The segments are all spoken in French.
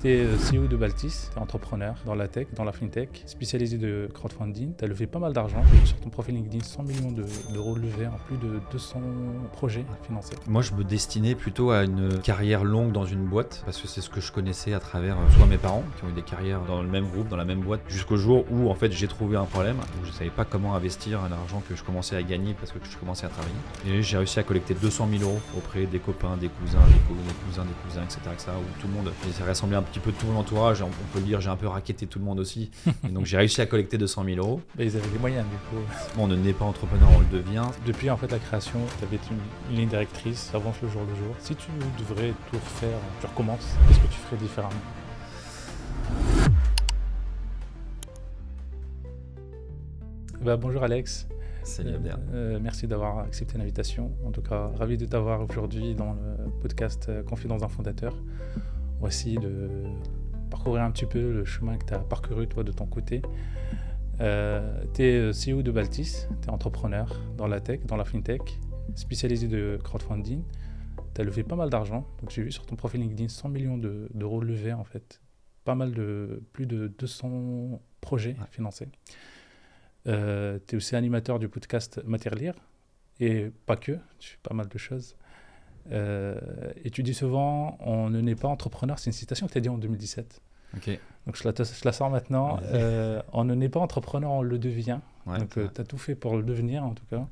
Tu es CEO de Baltis, tu es entrepreneur dans la tech, dans la fintech, spécialisé de crowdfunding. Tu as levé pas mal d'argent. J'ai vu sur ton profil LinkedIn 100 millions d'euros levés en plus de 200 projets financés. Moi, je me destinais plutôt à une carrière longue dans une boîte parce que c'est ce que je connaissais à travers soit mes parents qui ont eu des carrières dans le même groupe, dans la même boîte, jusqu'au jour où en fait j'ai trouvé un problème où je ne savais pas comment investir l'argent que je commençais à gagner parce que je commençais à travailler. Et j'ai réussi à collecter 200 000 euros auprès des copains, des cousins, des cousins, etc. Où tout le monde, ça rassemblait un petit peu tout mon entourage. On peut le dire, j'ai un peu racketté tout le monde aussi. Et donc j'ai réussi à collecter 200 000 euros. Mais ils avaient les moyens du coup. On ne naît pas entrepreneur, on le devient. Depuis en fait la création, tu avais une ligne directrice, ça avance le jour le jour. Si tu devrais tout refaire, tu recommences, qu'est-ce que tu ferais différemment? Bonjour Alex. Salut Abder. Merci d'avoir accepté l'invitation. En tout cas, ravi de t'avoir aujourd'hui dans le podcast Confidence d'un fondateur. Voici de parcourir un petit peu le chemin que tu as parcouru toi de ton côté. Tu es CEO de Baltis, tu es entrepreneur dans la tech, dans la fintech, spécialisé de crowdfunding. Tu as levé pas mal d'argent. Donc j'ai vu sur ton profil LinkedIn 100 millions d'euros levés en fait. Plus de 200 projets financés. Tu es aussi animateur du podcast Matériel et pas que, tu fais pas mal de choses. Et tu dis souvent, on ne naît pas entrepreneur, c'est une citation que tu as dit en 2017. Ok. Donc je la sors maintenant. On ne naît pas entrepreneur, on le devient. Ouais, donc tu as tout fait pour le devenir en tout cas.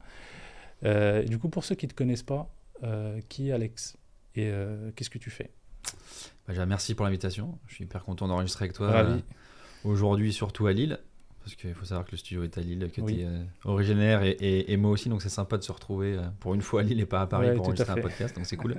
Et du coup, pour ceux qui ne te connaissent pas, qui est Alex et qu'est-ce que tu fais? Déjà, merci pour l'invitation. Je suis hyper content d'enregistrer avec toi. Ravi. Aujourd'hui, surtout à Lille. Parce qu'il faut savoir que le studio est à Lille, que Oui. tu es originaire et moi aussi, donc c'est sympa de se retrouver pour une fois à Lille et pas à Paris pour enregistrer un podcast, donc c'est cool.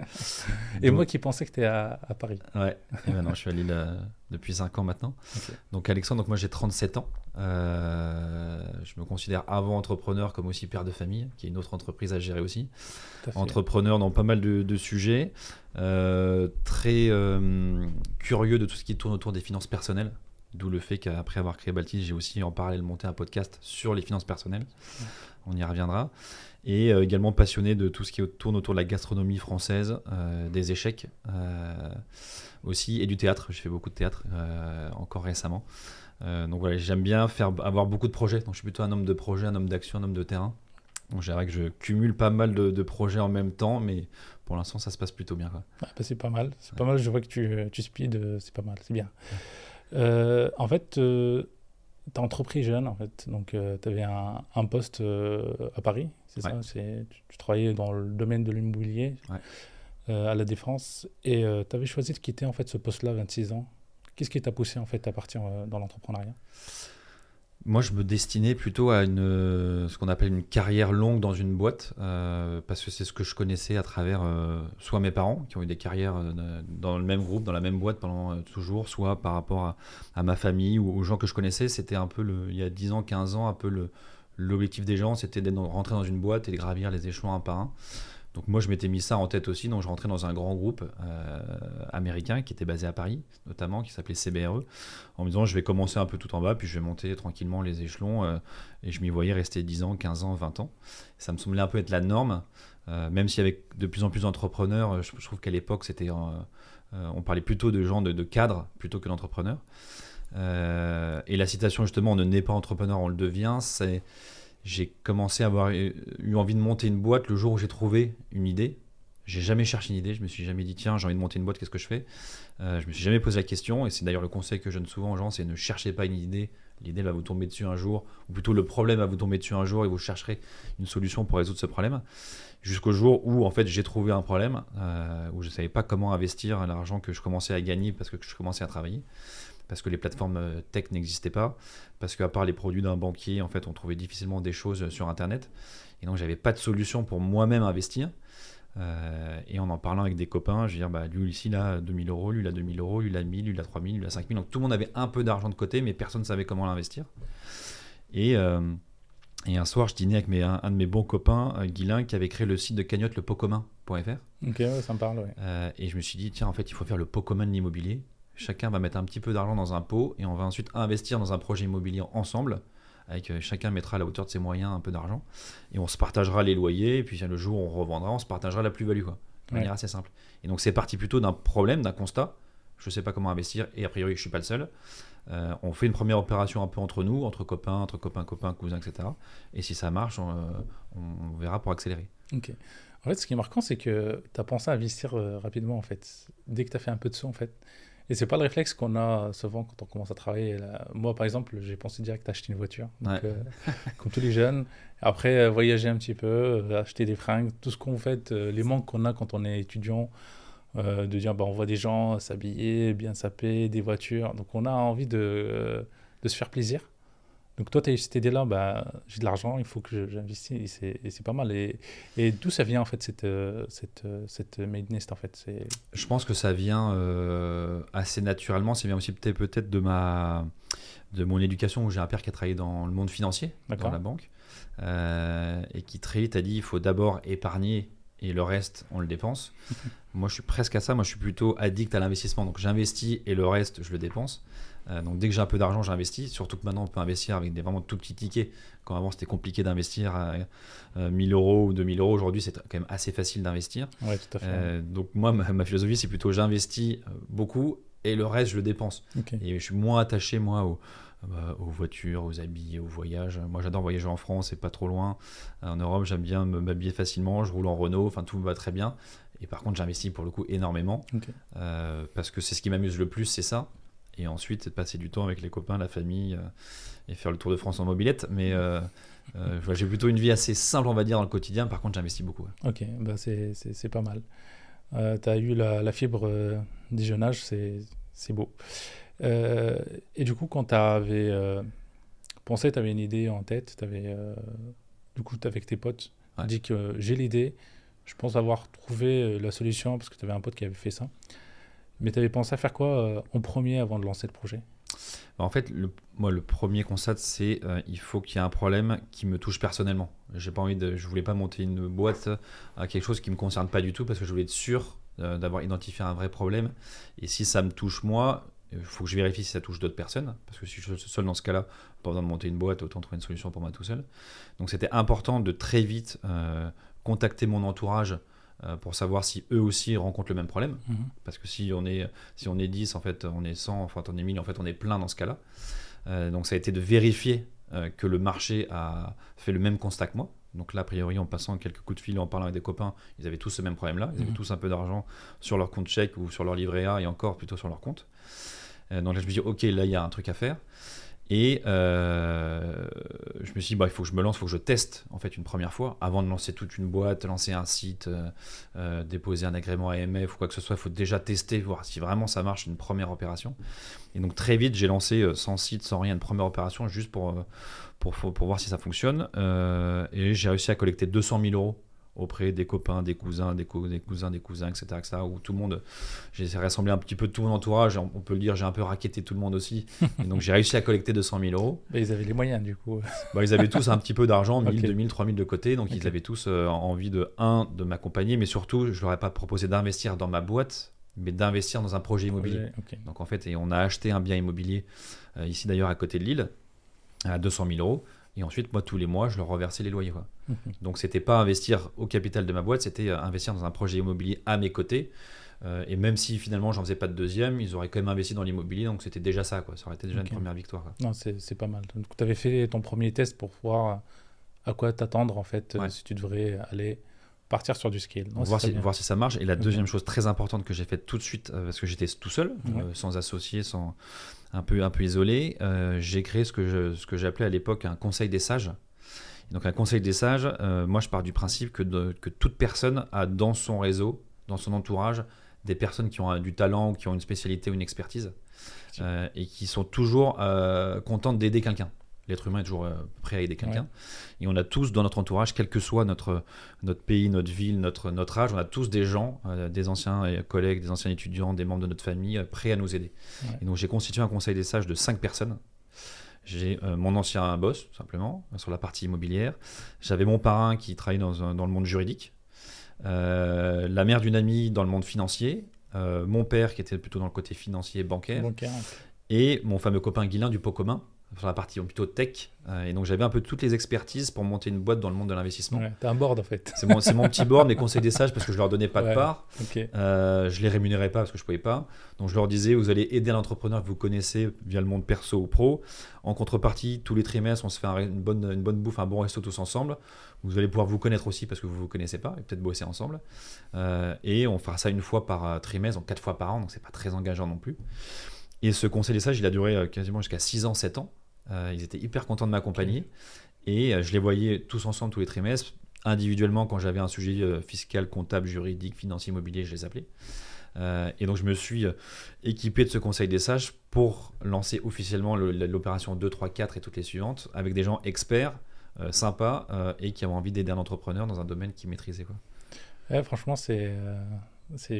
Et moi qui pensais que tu es à Paris. Ouais, et maintenant je suis à Lille depuis 5 ans maintenant. Okay. Donc Alexandre, donc moi j'ai 37 ans. Je me considère avant entrepreneur comme aussi père de famille, qui est une autre entreprise à gérer aussi. Entrepreneur dans pas mal de sujets, très curieux de tout ce qui tourne autour des finances personnelles. D'où le fait qu'après avoir créé Baltis, j'ai aussi en parallèle monté un podcast sur les finances personnelles. Ouais. On y reviendra. Et également passionné de tout ce qui tourne autour de la gastronomie française, des échecs aussi, et du théâtre. J'ai fait beaucoup de théâtre encore récemment. Donc voilà, j'aime bien avoir beaucoup de projets. Donc je suis plutôt un homme de projet, un homme d'action, un homme de terrain. Donc je dirais que je cumule pas mal de projets en même temps, mais pour l'instant ça se passe plutôt bien, quoi. C'est pas mal. C'est pas mal, je vois que tu speed, c'est pas mal, c'est bien. En fait, tu as entrepris jeune, en fait. Donc, tu avais un poste à Paris, c'est ça? Tu travaillais dans le domaine de l'immobilier à La Défense. Et tu avais choisi de quitter en fait, ce poste-là à 26 ans. Qu'est-ce qui t'a poussé en fait, à partir dans l'entrepreneuriat? Moi, je me destinais plutôt à ce qu'on appelle une carrière longue dans une boîte, parce que c'est ce que je connaissais à travers soit mes parents, qui ont eu des carrières dans le même groupe, dans la même boîte pendant toujours, soit par rapport à ma famille ou aux gens que je connaissais. C'était un peu, il y a 10 ans, 15 ans, un peu l'objectif des gens, c'était d'être rentré dans une boîte et de gravir les échelons un par un. Donc moi, je m'étais mis ça en tête aussi, donc je rentrais dans un grand groupe américain qui était basé à Paris, notamment, qui s'appelait CBRE, en me disant je vais commencer un peu tout en bas, puis je vais monter tranquillement les échelons, et je m'y voyais rester 10 ans, 15 ans, 20 ans. Ça me semblait un peu être la norme, même s'il y avait de plus en plus d'entrepreneurs, je trouve qu'à l'époque, on parlait plutôt de gens de cadres plutôt que d'entrepreneurs. Et la citation justement, on ne naît pas entrepreneur, on le devient, j'ai commencé à avoir eu envie de monter une boîte le jour où j'ai trouvé une idée. J'ai jamais cherché une idée, je me suis jamais dit tiens, j'ai envie de monter une boîte, qu'est-ce que je fais? Je me suis jamais posé la question, et c'est d'ailleurs le conseil que je donne souvent aux gens, c'est ne cherchez pas une idée. L'idée va vous tomber dessus un jour, ou plutôt le problème va vous tomber dessus un jour et vous chercherez une solution pour résoudre ce problème. Jusqu'au jour où en fait j'ai trouvé un problème, où je savais pas comment investir l'argent que je commençais à gagner parce que je commençais à travailler. Parce que les plateformes tech n'existaient pas, parce qu'à part les produits d'un banquier, en fait, on trouvait difficilement des choses sur Internet. Et donc, j'avais pas de solution pour moi-même investir. Et en parlant avec des copains, je veux dire, lui ici, là, 2000 euros, lui, il a 2000 euros, lui, il a 1000, lui, il a 3000, lui, il a 5000. Donc, tout le monde avait un peu d'argent de côté, mais personne ne savait comment l'investir. Et un soir, je dînais avec un de mes bons copains, Guilain, qui avait créé le site de cagnotte, le potcommun.fr. Ok, ouais, ça me parle, ouais. Et je me suis dit, tiens, en fait, il faut faire le pot commun de l'immobilier. Chacun va mettre un petit peu d'argent dans un pot et on va ensuite investir dans un projet immobilier ensemble. Chacun mettra à la hauteur de ses moyens un peu d'argent et on se partagera les loyers. Et puis le jour où on revendra, on se partagera la plus-value, quoi. De manière assez simple. Et donc c'est parti plutôt d'un problème, d'un constat. je ne sais pas comment investir et a priori je ne suis pas le seul. On fait une première opération un peu entre nous, entre copains, cousins, etc. Et si ça marche, on verra pour accélérer. Ok. En fait, ce qui est marquant, c'est que tu as pensé à investir rapidement, en fait. Dès que tu as fait un peu de sous, en fait. Et c'est pas le réflexe qu'on a souvent quand on commence à travailler. Là. Moi, par exemple, j'ai pensé direct à acheter une voiture. Donc, Ouais. comme tous les jeunes. Après, voyager un petit peu, acheter des fringues, tout ce qu'on fait, les manques qu'on a quand on est étudiant, de dire, bah, on voit des gens s'habiller, bien sapés, des voitures. Donc, on a envie de se faire plaisir. Donc, toi, tu as eu cette idée-là, bah, j'ai de l'argent, il faut que j'investisse. Et c'est pas mal. Et d'où ça vient, en fait, cette Made Nest, en fait Je pense que ça vient assez naturellement. Ça vient aussi peut-être de mon éducation, où j'ai un père qui a travaillé dans le monde financier, dans la banque, et qui très vite a dit il faut d'abord épargner et le reste, on le dépense. Moi, je suis presque à ça. Moi, je suis plutôt addict à l'investissement. Donc, j'investis et le reste, je le dépense. Donc, dès que j'ai un peu d'argent, j'investis. Surtout que maintenant, on peut investir avec des vraiment tout petits tickets. Quand avant, c'était compliqué d'investir à 1000 euros ou 2000 euros. Aujourd'hui, c'est quand même assez facile d'investir. Ouais, tout à fait. Donc, moi, ma philosophie, c'est plutôt j'investis beaucoup et le reste, je le dépense. Okay. Et je suis moins attaché, moi, aux voitures, aux habits, aux voyages. Moi, j'adore voyager en France, c'est pas trop loin. En Europe, j'aime bien m'habiller facilement. Je roule en Renault, enfin, tout me va très bien. Et par contre, j'investis pour le coup énormément. Okay. Parce que c'est ce qui m'amuse le plus, c'est ça. Et ensuite, passer du temps avec les copains, la famille et faire le tour de France en mobilette. Mais j'ai plutôt une vie assez simple, on va dire, dans le quotidien. Par contre, j'investis beaucoup. Ouais. Ok, bah c'est pas mal. Tu as eu la fibre des jeunes âges, c'est beau. Et du coup, quand tu avais pensé, tu avais une idée en tête, du coup, tu avec tes potes, tu dis que j'ai l'idée, je pense avoir trouvé la solution parce que tu avais un pote qui avait fait ça. Mais tu avais pensé à faire quoi en premier avant de lancer le projet ? En fait, moi, le premier constat, c'est il faut qu'il y ait un problème qui me touche personnellement. Je voulais pas monter une boîte à quelque chose qui me concerne pas du tout parce que je voulais être sûr d'avoir identifié un vrai problème. Et si ça me touche moi, il faut que je vérifie si ça touche d'autres personnes. Parce que si je suis seul dans ce cas-là, pas besoin de monter une boîte, autant trouver une solution pour moi tout seul. Donc c'était important de très vite contacter mon entourage pour savoir si eux aussi rencontrent le même problème. Parce que si on est 10, en fait, on est 100, enfin on est 1000, en fait on est plein dans ce cas-là. Donc ça a été de vérifier que le marché a fait le même constat que moi. Donc là, a priori, en passant quelques coups de fil, en parlant avec des copains, ils avaient tous ce même problème-là. Ils avaient tous un peu d'argent sur leur compte chèque ou sur leur livret A et encore plutôt sur leur compte. Donc là, je me dis, ok, là, il y a un truc à faire. Et je me suis dit, il faut que je me lance, il faut que je teste en fait une première fois avant de lancer toute une boîte, lancer un site, déposer un agrément AMF ou quoi que ce soit. Il faut déjà tester, voir si vraiment ça marche une première opération. Et donc très vite, j'ai lancé sans site, sans rien, une première opération juste pour voir si ça fonctionne. Et j'ai réussi à collecter 200 000 euros auprès des copains, des cousins, etc., où tout le monde, j'ai rassemblé un petit peu de tout mon entourage, on peut le dire, j'ai un peu racketté tout le monde aussi, et donc j'ai réussi à collecter 200 000 euros. Et ils avaient les moyens du coup. Ils avaient tous un petit peu d'argent, 1000, Okay. 2000, 3000 de côté, donc ils avaient tous envie de m'accompagner, mais surtout, je leur ai pas proposé d'investir dans ma boîte, mais d'investir dans un projet immobilier. Okay. Donc en fait, on a acheté un bien immobilier, ici d'ailleurs à côté de Lille, à 200 000 euros. Et ensuite, moi, tous les mois, je leur reversais les loyers. Quoi. Donc, c'était pas investir au capital de ma boîte, c'était investir dans un projet immobilier à mes côtés. Et même si finalement, j'en faisais pas de deuxième, ils auraient quand même investi dans l'immobilier. Donc, c'était déjà ça. Quoi. Ça aurait été déjà une première victoire. Quoi. Non, c'est pas mal. Donc, tu avais fait ton premier test pour voir à quoi t'attendre, en fait, si tu devrais aller partir sur du scale. Non, voir si ça marche. Et la deuxième chose très importante que j'ai faite tout de suite, parce que j'étais tout seul, sans associé, un peu isolé, j'ai créé ce que j'appelais à l'époque un conseil des sages. Et donc un conseil des sages, moi je pars du principe que toute personne a dans son réseau, dans son entourage, des personnes qui ont du talent, qui ont une spécialité ou une expertise, et qui sont toujours contentes d'aider quelqu'un. L'être humain est toujours prêt à aider quelqu'un. Ouais. Et on a tous dans notre entourage, quel que soit notre pays, notre ville, notre âge, on a tous des gens, des anciens collègues, des anciens étudiants, des membres de notre famille, prêts à nous aider. Ouais. Et donc j'ai constitué un conseil des sages de 5 personnes. J'ai mon ancien boss, tout simplement, sur la partie immobilière. J'avais mon parrain qui travaillait dans le monde juridique. La mère d'une amie dans le monde financier. Mon père qui était plutôt dans le côté financier, bancaire. Et mon fameux copain Guilain du pot commun. sur la partie plutôt tech. Et donc, j'avais un peu toutes les expertises pour monter une boîte dans le monde de l'investissement. Ouais, t'as un board en fait. C'est mon petit board, mes conseils des sages, parce que je leur donnais pas de part. Ok. Je les rémunérais pas parce que je pouvais pas. Donc, je leur disais, vous allez aider l'entrepreneur que vous connaissez via le monde perso ou pro. En contrepartie, tous les trimestres, on se fait une bonne bouffe, un bon resto tous ensemble. Vous allez pouvoir vous connaître aussi parce que vous vous connaissez pas et peut-être bosser ensemble. Et on fera ça une fois par trimestre, donc 4 fois par an, donc c'est pas très engageant non plus. Et ce conseil des sages, il a duré quasiment jusqu'à 6 ans, 7 ans. Ils étaient hyper contents de m'accompagner. Et je les voyais tous ensemble tous les trimestres. Individuellement, quand j'avais un sujet fiscal, comptable, juridique, financier, immobilier, je les appelais. Et donc, je me suis équipé de ce conseil des sages pour lancer officiellement l'opération 2, 3, 4 et toutes les suivantes avec des gens experts, sympas et qui avaient envie d'aider un entrepreneur dans un domaine qu'ils maîtrisaient, quoi. Ouais, franchement, c'est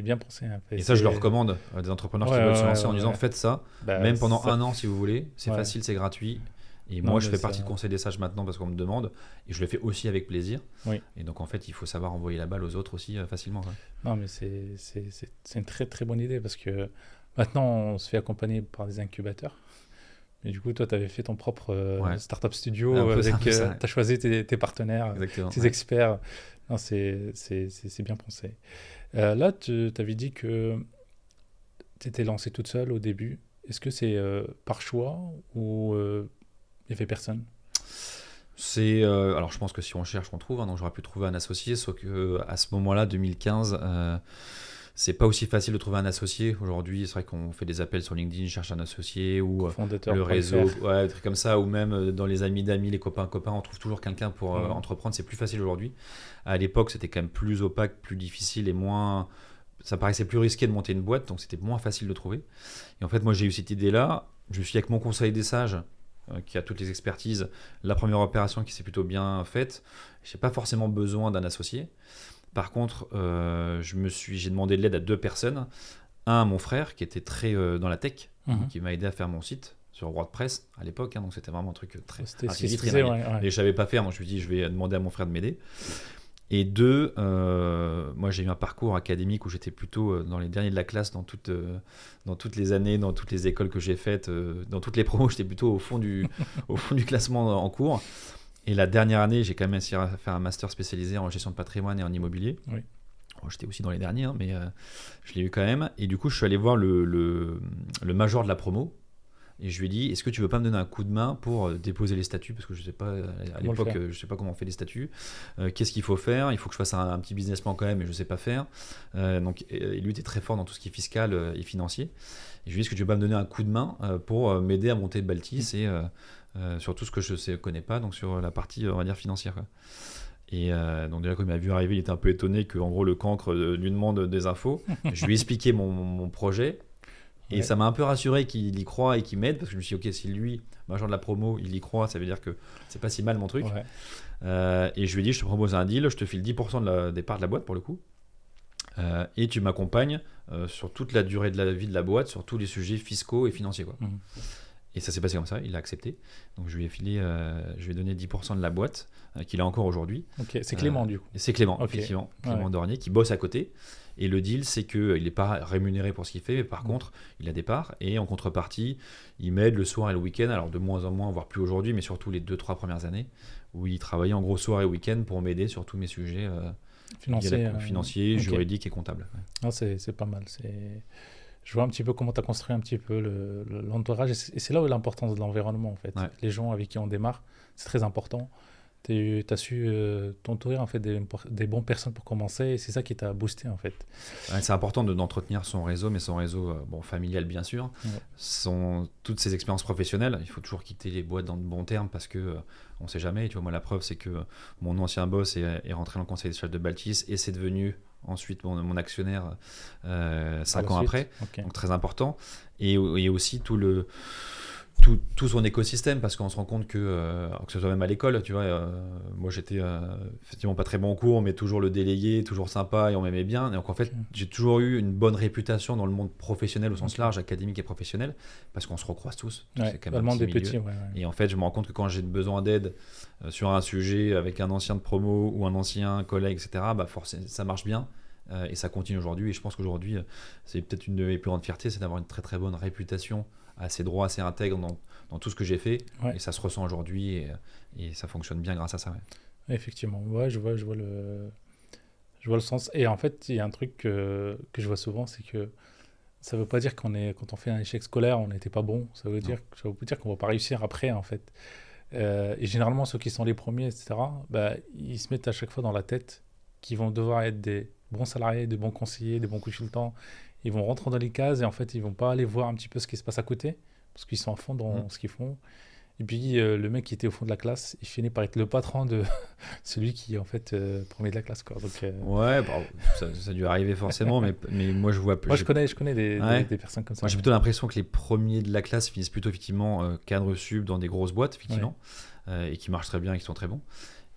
bien pensé. Hein. Et ça, je le recommande à des entrepreneurs qui veulent se lancer en disant faites ça, Bah, même pendant ça... 1 an si vous voulez. C'est facile, c'est gratuit. Et moi, je fais partie du conseil des sages maintenant parce qu'on me demande et je le fais aussi avec plaisir. Oui. Et donc, en fait, il faut savoir envoyer la balle aux autres aussi facilement. Quoi. Non, mais c'est une très très bonne idée parce que maintenant, on se fait accompagner par des incubateurs. Mais du coup, toi, tu avais fait ton propre startup studio avec. Tu as choisi tes partenaires, exactement, tes experts. Non, c'est bien pensé. Là, tu avais dit que tu étais lancée toute seule au début. Est-ce que c'est par choix ou il n'y avait personne? Alors, je pense que si on cherche, on trouve. Hein, donc, j'aurais pu trouver un associé. Sauf qu'à ce moment-là, 2015, c'est pas aussi facile de trouver un associé. Aujourd'hui, c'est vrai qu'on fait des appels sur LinkedIn, cherche un associé ou le réseau, des trucs comme ça. Ou même dans les amis d'amis, les copains, on trouve toujours quelqu'un pour entreprendre. C'est plus facile aujourd'hui. À l'époque, c'était quand même plus opaque, plus difficile et moins... Ça paraissait plus risqué de monter une boîte, donc c'était moins facile de trouver. Et en fait, moi, j'ai eu cette idée-là. Je suis avec mon conseil des sages, qui a toutes les expertises. La première opération qui s'est plutôt bien faite. Je n'ai pas forcément besoin d'un associé. Par contre, j'ai demandé de l'aide à 2 personnes. Un, mon frère, qui était très dans la tech, qui m'a aidé à faire mon site sur WordPress à l'époque. Hein, donc c'était vraiment un truc très... Et je savais pas faire, donc je me suis dit, je vais demander à mon frère de m'aider. Et 2, moi j'ai eu un parcours académique où j'étais plutôt dans les derniers de la classe dans toutes les années, dans toutes les écoles que j'ai faites, dans toutes les promos, j'étais plutôt au fond du classement en cours. Et la dernière année, j'ai quand même essayé de faire un master spécialisé en gestion de patrimoine et en immobilier. Oui. Bon, j'étais aussi dans les derniers, hein, mais je l'ai eu quand même. Et du coup, je suis allé voir le major de la promo. Et je lui ai dit, est-ce que tu veux pas me donner un coup de main pour déposer les statuts? Parce que je sais pas, à l'époque, je sais pas comment on fait les statuts. Qu'est-ce qu'il faut faire? Il faut que je fasse un petit business plan quand même, mais je sais pas faire. Donc, lui était très fort dans tout ce qui est fiscal et financier. Et je lui ai dit, est-ce que tu veux pas me donner un coup de main pour m'aider à monter Baltis et sur tout ce que je connais pas, donc sur la partie, on va dire, financière, quoi. Et donc déjà quand il m'a vu arriver, il était un peu étonné que en gros le cancre lui demande des infos. Je lui ai expliqué mon projet. Et ça m'a un peu rassuré qu'il y croit et qu'il m'aide, parce que je me suis dit, ok, si lui, major de la promo, il y croit, ça veut dire que c'est pas si mal mon truc. Et je lui ai dit, je te propose un deal, je te file 10% des parts de la boîte pour le coup, et tu m'accompagnes sur toute la durée de la vie de la boîte, sur tous les sujets fiscaux et financiers, quoi. Et ça s'est passé comme ça, il a accepté. Donc je lui ai donné 10% de la boîte, qu'il a encore aujourd'hui. Ok, c'est Clément du coup. C'est Clément, effectivement, Clément Dornier, qui bosse à côté. Et le deal, c'est qu'il n'est pas rémunéré pour ce qu'il fait, mais par contre, il a des parts. Et en contrepartie, il m'aide le soir et le week-end, alors de moins en moins, voire plus aujourd'hui, mais surtout les 2-3 premières années, où il travaillait en gros soir et week-end pour m'aider sur tous mes sujets financiers, juridiques et comptables. Non, c'est pas mal. Je vois un petit peu comment tu as construit un petit peu l'entourage. Et c'est là où est l'importance de l'environnement, en fait. Les gens avec qui on démarre, c'est très important. Tu as su t'entourer en fait, des bonnes personnes pour commencer, et c'est ça qui t'a boosté, en fait. C'est important d'entretenir son réseau, mais son réseau familial, bien sûr. Toutes ses expériences professionnelles. Il faut toujours quitter les boîtes dans de bons termes parce qu'on ne sait jamais. Tu vois, moi, la preuve, c'est que mon ancien boss est rentré dans le conseil des sages de Baltis et c'est devenu ensuite mon actionnaire 5 ans après. Donc très important. Et aussi tout son écosystème, parce qu'on se rend compte que ce soit même à l'école, tu vois, moi j'étais effectivement pas très bon en cours, mais toujours le délégué, toujours sympa et on m'aimait bien. Et donc en fait, j'ai toujours eu une bonne réputation dans le monde professionnel au sens large, académique et professionnel, parce qu'on se recroise tous. C'est quand même un petit milieu. Et en fait, je me rends compte que quand j'ai besoin d'aide sur un sujet avec un ancien de promo ou un ancien collègue, etc., forcément, ça marche bien. Et ça continue aujourd'hui. Et je pense qu'aujourd'hui, c'est peut-être une de mes plus grandes fiertés, c'est d'avoir une très très bonne réputation assez droit, assez intègre dans tout ce que j'ai fait. Ouais. Et ça se ressent aujourd'hui et ça fonctionne bien grâce à ça. Ouais. Effectivement, ouais, je vois le sens. Et en fait, il y a un truc que je vois souvent, c'est que ça veut pas dire quand on fait un échec scolaire, on n'était pas bon. Ça veut dire qu'on va pas réussir après, en fait. Et généralement, ceux qui sont les premiers, etc., bah, ils se mettent à chaque fois dans la tête qu'ils vont devoir être des bons salariés, des bons conseillers, des bons consultants. Ils vont rentrer dans les cases et en fait, ils vont pas aller voir un petit peu ce qui se passe à côté parce qu'ils sont à fond dans ce qu'ils font. Et puis, le mec qui était au fond de la classe, il finit par être le patron de celui qui est en fait premier de la classe, quoi. Donc, Ouais, ça a dû arriver forcément, mais moi je vois. moi, je connais des personnes comme ça. Moi j'ai plutôt l'impression que les premiers de la classe finissent plutôt effectivement cadre sub dans des grosses boîtes, effectivement, et qui marchent très bien et qui sont très bons.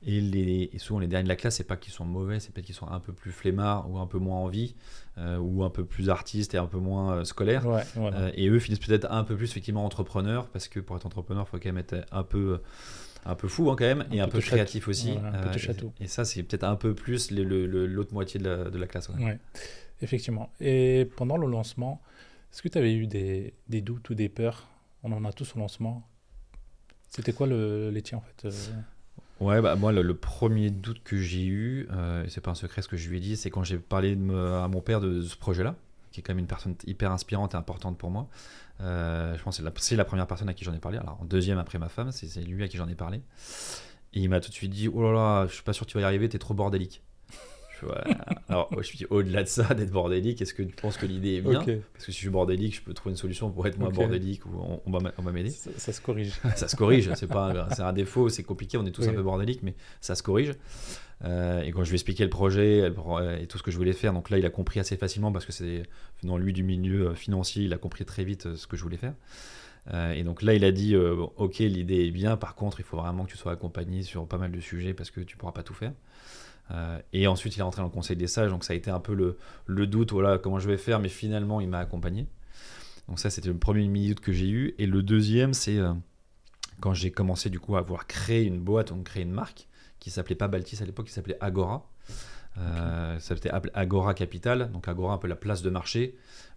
Et souvent les derniers de la classe, c'est pas qu'ils sont mauvais, c'est peut-être qu'ils sont un peu plus flemmards ou un peu moins envie, ou un peu plus artistes et un peu moins scolaires. Ouais, voilà. Et eux finissent peut-être un peu plus effectivement entrepreneurs, parce que pour être entrepreneur, il faut quand même être un peu fou, hein, quand même, et un peu créatif aussi. Voilà, un peu de château. Et ça, c'est peut-être un peu plus l'autre moitié de la classe. Ouais. Ouais, effectivement. Et pendant le lancement, est-ce que tu avais eu des doutes ou des peurs? On en a tous au lancement. C'était quoi les tiens en fait? Ouais, bah moi le premier doute que j'ai eu, et c'est pas un secret ce que je lui ai dit, c'est quand j'ai parlé à mon père de ce projet-là, qui est quand même une personne hyper inspirante et importante pour moi. Je pense que c'est la première personne à qui j'en ai parlé. Alors en deuxième après ma femme, c'est lui à qui j'en ai parlé. Et il m'a tout de suite dit: oh là là, je suis pas sûr que tu vas y arriver, t'es trop bordélique. Ouais. Alors, je me suis dit, au-delà de ça, d'être bordélique, est-ce que tu penses que l'idée est bien? Ok. Parce que si je suis bordélique, je peux trouver une solution pour être moins bordélique, ou on va m'aider. Ça se corrige. Ça se corrige, c'est un défaut, c'est compliqué, on est tous un peu bordéliques, mais ça se corrige. Et quand je lui ai expliqué le projet et tout ce que je voulais faire, donc là, il a compris assez facilement, parce que c'est venant lui du milieu financier, il a compris très vite ce que je voulais faire. Et donc là, il a dit, ok, l'idée est bien, par contre, il faut vraiment que tu sois accompagné sur pas mal de sujets, parce que tu pourras pas tout faire. Et ensuite il est rentré dans le conseil des sages, donc ça a été un peu le doute, voilà, comment je vais faire, mais finalement il m'a accompagné. Donc ça, c'était le premier mini-doute que j'ai eu. Et le deuxième, c'est quand j'ai commencé du coup à vouloir créer une boîte, donc créer une marque qui s'appelait pas Baltis à l'époque, qui s'appelait Agora. Ça s'appelait Agora Capital, donc Agora, un peu la place de marché,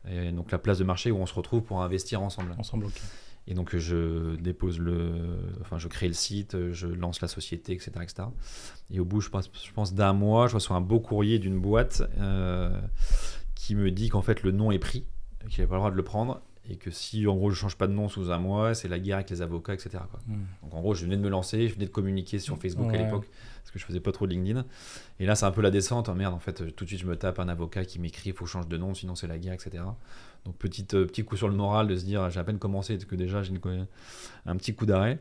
et donc la place de marché où on se retrouve pour investir ensemble. Ok. Et donc je je crée le site, je lance la société, etc., etc. Et au bout, je pense d'un mois, je reçois un beau courrier d'une boîte qui me dit qu'en fait le nom est pris, qu'il n'avait pas le droit de le prendre, et que si en gros je change pas de nom sous un mois, c'est la guerre avec les avocats, etc., quoi. Donc en gros, je venais de me lancer, je venais de communiquer sur Facebook à l'époque, parce que je faisais pas trop de LinkedIn. Et là, c'est un peu la descente. Oh, merde, en fait, tout de suite, je me tape un avocat qui m'écrit, il faut changer de nom, sinon c'est la guerre, etc. Donc petit coup sur le moral de se dire, j'ai à peine commencé, que déjà j'ai un petit coup d'arrêt.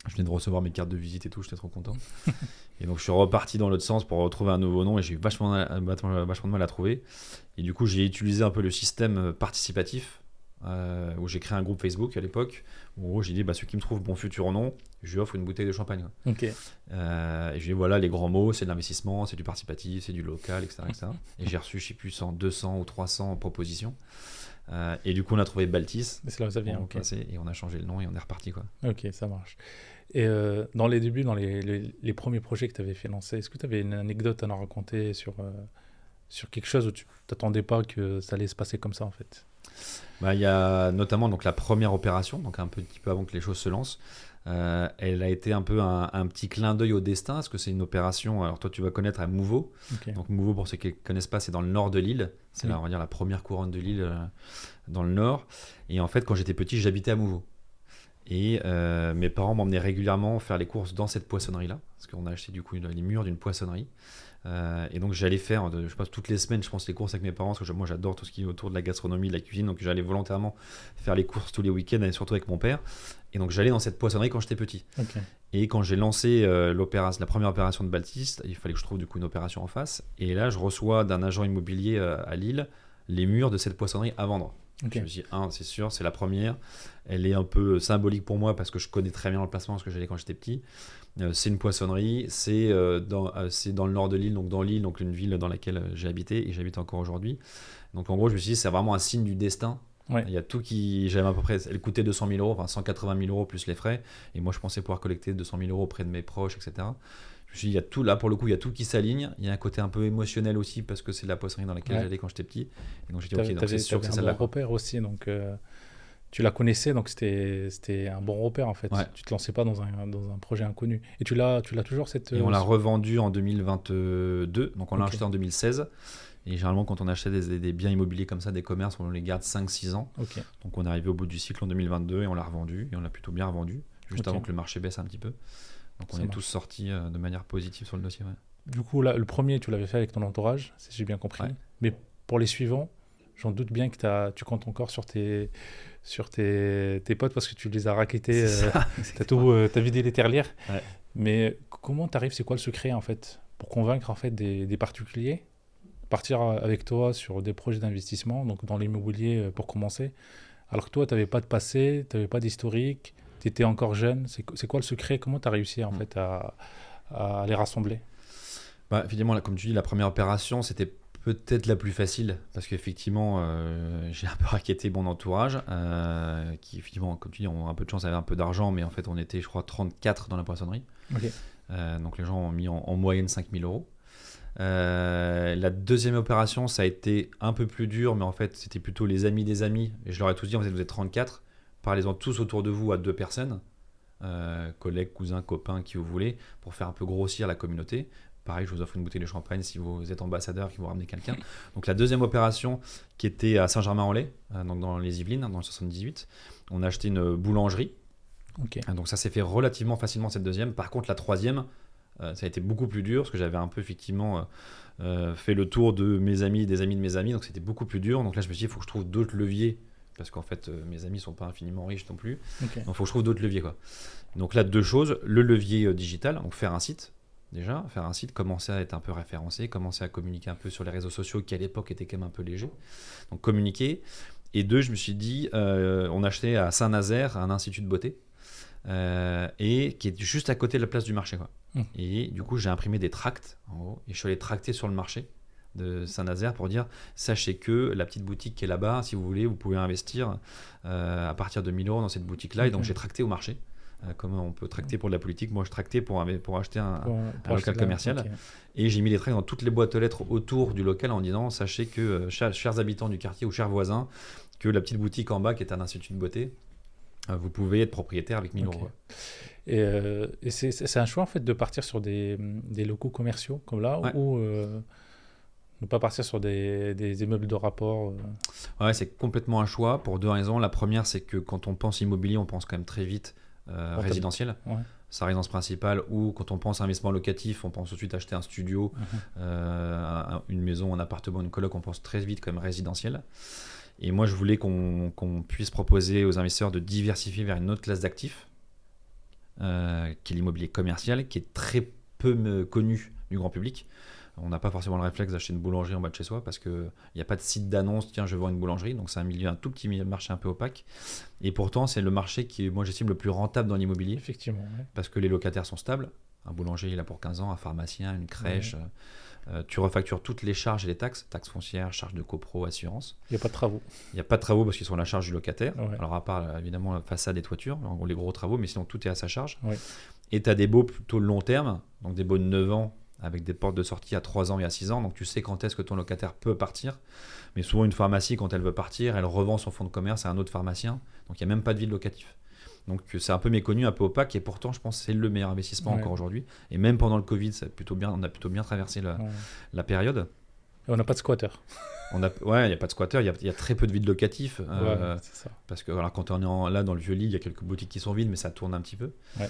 Je venais de recevoir mes cartes de visite et tout, j'étais trop content. Et donc je suis reparti dans l'autre sens pour retrouver un nouveau nom, et j'ai eu vachement de mal à trouver. Et du coup, j'ai utilisé un peu le système participatif, où j'ai créé un groupe Facebook à l'époque, où j'ai dit, ceux qui me trouvent bon futur nom, je lui offre une bouteille de champagne, quoi. Ok. Et je lui ai dit, voilà, les grands mots, c'est de l'investissement, c'est du participatif, c'est du local, etc., etc. Et j'ai reçu, je sais plus, 100, 200 ou 300 propositions. Et du coup, on a trouvé Baltis. Mais c'est là où ça vient. Okay. Et on a changé le nom et on est reparti, quoi. Ok, ça marche. Et dans les débuts, dans les premiers projets que tu avais fait lancer, est-ce que tu avais une anecdote à nous raconter sur quelque chose où tu t'attendais pas que ça allait se passer comme ça, en fait? Il y a notamment donc la première opération, donc un petit peu avant que les choses se lancent. Elle a été un peu un petit clin d'œil au destin, parce que c'est une opération, alors toi tu vas connaître, à Mouveau. Okay. Donc Mouveau, pour ceux qui ne connaissent pas, c'est dans le nord de l'île, c'est là, on va dire, la première couronne de l'île, dans le nord. Et en fait, quand j'étais petit, j'habitais à Mouveau. Et mes parents m'emmenaient régulièrement faire les courses dans cette poissonnerie-là, parce qu'on a acheté du coup les murs d'une poissonnerie. Et donc j'allais faire, je pense, toutes les semaines, je pense, les courses avec mes parents, parce que moi j'adore tout ce qui est autour de la gastronomie, de la cuisine, donc j'allais volontairement faire les courses tous les week-ends, et surtout avec mon père. Et donc j'allais dans cette poissonnerie quand j'étais petit. Okay. Et quand j'ai lancé la première opération de Baltis, il fallait que je trouve du coup une opération en face. Et là, je reçois d'un agent immobilier à Lille les murs de cette poissonnerie à vendre. Okay. Je me suis dit, c'est sûr, c'est la première. Elle est un peu symbolique pour moi, parce que je connais très bien le placement, parce que j'allais quand j'étais petit. C'est une poissonnerie, c'est dans le nord de l'île, donc dans l'île, donc une ville dans laquelle j'ai habité et j'habite encore aujourd'hui. Donc en gros, je me suis dit, c'est vraiment un signe du destin. Ouais. Il y a tout qui. J'avais à peu près. Elle coûtait 200 000 euros, enfin 180 000 euros plus les frais. Et moi, je pensais pouvoir collecter 200 000 euros auprès de mes proches, etc. Je me suis dit, il y a tout, là pour le coup, il y a tout qui s'aligne. Il y a un côté un peu émotionnel aussi, parce que c'est la poissonnerie dans laquelle j'allais quand j'étais petit. Et donc j'ai dit, ok, donc c'est sûr que c'est celle-là. Un bon repère aussi, donc tu la connaissais, donc c'était un bon repère en fait. Ouais. Tu te lançais pas dans un projet inconnu. Et tu l'as toujours cette. Et on l'a revendu en 2022, donc on l'a Ok. acheté en 2016. Et généralement, quand on achète des biens immobiliers comme ça, des commerces, on les garde 5-6 ans. Ok. Donc on est arrivé au bout du cycle en 2022 et on l'a revendu. Et on l'a plutôt bien revendu, juste Ok. avant que le marché baisse un petit peu. Donc on Ça est marche. tous sortis de manière positive sur le dossier. Ouais. Du coup, là, le premier, tu l'avais fait avec ton entourage, si j'ai bien compris. Ouais. Mais pour les suivants, j'en doute bien que tu comptes encore sur tes potes parce que tu les as raquettés. C'est ça, T'as vidé les terlières. Ouais. Mais comment t'arrives, c'est quoi le secret en fait, pour convaincre en fait des particuliers, partir avec toi sur des projets d'investissement, donc dans l'immobilier pour commencer, alors que toi, tu n'avais pas de passé, tu n'avais pas d'historique, tu étais encore jeune. C'est quoi le secret? Comment tu as réussi en fait à les rassembler? Bah, évidemment, là, comme tu dis, la première opération, c'était peut-être la plus facile parce qu'effectivement, j'ai un peu raquetté mon entourage qui, effectivement, comme tu dis, ont un peu de chance, avaient un peu d'argent, mais en fait, on était, je crois, 34 dans la poissonnerie. Ok. Donc les gens ont mis en moyenne 5 000 euros. La deuxième opération, ça a été un peu plus dur, mais en fait, c'était plutôt les amis des amis. Et je leur ai tous dit, en fait, vous êtes 34, parlez-en tous autour de vous à 2 personnes, collègues, cousins, copains, qui vous voulez, pour faire un peu grossir la communauté. Pareil, je vous offre une bouteille de champagne si vous êtes ambassadeur, qui vous ramenez quelqu'un. Donc la deuxième opération, qui était à Saint-Germain-en-Laye, donc dans les Yvelines, dans le 78, on a acheté une boulangerie. Ok. Donc ça s'est fait relativement facilement cette deuxième. Par contre, la troisième, ça a été beaucoup plus dur parce que j'avais un peu effectivement fait le tour de mes amis, des amis de mes amis, donc c'était beaucoup plus dur. Donc là, je me suis dit, il faut que je trouve d'autres leviers parce qu'en fait, mes amis ne sont pas infiniment riches non plus. Ok. Donc il faut que je trouve d'autres leviers, quoi. Donc là, 2 choses. Le levier digital, donc faire un site. Déjà, faire un site, commencer à être un peu référencé, commencer à communiquer un peu sur les réseaux sociaux qui à l'époque étaient quand même un peu légers. Donc communiquer. Et 2, je me suis dit, on achetait à Saint-Nazaire un institut de beauté. Et qui est juste à côté de la place du marché, quoi. Et du coup j'ai imprimé des tracts en gros et je suis allé tracter sur le marché de Saint-Nazaire pour dire sachez que la petite boutique qui est là-bas, si vous voulez, vous pouvez investir à partir de 1 000 euros dans cette boutique là. Et donc j'ai tracté au marché comme on peut tracter pour de la politique. Moi je tractais pour acheter un local commercial. Okay. Et j'ai mis les tracts dans toutes les boîtes aux lettres autour du local en disant sachez que chers habitants du quartier ou chers voisins, que la petite boutique en bas qui est un institut de beauté, vous pouvez être propriétaire avec 1 000 euros. Et c'est un choix en fait de partir sur des locaux commerciaux comme là, ouais. ou ne pas partir sur des immeubles de rapport. Ouais, c'est complètement un choix pour 2 raisons. La première, c'est que quand on pense immobilier, on pense quand même très vite résidentiel, sa résidence principale, ou quand on pense investissement locatif, on pense tout de suite acheter un studio, une maison, un appartement, une coloc, on pense très vite quand même résidentiel. Et moi, je voulais qu'on puisse proposer aux investisseurs de diversifier vers une autre classe d'actifs, qui est l'immobilier commercial, qui est très peu connu du grand public. On n'a pas forcément le réflexe d'acheter une boulangerie en bas de chez soi parce qu'il n'y a pas de site d'annonce, tiens, je vends une boulangerie. Donc c'est un tout petit marché un peu opaque. Et pourtant, c'est le marché qui est, moi, j'estime le plus rentable dans l'immobilier. Effectivement. Ouais. Parce que les locataires sont stables. Un boulanger, il a pour 15 ans, un pharmacien, une crèche. Tu refactures toutes les charges et les taxes foncières, charges de copro, assurance. Il n'y a pas de travaux. Il n'y a pas de travaux parce qu'ils sont à la charge du locataire. Ouais. Alors à part évidemment la façade et toitures, les gros travaux, mais sinon tout est à sa charge. Ouais. Et tu as des baux plutôt long terme, donc des baux de 9 ans avec des portes de sortie à 3 ans et à 6 ans. Donc tu sais quand est-ce que ton locataire peut partir. Mais souvent une pharmacie, quand elle veut partir, elle revend son fonds de commerce à un autre pharmacien. Donc il n'y a même pas de vide locatif. Donc c'est un peu méconnu, un peu opaque, et pourtant je pense que c'est le meilleur investissement encore aujourd'hui. Et même pendant le Covid, on a plutôt bien traversé la période. Et on n'a pas de squatter. Il n'y a pas de squatter, il y a très peu de vides locatifs. C'est ça. Parce que alors, quand on est là dans le Vieux-Lille, il y a quelques boutiques qui sont vides, mais ça tourne un petit peu. Ouais.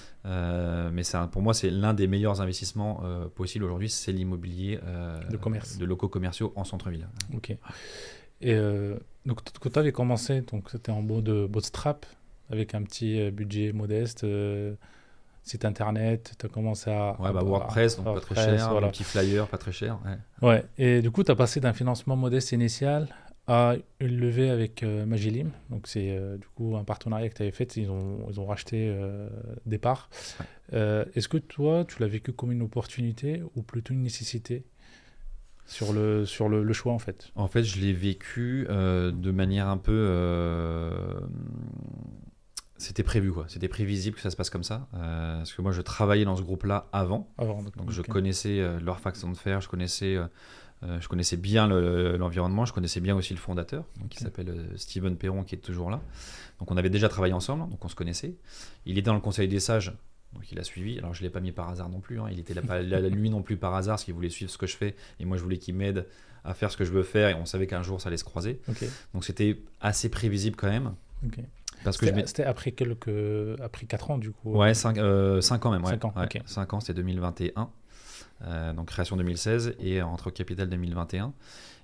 Mais pour moi, c'est l'un des meilleurs investissements possibles aujourd'hui, c'est l'immobilier de commerce, de locaux commerciaux en centre-ville. Ok. Et donc quand tu avais commencé, donc c'était en mode bootstrap, avec un petit budget modeste, site internet, tu as commencé à... WordPress, donc pas très cher, un petit flyer, pas très cher. Ouais, et du coup, tu as passé d'un financement modeste initial à une levée avec Magilim. Donc c'est du coup un partenariat que tu avais fait, ils ont racheté des parts. Ouais. Est-ce que toi, tu l'as vécu comme une opportunité ou plutôt une nécessité sur le choix en fait? En fait, je l'ai vécu de manière un peu C'était prévu, quoi. C'était prévisible que ça se passe comme ça. Parce que moi, je travaillais dans ce groupe-là avant. Donc, je connaissais leur façon de faire, je connaissais bien l'environnement, je connaissais bien aussi le fondateur, qui s'appelle Steven Perron, qui est toujours là. Donc, on avait déjà travaillé ensemble, donc on se connaissait. Il était dans le conseil des sages, donc il a suivi. Alors, je ne l'ai pas mis par hasard non plus. Il était pas lui non plus par hasard, parce qu'il voulait suivre ce que je fais. Et moi, je voulais qu'il m'aide à faire ce que je veux faire. Et on savait qu'un jour, ça allait se croiser. Donc, c'était assez prévisible quand même. Parce que c'était après 4 ans, du coup. Ouais, 5 ans même. 5 ans, ouais. 5 ans, c'était 2021. Donc création 2016 et entre capital 2021.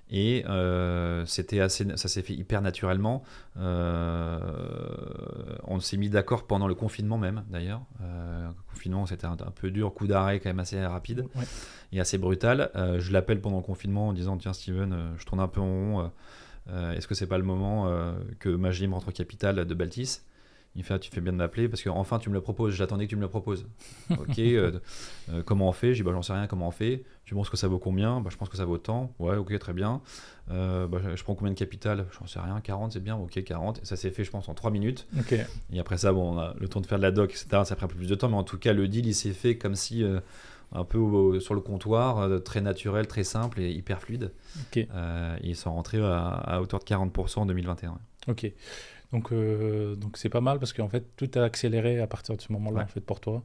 Et ça s'est fait hyper naturellement. On s'est mis d'accord pendant le confinement même, d'ailleurs. Le confinement, c'était un peu dur, coup d'arrêt quand même assez rapide et assez brutal. Je l'appelle pendant le confinement en disant « Tiens Steven, je tourne un peu en rond. Est-ce que c'est pas le moment que Magélim rentre au capital de Baltis ?» Il fait « Tu fais bien de m'appeler parce que enfin tu me le proposes, j'attendais que tu me le proposes. » Ok, comment on fait? J'ai dit « J'en sais rien, comment on fait? Tu penses que ça vaut combien? Je pense que ça vaut tant. Ouais, ok, très bien. Je prends combien de capital? J'en sais rien, 40 c'est bien, ok, 40. Et ça s'est fait, je pense, en 3 minutes. Et après ça, on a le temps de faire de la doc, etc. Ça prend un peu plus de temps, mais en tout cas, le deal, il s'est fait comme si... un peu sur le comptoir, très naturel, très simple et hyper fluide. Ils sont rentrés à hauteur de 40% en 2021. Ok. Donc c'est pas mal parce qu'en fait, tout a accéléré à partir de ce moment-là en fait, pour toi.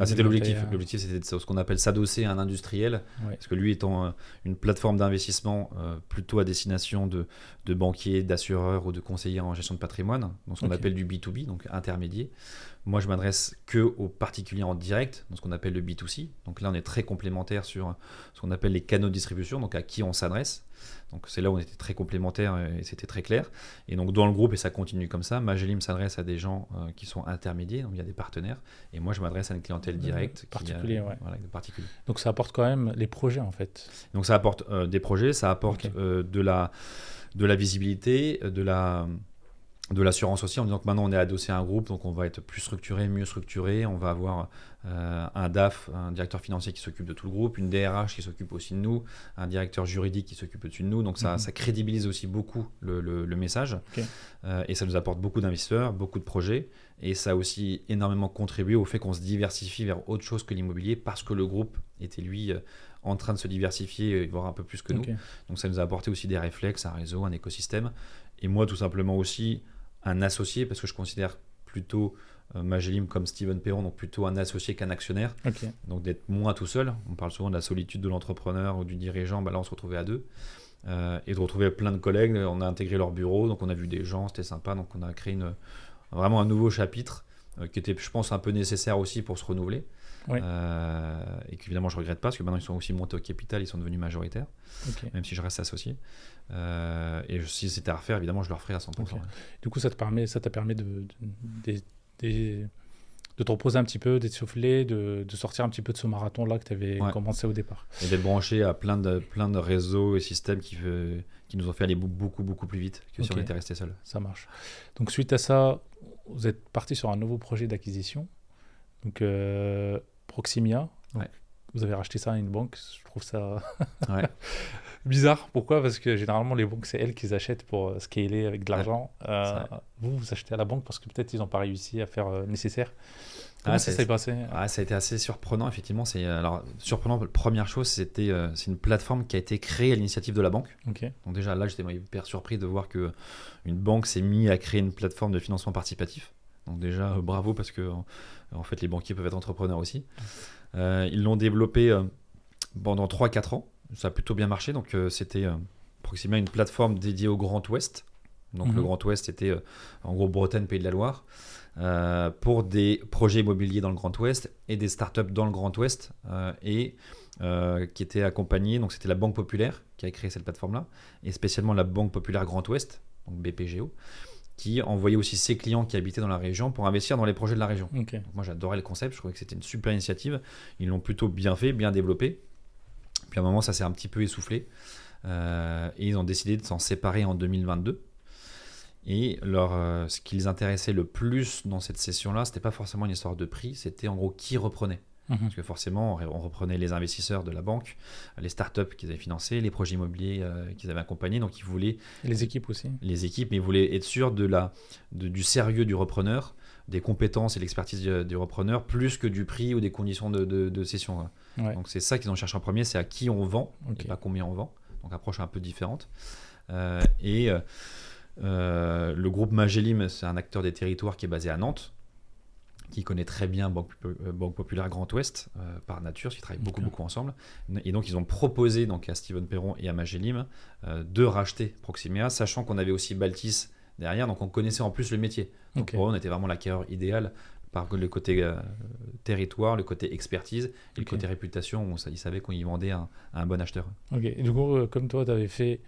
C'était l'objectif. L'objectif, c'était ce qu'on appelle s'adosser à un industriel. Parce que lui étant une plateforme d'investissement plutôt à destination de banquiers, d'assureurs ou de conseillers en gestion de patrimoine, donc ce qu'on appelle du B2B, donc intermédiaire. Moi, je m'adresse que aux particuliers en direct, dans ce qu'on appelle le B2C. Donc là, on est très complémentaires sur ce qu'on appelle les canaux de distribution, donc à qui on s'adresse. Donc c'est là où on était très complémentaires et c'était très clair. Et donc dans le groupe, et ça continue comme ça, Magélim s'adresse à des gens qui sont intermédiaires, donc il y a des partenaires. Et moi, je m'adresse à une clientèle directe. Particulier, voilà, particulier. Donc ça apporte quand même les projets en fait. Donc ça apporte des projets, ça apporte de la visibilité, de l'assurance aussi, en disant que maintenant on est adossé à un groupe, donc on va être plus structuré, mieux structuré, on va avoir un DAF, un directeur financier qui s'occupe de tout le groupe, une DRH qui s'occupe aussi de nous, un directeur juridique qui s'occupe au-dessus de nous, donc ça crédibilise aussi beaucoup le message, et ça nous apporte beaucoup d'investisseurs, beaucoup de projets, et ça a aussi énormément contribué au fait qu'on se diversifie vers autre chose que l'immobilier, parce que le groupe était lui en train de se diversifier, voire un peu plus que nous, donc ça nous a apporté aussi des réflexes, un réseau, un écosystème, et moi tout simplement aussi un associé, parce que je considère plutôt Magélim comme Steven Perron, donc plutôt un associé qu'un actionnaire. Donc d'être moins tout seul. On parle souvent de la solitude de l'entrepreneur ou du dirigeant. Là, on se retrouvait à deux. Et de retrouver plein de collègues. On a intégré leur bureau, donc on a vu des gens, c'était sympa. Donc on a créé vraiment un nouveau chapitre qui était, je pense, un peu nécessaire aussi pour se renouveler. Et qu'évidemment je regrette pas parce que maintenant ils sont aussi montés au capital, ils sont devenus majoritaires, même si je reste associé, et si c'était à refaire, évidemment je le referais à 100%. Du coup ça t'a permis de te reposer un petit peu, d'être soufflé, de sortir un petit peu de ce marathon là que tu avais commencé au départ, et d'être branché à plein de réseaux et systèmes qui nous ont fait aller beaucoup plus vite que si on était resté seul. Ça marche. Donc suite à ça, vous êtes parti sur un nouveau projet d'acquisition, donc Proximia. Vous avez racheté ça à une banque. Je trouve ça bizarre. Pourquoi? Parce que généralement, les banques, c'est elles qui achètent pour scaler avec de l'argent. Vous achetez à la banque parce que peut-être ils n'ont pas réussi à faire nécessaire. Comment ça s'est passé? Ça a été assez surprenant, effectivement. Alors, surprenant, la première chose, c'est une plateforme qui a été créée à l'initiative de la banque. Donc déjà, là, j'étais hyper surpris de voir qu'une banque s'est mise à créer une plateforme de financement participatif. Donc déjà, bravo, parce que en fait, les banquiers peuvent être entrepreneurs aussi. Ils l'ont développé pendant 3-4 ans. Ça a plutôt bien marché. Donc c'était Proximia, une plateforme dédiée au Grand Ouest. Donc le Grand Ouest était en gros Bretagne, Pays de la Loire, pour des projets immobiliers dans le Grand Ouest et des startups dans le Grand Ouest, et qui étaient accompagnés. Donc c'était la Banque Populaire qui a créé cette plateforme-là, et spécialement la Banque Populaire Grand Ouest, donc BPGO, qui envoyait aussi ses clients qui habitaient dans la région pour investir dans les projets de la région. Donc moi j'adorais le concept, je trouvais que c'était une super initiative. Ils l'ont plutôt bien fait, bien développé. Puis à un moment ça s'est un petit peu essoufflé, et ils ont décidé de s'en séparer en 2022. Et ce qui les intéressait le plus dans cette session-là, c'était pas forcément une histoire de prix, c'était en gros qui reprenait. Parce que forcément, on reprenait les investisseurs de la banque, les startups qu'ils avaient financés, les projets immobiliers qu'ils avaient accompagnés. Donc, ils voulaient. Et les équipes aussi. Les équipes, mais ils voulaient être sûrs du sérieux du repreneur, des compétences et l'expertise du repreneur, plus que du prix ou des conditions de cession. Ouais. Donc, c'est ça qu'ils ont cherché en premier, c'est à qui on vend, Ok. et pas combien on vend. Donc, approche un peu différente. Le groupe Magellim, c'est un acteur des territoires qui est basé à Nantes, qui connaît très bien Banque Populaire Grand Ouest par nature, parce qu'ils travaillent beaucoup ensemble. Et donc, ils ont proposé donc, à Steven Perron et à Magellim de racheter Proximia, sachant qu'on avait aussi Baltis derrière, donc on connaissait en plus le métier. Donc pour eux, on était vraiment l'acquéreur idéal par le côté territoire, le côté expertise et le côté réputation, où ils savaient qu'on y vendait à un bon acheteur. Ok, et du coup, comme toi, tu avais fait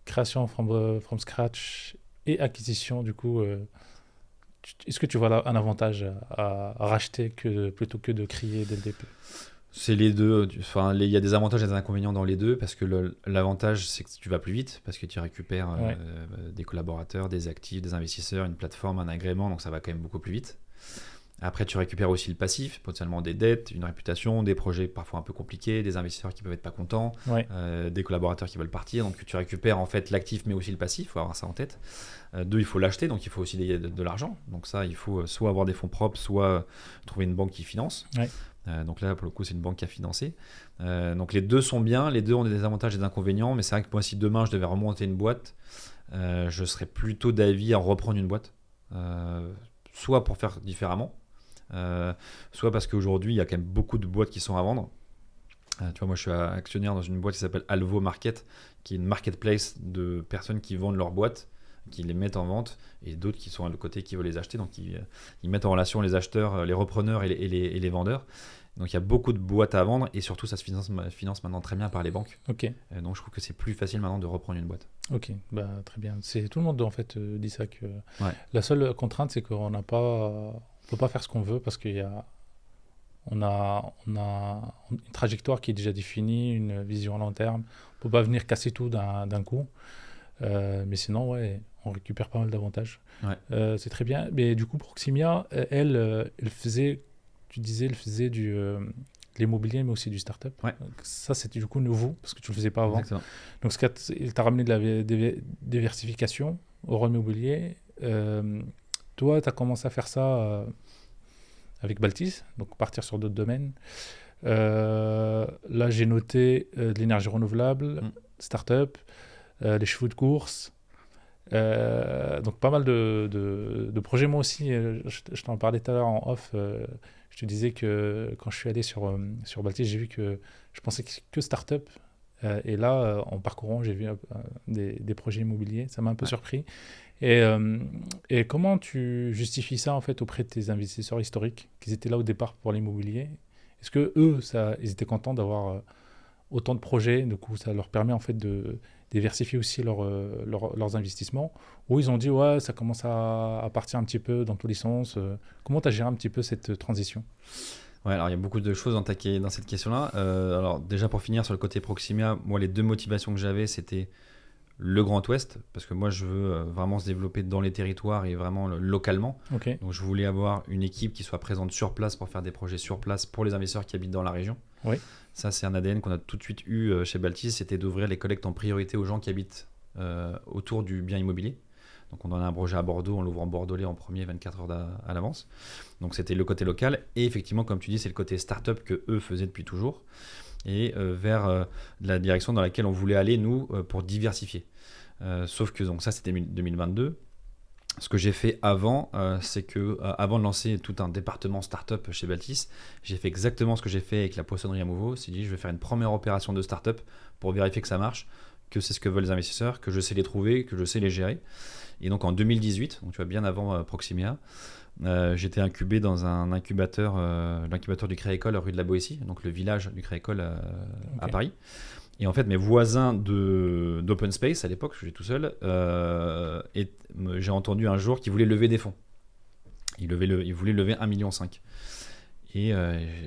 création from scratch et acquisition, du coup, est-ce que tu vois un avantage à racheter plutôt que de crier dès le début? C'est les deux. Enfin, il y a des avantages et des inconvénients dans les deux, parce que l'avantage, c'est que tu vas plus vite, parce que tu récupères des collaborateurs, des actifs, des investisseurs, une plateforme, un agrément, donc ça va quand même beaucoup plus vite. Après, tu récupères aussi le passif, potentiellement des dettes, une réputation, des projets parfois un peu compliqués, des investisseurs qui peuvent être pas contents, des collaborateurs qui veulent partir. Donc, tu récupères en fait l'actif, mais aussi le passif. Il faut avoir ça en tête. Deux, il faut l'acheter, donc il faut aussi de l'argent. Donc ça, il faut soit avoir des fonds propres, soit trouver une banque qui finance. Donc là, pour le coup, c'est une banque qui a financé. Donc les deux sont bien, les deux ont des avantages et des inconvénients. Mais c'est vrai que moi, si demain je devais remonter une boîte, je serais plutôt d'avis à reprendre une boîte, soit pour faire différemment. Soit parce qu'aujourd'hui il y a quand même beaucoup de boîtes qui sont à vendre. Tu vois, moi je suis actionnaire dans une boîte qui s'appelle Alvo Market, qui est une marketplace de personnes qui vendent leurs boîtes, qui les mettent en vente, et d'autres qui sont à l'autre côté qui veulent les acheter, donc ils mettent en relation les acheteurs, les repreneurs et les vendeurs. Donc il y a beaucoup de boîtes à vendre, et surtout ça se finance maintenant très bien par les banques. Donc je trouve que c'est plus facile maintenant de reprendre une boîte. Ok, bah, très bien. Tout le monde en fait dit ça, que la seule contrainte, c'est qu'on n'a pas... On ne peut pas faire ce qu'on veut, parce on a une trajectoire qui est déjà définie, une vision à long terme. On ne peut pas venir casser tout d'un coup. Mais sinon, on récupère pas mal d'avantages. C'est très bien. Mais du coup, Proximia, elle faisait, tu disais, elle faisait de l'immobilier, mais aussi du start-up. Ça, c'était du coup nouveau, parce que tu ne le faisais pas avant. Exactement. Donc, il t'a ramené de la diversification au rôle immobilier. Toi, tu as commencé à faire ça avec Baltis, donc partir sur d'autres domaines. Là, j'ai noté de l'énergie renouvelable, start-up, les chevaux de course. Donc, pas mal de projets. Moi aussi, je t'en parlais tout à l'heure en off. Je te disais que quand je suis allé sur Baltis, j'ai vu que je pensais que start-up. Et là, en parcourant, j'ai vu des projets immobiliers. Ça m'a un peu surpris. Et comment tu justifies ça en fait auprès de tes investisseurs historiques qui étaient là au départ pour l'immobilier? Est-ce que eux, ils étaient contents d'avoir autant de projets? Du coup, ça leur permet en fait de diversifier aussi leurs investissements. Ou ils ont dit ça commence à partir un petit peu dans tous les sens. Comment tu as géré un petit peu cette transition? Alors il y a beaucoup de choses dans cette question-là. Alors déjà pour finir sur le côté Proximia, moi les deux motivations que j'avais, c'était le Grand Ouest, parce que moi je veux vraiment se développer dans les territoires et vraiment localement. Donc je voulais avoir une équipe qui soit présente sur place pour faire des projets sur place pour les investisseurs qui habitent dans la région. Ça c'est un ADN qu'on a tout de suite eu chez Baltis, c'était d'ouvrir les collectes en priorité aux gens qui habitent autour du bien immobilier. Donc on en a un projet à Bordeaux, on l'ouvre en bordelais en premier 24 heures à l'avance. Donc c'était le côté local, et effectivement comme tu dis, c'est le côté start-up que eux faisaient depuis toujours, et vers la direction dans laquelle on voulait aller nous pour diversifier. Sauf que donc ça c'était 2022. Ce que j'ai fait avant, c'est que avant de lancer tout un département start-up chez Baltis, j'ai fait exactement ce que j'ai fait avec la poissonnerie à Mouveau. C'est dit, je vais faire une première opération de start-up pour vérifier que ça marche, que c'est ce que veulent les investisseurs, que je sais les trouver, que je sais les gérer. Et donc en 2018, donc tu vois bien avant Proximia, j'étais incubé dans un incubateur, l'incubateur du Créa-École rue de la Boétie, donc le village du Créa-École à Paris. Et en fait, mes voisins d'Open Space à l'époque, j'étais tout seul, j'ai entendu un jour qu'ils voulaient lever des fonds. Ils voulaient lever 1,5 million. Et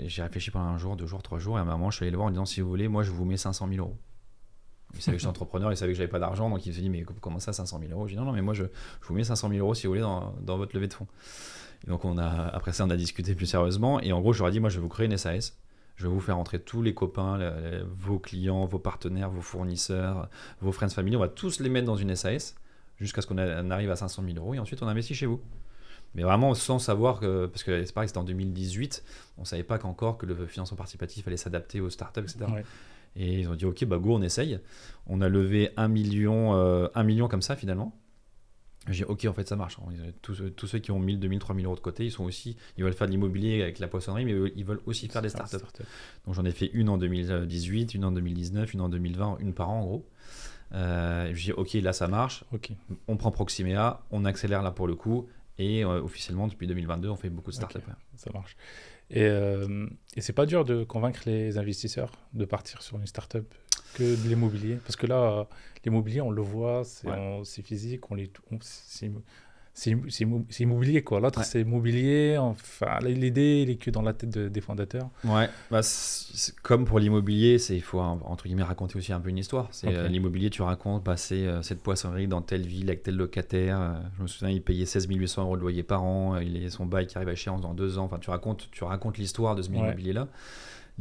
j'ai réfléchi pendant un jour, 2 jours, 3 jours, et à un moment, je suis allé le voir en disant, si vous voulez, moi je vous mets 500 000 euros. Il savait que j'étais entrepreneur, il savait que j'avais pas d'argent, donc il se dit mais comment ça 500 000 euros? Je dis non, mais moi je vous mets 500 000 euros si vous voulez dans votre levée de fonds. Et donc après ça on a discuté plus sérieusement et en gros je leur ai dit moi je vais vous créer une SAS. Je vais vous faire entrer tous les copains, vos clients, vos partenaires, vos fournisseurs, vos friends family. On va tous les mettre dans une SAS jusqu'à ce qu'on arrive à 500 000 euros et ensuite on investit chez vous. Mais vraiment sans savoir que, parce que c'est pareil, c'était en 2018, on ne savait pas qu'encore que le financement participatif allait s'adapter aux startups, etc. Ouais. Et ils ont dit ok, bah go, on essaye. On a levé 1 million comme ça finalement. J'ai dit ok, en fait ça marche. Tous ceux qui ont 1000, 2000, 3000 euros de côté, ils veulent faire de l'immobilier avec la poissonnerie, mais ils veulent aussi faire des startups. Donc j'en ai fait une en 2018, une en 2019, une en 2020, une par an en gros. Je dis ok, là ça marche. Okay. On prend Proximea, on accélère là pour le coup. Et officiellement, depuis 2022, on fait beaucoup de startups. Okay, ça marche. Et c'est pas dur de convaincre les investisseurs de partir sur une startup que de l'immobilier? Parce que là, l'immobilier, on le voit, c'est physique, c'est immobilier, quoi. L'autre, c'est immobilier. Enfin, l'idée, elle est que dans la tête des fondateurs. Ouais, bah, comme pour l'immobilier, il faut entre guillemets raconter aussi un peu une histoire. L'immobilier, tu racontes, c'est cette poissonnerie dans telle ville avec tel locataire. Je me souviens, il payait 16 800 euros de loyer par an. Son bail qui arrive à échéance dans 2 ans. Enfin, tu racontes l'histoire de ce immobilier-là.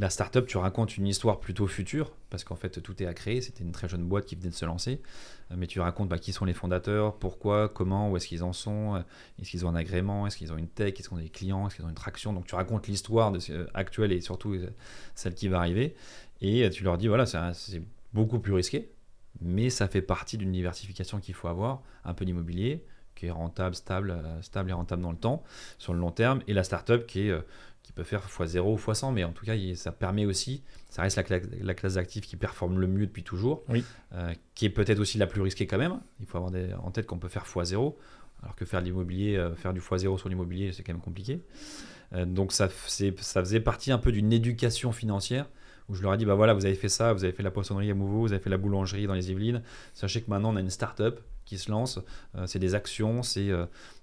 La startup, tu racontes une histoire plutôt future, parce qu'en fait, tout est à créer. C'était une très jeune boîte qui venait de se lancer. Mais tu racontes qui sont les fondateurs, pourquoi, comment, où est-ce qu'ils en sont, est-ce qu'ils ont un agrément, est-ce qu'ils ont une tech, est-ce qu'ils ont des clients, est-ce qu'ils ont une traction. Donc, tu racontes l'histoire actuelle et surtout celle qui va arriver. Et tu leur dis, voilà, c'est beaucoup plus risqué, mais ça fait partie d'une diversification qu'il faut avoir. Un peu d'immobilier, qui est rentable, stable et rentable dans le temps, sur le long terme. Et la startup qui peut faire x0 ou x100, mais en tout cas, ça permet aussi, ça reste la classe d'actifs qui performe le mieux depuis toujours, qui est peut-être aussi la plus risquée quand même. Il faut avoir en tête qu'on peut faire x0, alors que faire du x0 sur l'immobilier, c'est quand même compliqué. Donc ça faisait partie un peu d'une éducation financière, où je leur ai dit, voilà, vous avez fait ça, vous avez fait la poissonnerie à Mouveau, vous avez fait la boulangerie dans les Yvelines, sachez que maintenant on a une start-up qui se lance, c'est des actions,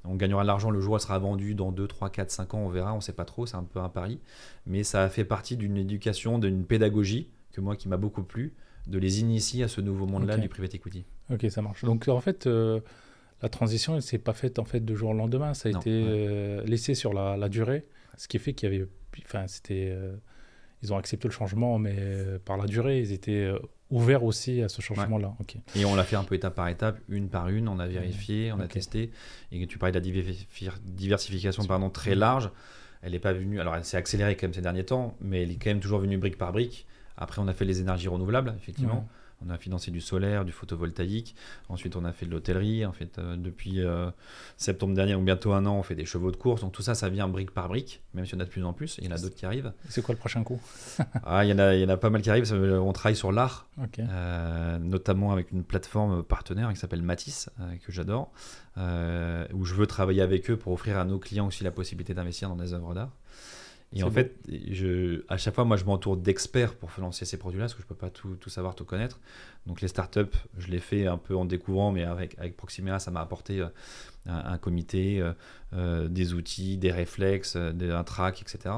on gagnera de l'argent le jour où elle sera vendue, dans 2, 3, 4, 5 ans, on verra, on ne sait pas trop, c'est un peu un pari, mais ça a fait partie d'une éducation, d'une pédagogie qui m'a beaucoup plu, de les initier à ce nouveau monde-là du private equity. Ok, ça marche. Donc en fait, la transition, elle ne s'est pas faite en fait, de jour au lendemain, ça a été laissé sur la durée, ce qui fait qu'il y avait, ils ont accepté le changement, mais par la durée, ils étaient ouverts aussi à ce changement-là. Okay. Et on l'a fait un peu étape par étape, une par une, on a vérifié, on a testé. Et tu parlais de la diversification très large. Elle n'est pas venue, alors elle s'est accélérée quand même ces derniers temps, mais elle est quand même toujours venue brique par brique. Après, on a fait les énergies renouvelables, effectivement. On a financé du solaire, du photovoltaïque. Ensuite, on a fait de l'hôtellerie. En fait, depuis septembre dernier, ou bientôt 1 an, on fait des chevaux de course. Donc tout ça vient brique par brique, même si on a de plus en plus. Il y en a d'autres qui arrivent. C'est quoi le prochain coup? Il y en a pas mal qui arrivent. On travaille sur l'art, notamment avec une plateforme partenaire qui s'appelle Matisse, que j'adore, où je veux travailler avec eux pour offrir à nos clients aussi la possibilité d'investir dans des œuvres d'art. Et en fait, à chaque fois, moi, je m'entoure d'experts pour lancer ces produits-là, parce que je ne peux pas tout savoir, tout connaître. Donc, les startups, je les fais un peu en découvrant, mais avec Proximea, ça m'a apporté un comité, des outils, des réflexes, un track, etc.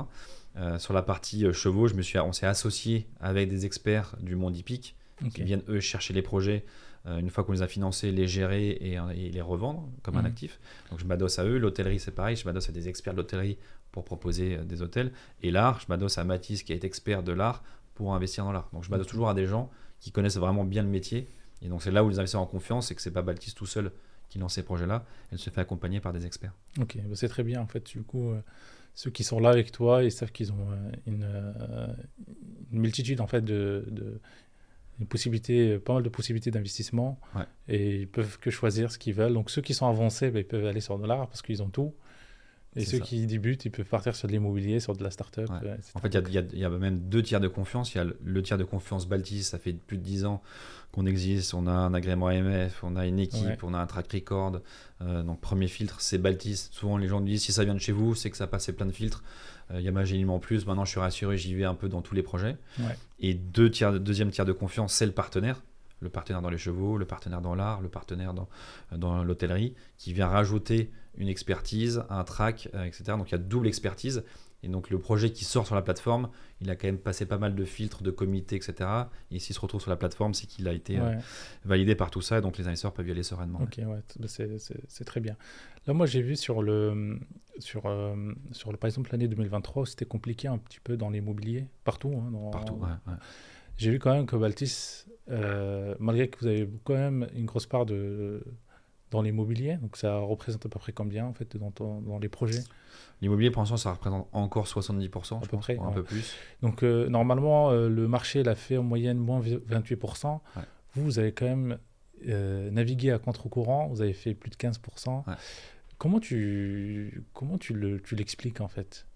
Sur la partie chevaux, on s'est associé avec des experts du monde hippique qui viennent, eux, chercher les projets. Une fois qu'on les a financés, les gérer et les revendre comme un actif. Donc, je m'adosse à eux. L'hôtellerie, c'est pareil. Je m'adosse à des experts de l'hôtellerie pour proposer des hôtels. Et l'art, je m'adosse à Mathis qui est expert de l'art pour investir dans l'art. Donc je m'adosse toujours à des gens qui connaissent vraiment bien le métier. Et donc c'est là où les investisseurs ont confiance, c'est que c'est pas Baltis tout seul qui lance ces projets-là. Elle se fait accompagner par des experts. Ok, c'est très bien en fait. Du coup, ceux qui sont là avec toi, ils savent qu'ils ont une multitude en fait pas mal de possibilités d'investissement. Et ils peuvent que choisir ce qu'ils veulent. Donc ceux qui sont avancés, ils peuvent aller sur de l'art parce qu'ils ont tout. Et ceux qui débutent, ils peuvent partir sur de l'immobilier, sur de la start-up. En fait, il y a même 2 tiers de confiance. Il y a le tiers de confiance Baltis, ça fait plus de 10 ans qu'on existe. On a un agrément AMF, on a une équipe, on a un track record. Donc, premier filtre, c'est Baltis. Souvent, les gens disent si ça vient de chez vous, c'est que ça a passé plein de filtres. Il y a Magélim en plus. Maintenant, je suis rassuré, j'y vais un peu dans tous les projets. Et deuxième tiers de confiance, c'est le partenaire. Le partenaire dans les chevaux, le partenaire dans l'art, le partenaire dans l'hôtellerie, qui vient rajouter une expertise, un track, etc. Donc il y a double expertise. Et donc le projet qui sort sur la plateforme, il a quand même passé pas mal de filtres, de comités, etc. Et s'il se retrouve sur la plateforme, c'est qu'il a été validé par tout ça. Et donc les investisseurs peuvent y aller sereinement. Ok, c'est très bien. Là, moi, j'ai vu par exemple, l'année 2023, c'était compliqué un petit peu dans l'immobilier, partout. Partout, ouais. J'ai vu quand même que Baltis, malgré que vous avez quand même une grosse part dans l'immobilier, donc ça représente à peu près combien en fait dans les projets? L'immobilier, pour l'instant, ça représente encore 70%, à peu près, un peu plus. Donc normalement, le marché l'a fait en moyenne moins 28%. Ouais. Vous avez quand même navigué à contre-courant, vous avez fait plus de 15%. Ouais. Comment tu l'expliques en fait?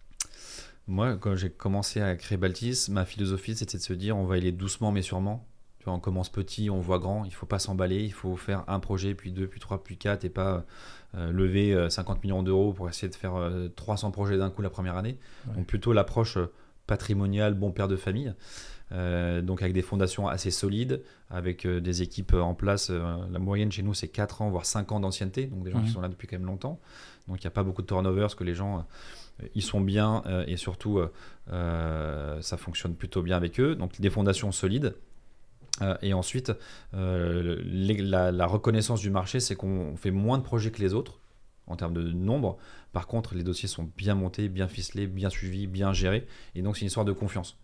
Moi, quand j'ai commencé à créer Baltis, ma philosophie, c'était de se dire on va y aller doucement mais sûrement. Tu vois, on commence petit, on voit grand, il ne faut pas s'emballer, il faut faire un projet, puis deux, puis trois, puis quatre, et pas lever 50 millions d'euros pour essayer de faire 300 projets d'un coup la première année. Ouais. Donc plutôt l'approche patrimoniale, bon père de famille, donc avec des fondations assez solides, avec des équipes en place. La moyenne chez nous, c'est 4 ans, voire 5 ans d'ancienneté, donc des gens qui sont là depuis quand même longtemps. Donc il n'y a pas beaucoup de turnover, parce que les gens... ils sont bien et surtout ça fonctionne plutôt bien avec eux, donc des fondations solides. Et ensuite, la reconnaissance du marché, c'est qu'on fait moins de projets que les autres en termes de nombre. Par contre, les dossiers sont bien montés, bien ficelés, bien suivis, bien gérés. Et donc, c'est une histoire de confiance.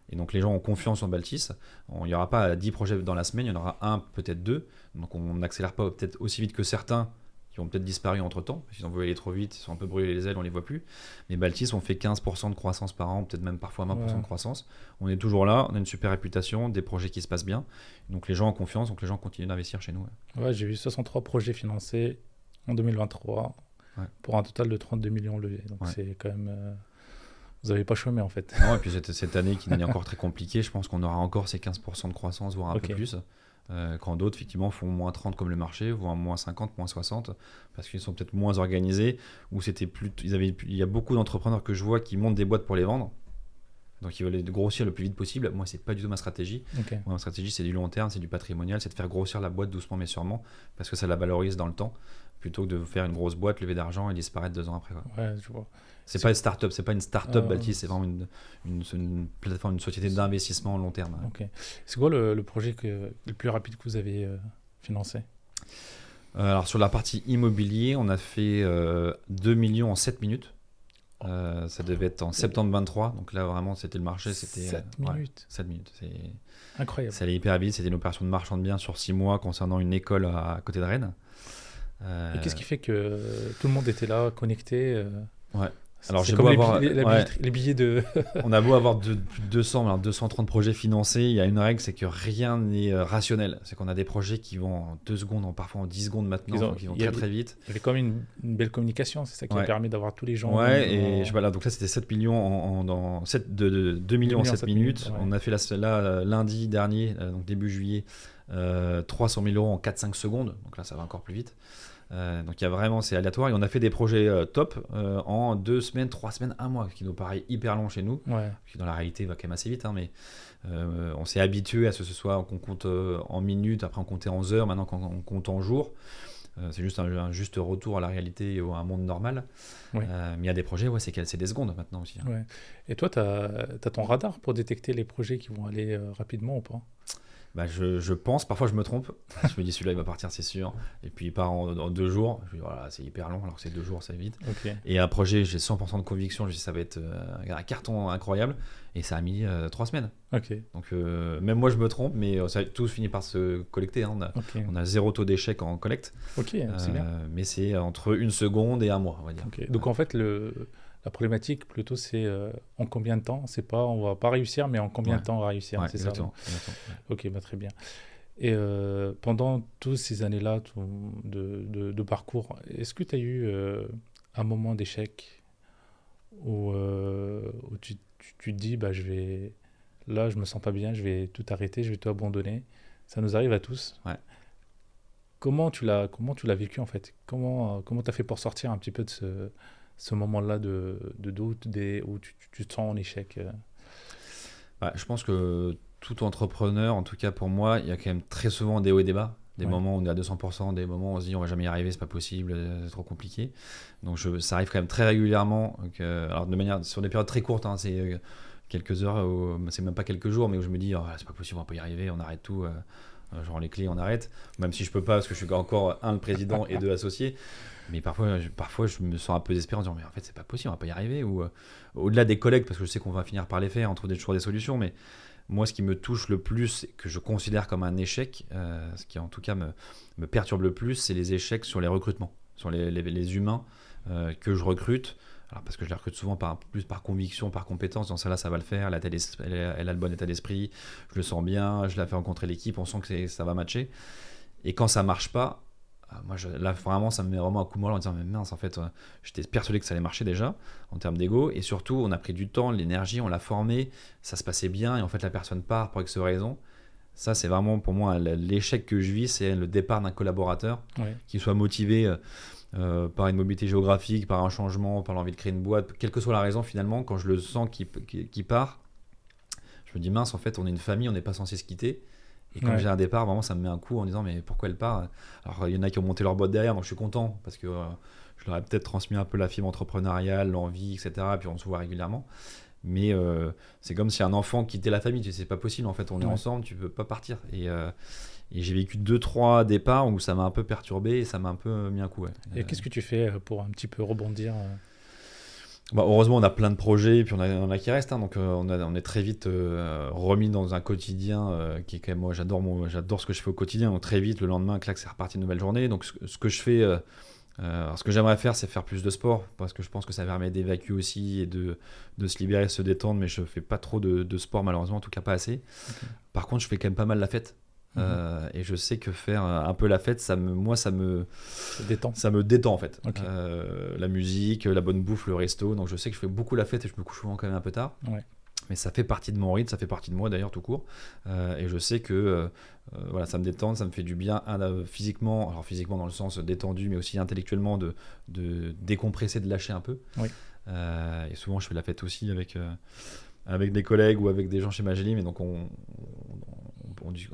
Et donc, les gens ont confiance en Baltis. Il n'y aura pas 10 projets dans la semaine, il y en aura un, peut-être deux. Donc, on n'accélère pas peut-être aussi vite que certains qui ont peut-être disparu entre-temps. S'ils ont voulu aller trop vite, ils sont un peu brûlés les ailes, on les voit plus. Mais Baltis, on fait 15% de croissance par an, peut-être même parfois 20% de croissance. On est toujours là, on a une super réputation, des projets qui se passent bien. Donc les gens ont confiance, donc les gens continuent d'investir chez nous. Ouais, j'ai vu 63 projets financés en 2023 pour un total de 32 millions levés. Donc c'est quand même... vous n'avez pas chômé en fait. Non, et puis cette année qui est encore très compliquée, je pense qu'on aura encore ces 15% de croissance, voire un peu plus. Quand d'autres effectivement font moins 30 comme le marché, voire moins 50, moins 60, parce qu'ils sont peut-être moins organisés, ou il y a beaucoup d'entrepreneurs que je vois qui montent des boîtes pour les vendre, donc ils veulent grossir le plus vite possible. Moi, c'est pas du tout ma stratégie. Moi, ma stratégie, c'est du long terme, c'est du patrimonial, c'est de faire grossir la boîte doucement mais sûrement, parce que ça la valorise dans le temps, plutôt que de faire une grosse boîte, lever d'argent et disparaître 2 ans après. Ouais, je vois. C'est pas une start-up, c'est pas une start-up Baltis, c'est vraiment une plateforme, une société d'investissement long terme. Okay. C'est quoi le projet le plus rapide que vous avez financé? Alors sur la partie immobilier, on a fait 2 millions en 7 minutes. Ça devait être en septembre 23, donc là vraiment c'était le marché. 7 minutes. 7 minutes, c'est incroyable. Ça allait hyper vite, c'était une opération de marchand de biens sur 6 mois concernant une école à côté de Rennes. Et qu'est-ce qui fait que tout le monde était là, connecté Ouais. Alors, c'est comme les billets de... On a beau avoir plus de 230 projets financés, il y a une règle, c'est que rien n'est rationnel. C'est qu'on a des projets qui vont en 2 secondes, parfois en 10 secondes maintenant, qui vont très très vite. Il y avait quand même une belle communication, c'est ça qui permet d'avoir tous les gens. Ouais, et voilà, donc là c'était 7 millions de 2 millions en 7 minutes. On a fait là, lundi dernier, donc début juillet, 300 000 euros en 4-5 secondes, donc là ça va encore plus vite. Donc il y a vraiment, c'est aléatoire, et on a fait des projets top en 2 semaines, 3 semaines, 1 mois, ce qui nous paraît hyper long chez nous, qui dans la réalité va quand même assez vite, mais on s'est habitué à ce que ce soit qu'on compte en minutes, après on comptait en heures, maintenant on compte en jours. C'est juste un juste retour à la réalité ou à un monde normal. Mais il y a des projets, c'est des secondes maintenant aussi. Et toi, tu as ton radar pour détecter les projets qui vont aller rapidement ou pas? Je pense, parfois je me trompe, je me dis celui-là il va partir c'est sûr, et puis il part en 2 jours, je me dis voilà c'est hyper long alors que c'est 2 jours ça va vite. Et un projet j'ai 100% de conviction, je me dis ça va être un carton incroyable, et ça a mis 3 semaines. Donc même moi je me trompe, mais tout finit par se collecter, hein. On a 0 taux d'échec en collecte, c'est bien. Mais c'est entre 1 seconde et 1 mois on va dire. Donc en fait la problématique plutôt c'est en combien de temps, c'est pas on va pas réussir, mais en combien de temps on va réussir, c'est exactement, ça. exactement. Ok, très bien. Et pendant toutes ces années-là de parcours, est-ce que tu as eu un moment d'échec où tu te dis là je me sens pas bien, je vais tout arrêter, je vais tout abandonner? Ça nous arrive à tous. Comment tu l'as vécu en fait? Comment tu as fait pour sortir un petit peu de ce moment-là de doute, où tu te sens en échec? Je pense que tout entrepreneur, en tout cas pour moi, il y a quand même très souvent des hauts et des bas. Des moments où on est à 200%, des moments où on se dit on va jamais y arriver, c'est pas possible, c'est trop compliqué. Donc ça arrive quand même très régulièrement. Alors de manière, sur des périodes très courtes, hein, c'est quelques heures, c'est même pas quelques jours, mais où je me dis c'est pas possible, on va pas y arriver, on arrête tout. Je rends les clés, on arrête. Même si je peux pas, parce que je suis encore le président et 2 associés. Mais parfois, je me sens un peu désespéré en disant mais en fait c'est pas possible, on va pas y arriver. Ou au-delà des collègues, parce que je sais qu'on va finir par les faire, on trouve toujours des solutions. Mais moi, ce qui me touche le plus, que je considère comme un échec, ce qui en tout cas me perturbe le plus, c'est les échecs sur les recrutements, sur les humains que je recrute. Alors parce que je les recrute souvent plus par conviction, par compétence. Dans celle-là, ça va le faire. Elle a le bon état d'esprit. Je le sens bien. Je la fais rencontrer l'équipe. On sent que ça va matcher. Et quand ça marche pas, là vraiment, ça me met vraiment un coup de moelle en disant mais mince, en fait, j'étais persuadé que ça allait marcher déjà en termes d'ego. Et surtout, on a pris du temps, l'énergie, on l'a formé. Ça se passait bien. Et en fait, la personne part pour X raison. Ça, c'est vraiment pour moi l'échec que je vis, c'est le départ d'un collaborateur qui soit motivé. Par une mobilité géographique, par un changement, par l'envie de créer une boîte, quelle que soit la raison finalement, quand je le sens qui part, je me dis mince, en fait on est une famille, on n'est pas censé se quitter. Et quand j'ai un départ, vraiment ça me met un coup en disant mais pourquoi elle part? Alors il y en a qui ont monté leur boîte derrière, donc je suis content parce que je leur ai peut-être transmis un peu la fibre entrepreneuriale, l'envie, etc. Et puis on se voit régulièrement. Mais c'est comme si un enfant quittait la famille, tu sais, c'est pas possible en fait, on est ensemble, tu peux pas partir. Et j'ai vécu 2-3 départs où ça m'a un peu perturbé et ça m'a un peu mis un coup. Et qu'est-ce que tu fais pour un petit peu rebondir heureusement, on a plein de projets et puis on a qui restent. Hein, donc on est très vite remis dans un quotidien qui est quand même, moi j'adore ce que je fais au quotidien. Donc très vite, le lendemain, clac, c'est reparti une nouvelle journée. Donc ce que je fais, alors ce que j'aimerais faire, c'est faire plus de sport parce que je pense que ça permet d'évacuer aussi et de se libérer, de se détendre. Mais je fais pas trop de sport malheureusement, en tout cas pas assez. Okay. Par contre, je fais quand même pas mal la fête. Et je sais que faire un peu la fête, ça me détend en fait. Okay. La musique, la bonne bouffe, le resto. Donc je sais que je fais beaucoup la fête et je me couche souvent quand même un peu tard. Mais ça fait partie de mon rythme, ça fait partie de moi d'ailleurs tout court. Et je sais que voilà, ça me détend, ça me fait du bien physiquement. Alors physiquement dans le sens détendu, mais aussi intellectuellement de décompresser, de lâcher un peu. Et souvent je fais la fête aussi avec des collègues ou avec des gens chez Magellim. Et donc on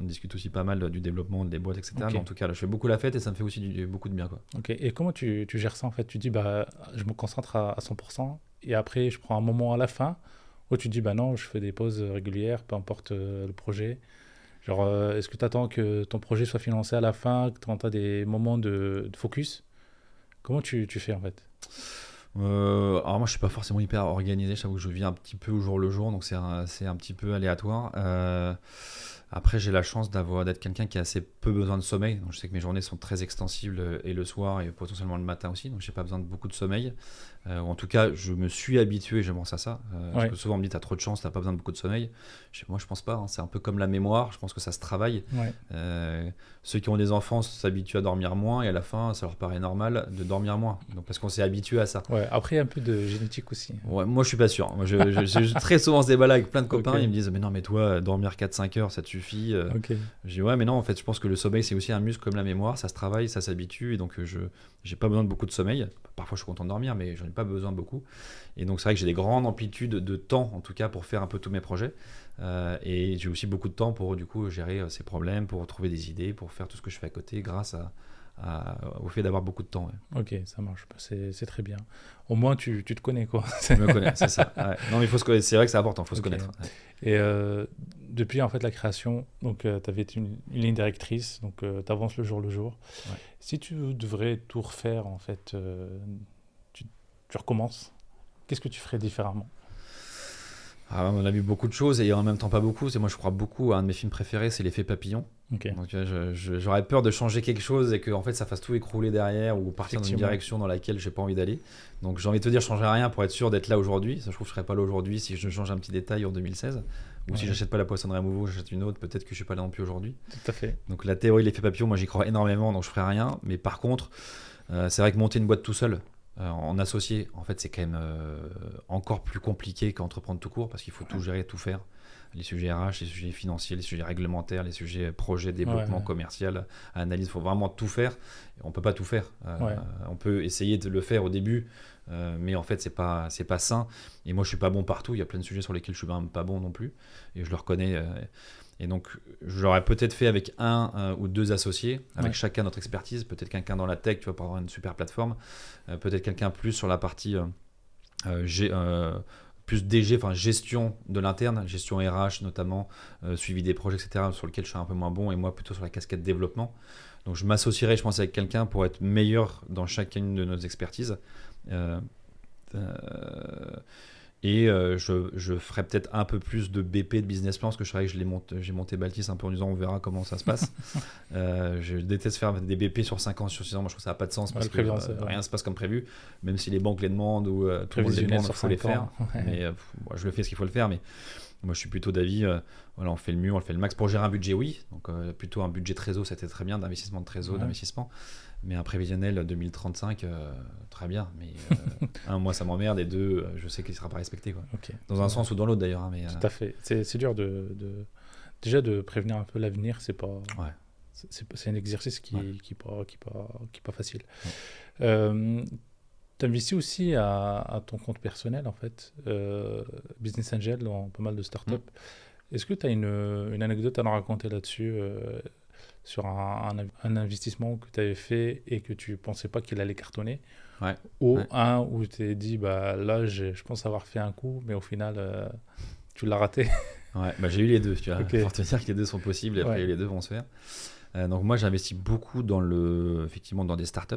discute aussi pas mal du développement des boîtes, etc. Okay. Mais en tout cas, là, je fais beaucoup la fête et ça me fait aussi beaucoup de bien. Quoi. Ok. Et comment tu gères ça en fait? Tu dis, je me concentre à 100% et après, je prends un moment à la fin où tu dis, non, je fais des pauses régulières, peu importe le projet. Genre, est-ce que tu attends que ton projet soit financé à la fin, que tu as des moments de focus? Comment tu fais en fait? Alors moi je suis pas forcément hyper organisé, j'avoue que je vis un petit peu au jour le jour, donc c'est un petit peu aléatoire. Après j'ai la chance d'être quelqu'un qui a assez peu besoin de sommeil, donc je sais que mes journées sont très extensibles et le soir et potentiellement le matin aussi, donc j'ai pas besoin de beaucoup de sommeil. Ou en tout cas je me suis habitué, je pense à ça, parce que souvent on me dit t'as trop de chance, t'as pas besoin de beaucoup de sommeil. Moi je pense pas, hein. C'est un peu comme la mémoire, je pense que ça se travaille. Ceux qui ont des enfants s'habituent à dormir moins et à la fin ça leur paraît normal de dormir moins, donc parce qu'on s'est habitué à ça. Après un peu de génétique aussi. Moi je suis pas sûr, moi j'ai très souvent ce débat-là avec plein de copains. Ils me disent mais non mais toi dormir 4-5 heures ça te suffit. Je dis mais non, en fait je pense que le sommeil c'est aussi un muscle comme la mémoire, ça se travaille, ça s'habitue, et donc j'ai pas besoin de beaucoup de sommeil. Parfois je suis content de dormir mais j'en ai pas besoin beaucoup, et donc c'est vrai que j'ai des grandes amplitudes de temps en tout cas pour faire un peu tous mes projets, et j'ai aussi beaucoup de temps pour du coup gérer ces problèmes, pour trouver des idées, pour faire tout ce que je fais à côté grâce au fait d'avoir beaucoup de temps. Ok, ça marche, c'est très bien. Au moins tu te connais quoi. Je me connais, c'est ça. Non mais il faut se connaître, c'est vrai que c'est important, il faut se connaître. Et depuis en fait la création, donc tu avais une ligne directrice, donc tu avances le jour. Si tu devrais tout refaire en fait, tu recommences, qu'est-ce que tu ferais différemment? On a vu beaucoup de choses et en même temps pas beaucoup. Moi je crois beaucoup à un de mes films préférés, c'est L'Effet Papillon. Okay. Donc j'aurais peur de changer quelque chose et que en fait ça fasse tout écrouler derrière ou partir dans une direction dans laquelle j'ai pas envie d'aller. Donc j'ai envie de te dire, je changerais rien pour être sûr d'être là aujourd'hui. Ça, je trouve que je serais pas là aujourd'hui si je change un petit détail en 2016. Ou si j'achète pas la poissonnerie à Mouveau, j'achète une autre, peut-être que je suis pas là non plus aujourd'hui. Tout à fait. Donc la théorie de l'effet papillon, moi j'y crois énormément, donc je ferai rien. Mais par contre, c'est vrai que monter une boîte tout seul, en associé, en fait c'est quand même encore plus compliqué qu'entreprendre tout court, parce qu'il faut tout gérer, tout faire. Les sujets RH, les sujets financiers, les sujets réglementaires, les sujets projet, développement commercial, analyse, il faut vraiment tout faire. On peut pas tout faire. On peut essayer de le faire au début, mais en fait c'est pas sain. Et moi je suis pas bon partout, il y a plein de sujets sur lesquels je suis même pas bon non plus, et je le reconnais. Et donc, je l'aurais peut-être fait avec un ou deux associés, avec chacun notre expertise. Peut-être quelqu'un dans la tech, tu vois, pour avoir une super plateforme. Peut-être quelqu'un plus sur la partie plus DG, enfin gestion de l'interne, gestion RH notamment, suivi des projets, etc., sur lequel je suis un peu moins bon, et moi plutôt sur la casquette développement. Donc, je m'associerai, je pense, avec quelqu'un pour être meilleur dans chacune de nos expertises. Je ferai peut-être un peu plus de BP, de business plan, parce que je savais que j'ai monté Baltis un peu en disant on verra comment ça se passe. Je déteste faire des BP sur 5 ans, sur 6 ans. Moi, je trouve que ça n'a pas de sens parce que rien ne se passe comme prévu, même si les banques les demandent ou tout le monde les demande, il faut les faire. Mais moi, je le fais parce qu'il faut le faire, mais moi, je suis plutôt d'avis, voilà, on fait le mieux, on le fait le max. Pour gérer un budget, oui. Donc, plutôt un budget trésor, c'était très bien, d'investissement de trésor, d'investissement. Mais un prévisionnel 2035, très bien. Mais un, moi, ça m'emmerde. Et deux, je sais qu'il ne sera pas respecté. Quoi. Okay. Dans un sens ou dans l'autre, d'ailleurs. Hein, mais, tout à fait. C'est dur déjà de prévenir un peu l'avenir. C'est pas... C'est un exercice qui n'est pas facile. Tu investis aussi à ton compte personnel, en fait, Business Angel, dans pas mal de startups. Est-ce que tu as une anecdote à nous raconter là-dessus sur un investissement que tu avais fait et que tu ne pensais pas qu'il allait cartonner, ou un où tu t'es dit, là, je pense avoir fait un coup, mais au final, tu l'as raté. J'ai eu les deux, tu vois, pour te dire que les deux sont possibles, et après les deux vont se faire. Donc moi, j'investis beaucoup effectivement dans des startups.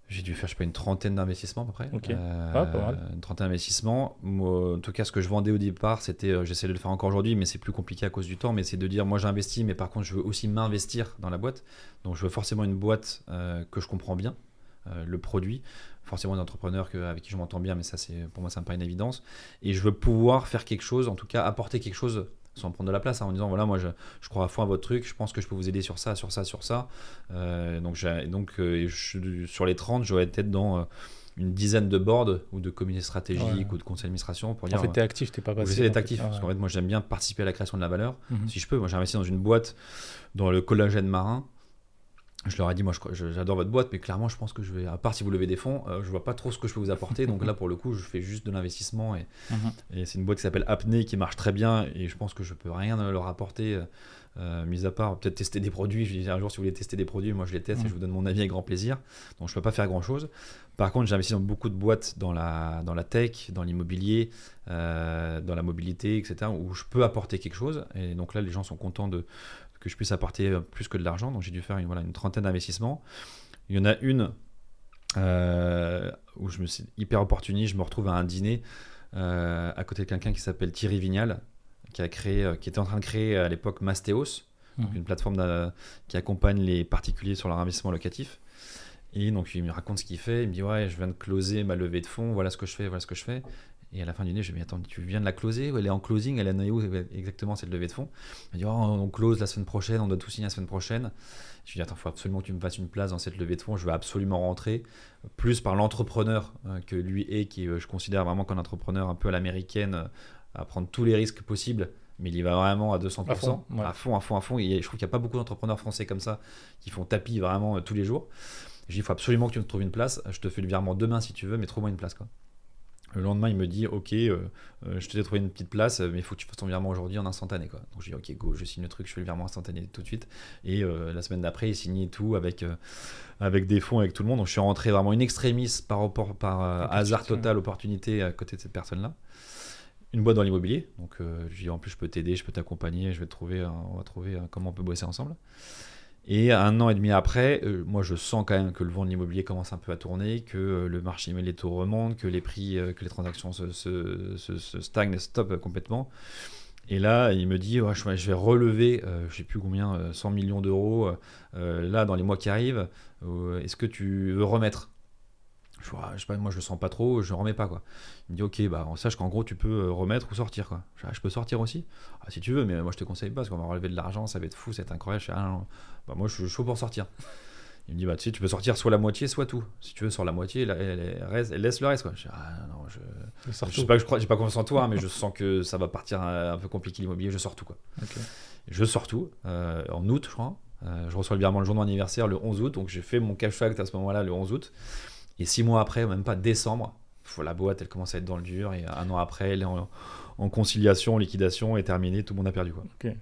J'ai dû faire, une trentaine d'investissements à peu près. Pas mal. Une trentaine d'investissements. Moi, en tout cas, ce que je vendais au départ, c'était, j'essaie de le faire encore aujourd'hui, mais c'est plus compliqué à cause du temps, mais c'est de dire, moi j'investis, mais par contre, je veux aussi m'investir dans la boîte. Donc, je veux forcément une boîte que je comprends bien, le produit, forcément un entrepreneur avec qui je m'entends bien, mais ça, pour moi, ça me paraît une évidence. Et je veux pouvoir faire quelque chose, en tout cas, apporter quelque chose sans prendre de la place, en disant voilà, moi je crois à fond à votre truc, je pense que je peux vous aider sur ça, sur ça, sur ça. Sur les 30, je dois être peut-être dans une dizaine de boards ou de comités stratégiques ou de conseils d'administration pour dire. En fait, tu es actif, tu n'es pas passif. J'essaie d'être actif, parce qu'en fait, moi j'aime bien participer à la création de la valeur. Si je peux, moi j'ai investi dans une boîte dans le collagène marin. Je leur ai dit, moi j'adore votre boîte, mais clairement je pense que à part si vous levez des fonds, je vois pas trop ce que je peux vous apporter. Donc là pour le coup, je fais juste de l'investissement et c'est une boîte qui s'appelle Apnée qui marche très bien et je pense que je peux rien leur apporter, mis à part peut-être tester des produits. Je dis un jour si vous voulez tester des produits, moi je les teste et je vous donne mon avis avec grand plaisir. Donc je peux pas faire grand chose. Par contre, j'ai investi dans beaucoup de boîtes dans la tech, dans l'immobilier, dans la mobilité, etc. où je peux apporter quelque chose. Et donc là les gens sont contents que je puisse apporter plus que de l'argent. Donc j'ai dû faire une trentaine d'investissements. Il y en a une où je me suis hyper opportuniste. Je me retrouve à un dîner à côté de quelqu'un qui s'appelle Thierry Vignal, qui était en train de créer à l'époque Mastéos, donc une plateforme qui accompagne les particuliers sur leur investissement locatif. Et donc il me raconte ce qu'il fait. Il me dit ouais, je viens de closer ma levée de fonds, voilà ce que je fais. Et à la fin du dîner, je me dis attends, tu viens de la closer, elle est en closing, elle est où exactement cette levée de fonds? Il me dit on close la semaine prochaine, on doit tout signer la semaine prochaine. Je lui dis attends, il faut absolument que tu me fasses une place dans cette levée de fonds, je veux absolument rentrer, plus par l'entrepreneur que lui est, qui je considère vraiment comme un entrepreneur un peu à l'américaine, à prendre tous les risques possibles, mais il y va vraiment à 200%, à fond. Et je trouve qu'il n'y a pas beaucoup d'entrepreneurs français comme ça qui font tapis vraiment tous les jours. Je lui dis il faut absolument que tu me trouves une place, je te fais le virement demain si tu veux, mais trouve-moi une place quoi. Le lendemain, il me dit ok, je t'ai trouvé une petite place, mais il faut que tu fasses ton virement aujourd'hui en instantané quoi. Donc je dis ok go, je signe le truc, je fais le virement instantané tout de suite. Et la semaine d'après, il signe tout avec des fonds, avec tout le monde. Donc je suis rentré vraiment in extremis par hasard total, opportunité à côté de cette personne-là. Une boîte dans l'immobilier. Donc je dis en plus je peux t'aider, je peux t'accompagner, on va trouver comment on peut bosser ensemble. Et 1 an et demi après, moi je sens quand même que le vent de l'immobilier commence un peu à tourner, que le marché immobilier, les taux remontent, que les prix, que les transactions se stagnent, stoppent complètement. Et là, il me dit, je vais relever, je ne sais plus combien, 100 millions d'euros, là dans les mois qui arrivent, est-ce que tu veux remettre ? Je sais pas, moi je le sens pas trop, je ne remets pas quoi. Il me dit ok, on sache qu'en gros tu peux remettre ou sortir quoi. Je peux sortir aussi si tu veux, mais moi je te conseille pas parce qu'on va relever de l'argent, ça va être fou, ça va être incroyable. Moi je suis chaud pour sortir. Il me dit tu peux sortir soit la moitié soit tout. Si tu veux sors la moitié, laisse le reste quoi. Je sais pas, j'ai pas confiance en toi, mais je sens que ça va partir un peu compliqué l'immobilier, je sors tout quoi. Okay. Je sors tout en août je crois. Je reçois le virement le jour de mon anniversaire le 11 août, donc j'ai fait mon cash fact à ce moment-là le 11 août. Et 6 mois après, même pas décembre, la boîte, elle commence à être dans le dur. Et un an après, elle est en conciliation, en liquidation, est terminée. Tout le monde a perdu, quoi. Ok.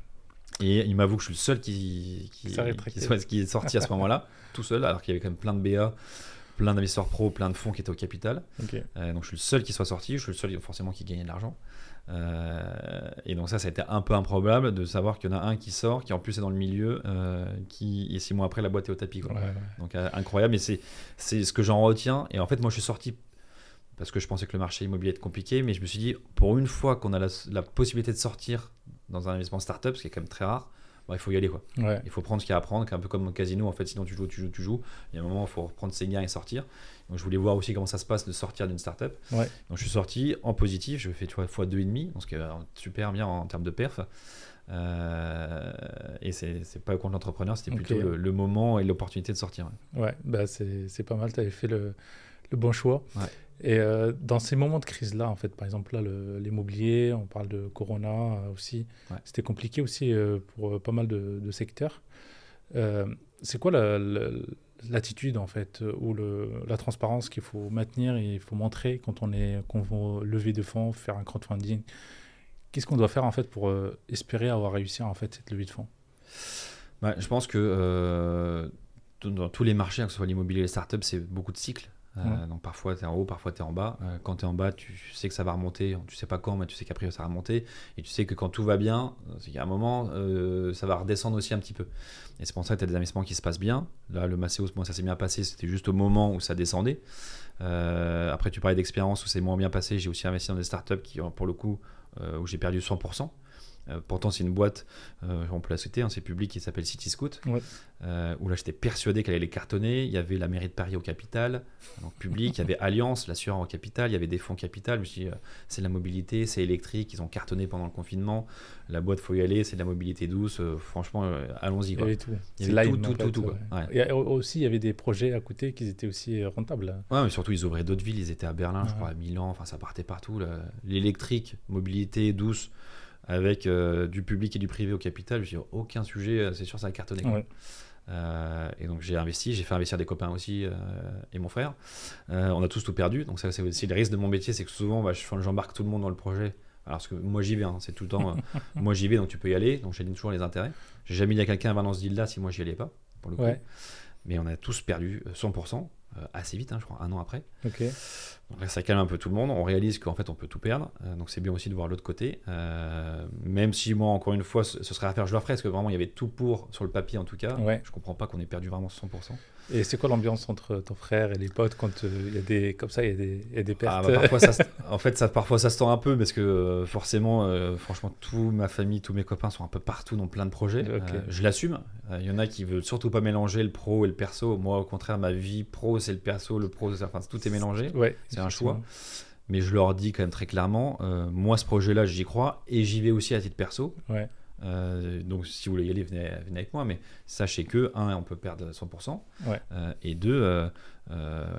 Et il m'avoue que je suis le seul qui est sorti à ce moment-là, tout seul, alors qu'il y avait quand même plein de BA, plein d'investisseurs pro, plein de fonds qui étaient au capital. Ok. Donc je suis le seul qui soit sorti, je suis le seul forcément qui gagnait de l'argent. Et donc ça a été un peu improbable de savoir qu'il y en a un qui sort, qui en plus est dans le milieu, et 6 mois après la boîte est au tapis, quoi. Ouais. Donc incroyable, mais c'est ce que j'en retiens. Et en fait moi je suis sorti parce que je pensais que le marché immobilier était compliqué, mais je me suis dit, pour une fois qu'on a la possibilité de sortir dans un investissement startup, ce qui est quand même très rare, il faut y aller, quoi. Ouais. Il faut prendre ce qu'il y a à prendre, un peu comme au casino, en fait, sinon tu joues. Il y a un moment, il faut reprendre ses gains et sortir. Donc je voulais voir aussi comment ça se passe de sortir d'une startup. Ouais. Donc je suis sorti en positif, je fais x2,5, donc ce qui est super bien en termes de perf. Et c'est pas contre l'entrepreneur, c'était plutôt le moment et l'opportunité de sortir. Ouais, bah c'est pas mal, tu avais fait le bon choix. Ouais. Et dans ces moments de crise-là, en fait, par exemple, là, l'immobilier, on parle de Corona aussi, c'était compliqué aussi pour pas mal de secteurs. C'est quoi l'attitude, en fait, ou la transparence qu'il faut maintenir et il faut montrer quand on va lever de fonds, faire un crowdfunding? Qu'est-ce qu'on doit faire, en fait, pour espérer avoir réussi, en fait, cette levée de fonds? Je pense que dans tous les marchés, que ce soit l'immobilier et les startups, c'est beaucoup de cycles. Donc parfois tu es en haut, parfois tu es en bas. Quand tu es en bas, tu sais que ça va remonter, tu sais pas quand, mais tu sais qu'après ça va remonter. Et tu sais que quand tout va bien, il y a un moment, ça va redescendre aussi un petit peu. Et c'est pour ça que tu as des investissements qui se passent bien. Là, le Maceo, moi ça s'est bien passé, c'était juste au moment où ça descendait. Après, tu parlais d'expérience où c'est moins bien passé. J'ai aussi investi dans des startups qui, pour le coup, où j'ai perdu 100%. Pourtant c'est une boîte, on peut la citer, c'est public, qui s'appelle CityScout, où là j'étais persuadé qu'elle allait cartonner. Il y avait la mairie de Paris au capital, donc public, il y avait Allianz, l'assureur au capital, il y avait des fonds capital. Je me suis dit, c'est de la mobilité, c'est électrique, ils ont cartonné pendant le confinement, la boîte faut y aller, c'est de la mobilité douce, franchement allons-y, quoi. Il y avait tout. Ouais. Et aussi il y avait des projets à côté qui étaient aussi rentables. Ouais, mais surtout ils ouvraient d'autres villes, ils étaient à Berlin, je crois, à Milan, enfin ça partait partout. L'électrique, mobilité douce, avec du public et du privé au capital, je me suis dit, aucun sujet, c'est sûr ça va cartonner. Et donc j'ai fait investir des copains aussi et mon frère. On a tous tout perdu, donc ça c'est aussi le risque de mon métier, c'est que souvent j'embarque tout le monde dans le projet. Alors parce que moi j'y vais, c'est tout le temps, moi j'y vais, donc tu peux y aller, donc j'aligne toujours les intérêts. J'ai jamais dit à quelqu'un dans ce deal là si moi j'y allais pas, pour le coup. Mais on a tous perdu 100%. Assez vite, je crois, 1 an après. Donc là, ça calme un peu tout le monde. On réalise qu'en fait, on peut tout perdre. Donc c'est bien aussi de voir l'autre côté. Même si moi, encore une fois, ce serait à faire, je le ferais, parce que vraiment, il y avait tout pour, sur le papier en tout cas. Je comprends pas qu'on ait perdu vraiment 100%. Et c'est quoi l'ambiance entre ton frère et les potes quand il y a des comme ça, il y a des pertes? Parfois ça se tend un peu parce que forcément, franchement, toute ma famille, tous mes copains sont un peu partout dans plein de projets. Je l'assume. Il y en a qui veulent surtout pas mélanger le pro et le perso. Moi, au contraire, ma vie pro c'est le perso, le pro, tout est mélangé. C'est un choix. Mais je leur dis quand même très clairement, moi ce projet-là, j'y crois et j'y vais aussi à titre perso. Donc si vous voulez y aller, venez avec moi, mais sachez que on peut perdre 100%, et 2,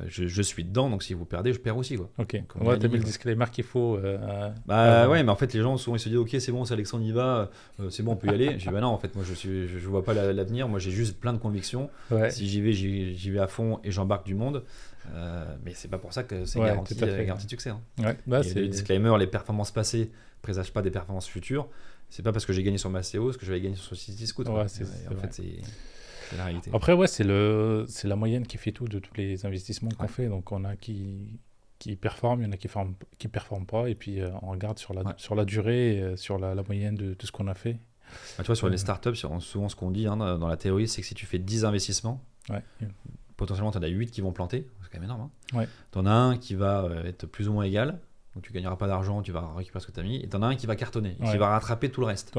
je suis dedans, donc si vous perdez, je perds aussi, quoi. T'as mis le disclaimer qu'il faut. Ouais, mais en fait les gens souvent ils se disent ok c'est bon, c'est Alexandre y va, c'est bon on peut y aller. Je dis non, en fait moi je vois pas l'avenir, moi j'ai juste plein de convictions. Si j'y vais à fond et j'embarque du monde. Mais c'est pas pour ça que c'est garanti de succès. Le disclaimer, les performances passées présagent pas des performances futures. C'est pas parce que j'ai gagné sur Maceo que je vais gagner sur CityScout. C'est la réalité. Après, c'est la moyenne qui fait tout de tous les investissements qu'on fait. Donc, on a qui performent, il y en a qui performent pas. Et puis, on regarde sur la durée, sur la moyenne de tout ce qu'on a fait. Tu vois, sur les startups, souvent ce qu'on dit dans la théorie, c'est que si tu fais 10 investissements, potentiellement, tu en as 8 qui vont planter. C'est quand même énorme. Tu en as un qui va être plus ou moins égal. Donc tu gagneras pas d'argent, tu vas récupérer ce que tu as mis, et tu en as un qui va cartonner, qui va rattraper tout le reste.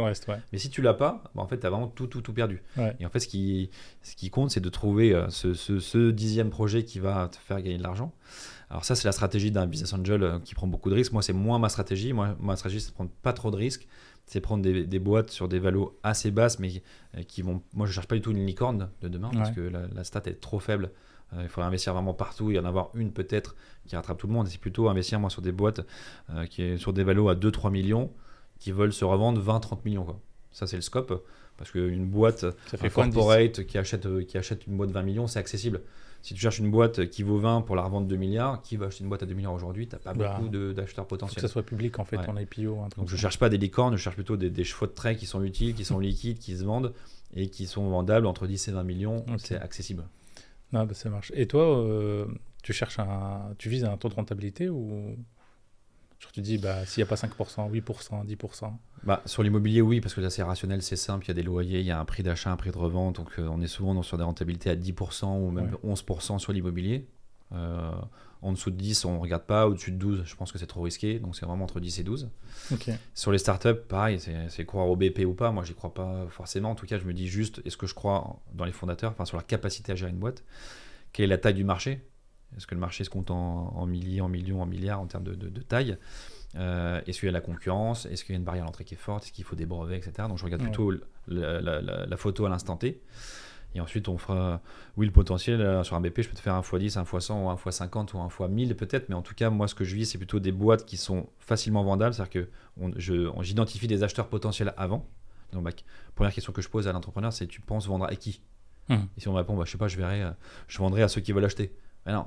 Mais si tu l'as pas, en fait tu as vraiment tout perdu. Et en fait ce qui compte, c'est de trouver ce 10e projet qui va te faire gagner de l'argent. Alors ça c'est la stratégie d'un business angel qui prend beaucoup de risques. Moi c'est moins ma stratégie. Ma stratégie c'est de prendre pas trop de risques, c'est prendre des boîtes sur des valos assez basses, mais qui vont. Moi je cherche pas du tout une licorne de demain, parce que la stat est trop faible. Il faudrait investir vraiment partout, il y en avoir une peut-être qui rattrape tout le monde. Et c'est plutôt investir sur des boîtes sur des valos à 2-3 millions qui veulent se revendre 20-30 millions, quoi. Ça c'est le scope. Parce qu'une boîte, Ça fait un quoi, corporate qui achète une boîte 20 millions, c'est accessible. Si tu cherches une boîte qui vaut 20 pour la revendre 2 milliards, qui va acheter une boîte à 2 milliards aujourd'hui? Tu n'as pas beaucoup d'acheteurs Faut que potentiels. ça soit public en fait, Ouais. en IPO. Un truc Donc je comme ça. cherche pas des licornes, je cherche plutôt des chevaux de trait qui sont utiles, qui sont liquides, qui se vendent et qui sont vendables entre 10 et 20 millions. Ok. C'est accessible. Non, bah, ça marche. Et toi, tu vises un taux de rentabilité ou genre tu dis bah s'il n'y a pas 5%, 8%, 10%. Bah, sur l'immobilier, oui, parce que là c'est rationnel, c'est simple, il y a des loyers, il y a un prix d'achat, un prix de revente, donc on est souvent sur des rentabilités à 10% ou même 11% sur l'immobilier. En dessous de 10, on ne regarde pas, au-dessus de 12, je pense que c'est trop risqué, donc c'est vraiment entre 10 et 12. Ok. Sur les startups, pareil, c'est croire au BP ou pas, moi j'y crois pas forcément, en tout cas je me dis juste, est-ce que je crois dans les fondateurs, enfin sur leur capacité à gérer une boîte, quelle est la taille du marché? Est-ce que le marché se compte en milliers, en millions, en milliards en termes de taille? Est-ce qu'il y a de la concurrence? Est-ce qu'il y a une barrière à l'entrée qui est forte? Est-ce qu'il faut des brevets, etc. Donc je regarde plutôt la photo à l'instant T. Et ensuite, on fera, oui, le potentiel sur un BP, je peux te faire 1x10, 1x100, ou 1x50 ou 1x1000 peut-être. Mais en tout cas, moi, ce que je vis, c'est plutôt des boîtes qui sont facilement vendables. C'est-à-dire que j'identifie des acheteurs potentiels avant. Donc, la première question que je pose à l'entrepreneur, c'est tu penses vendre à qui? Et si on me répond, bah, je sais pas, je vendrai à ceux qui veulent acheter. Mais non,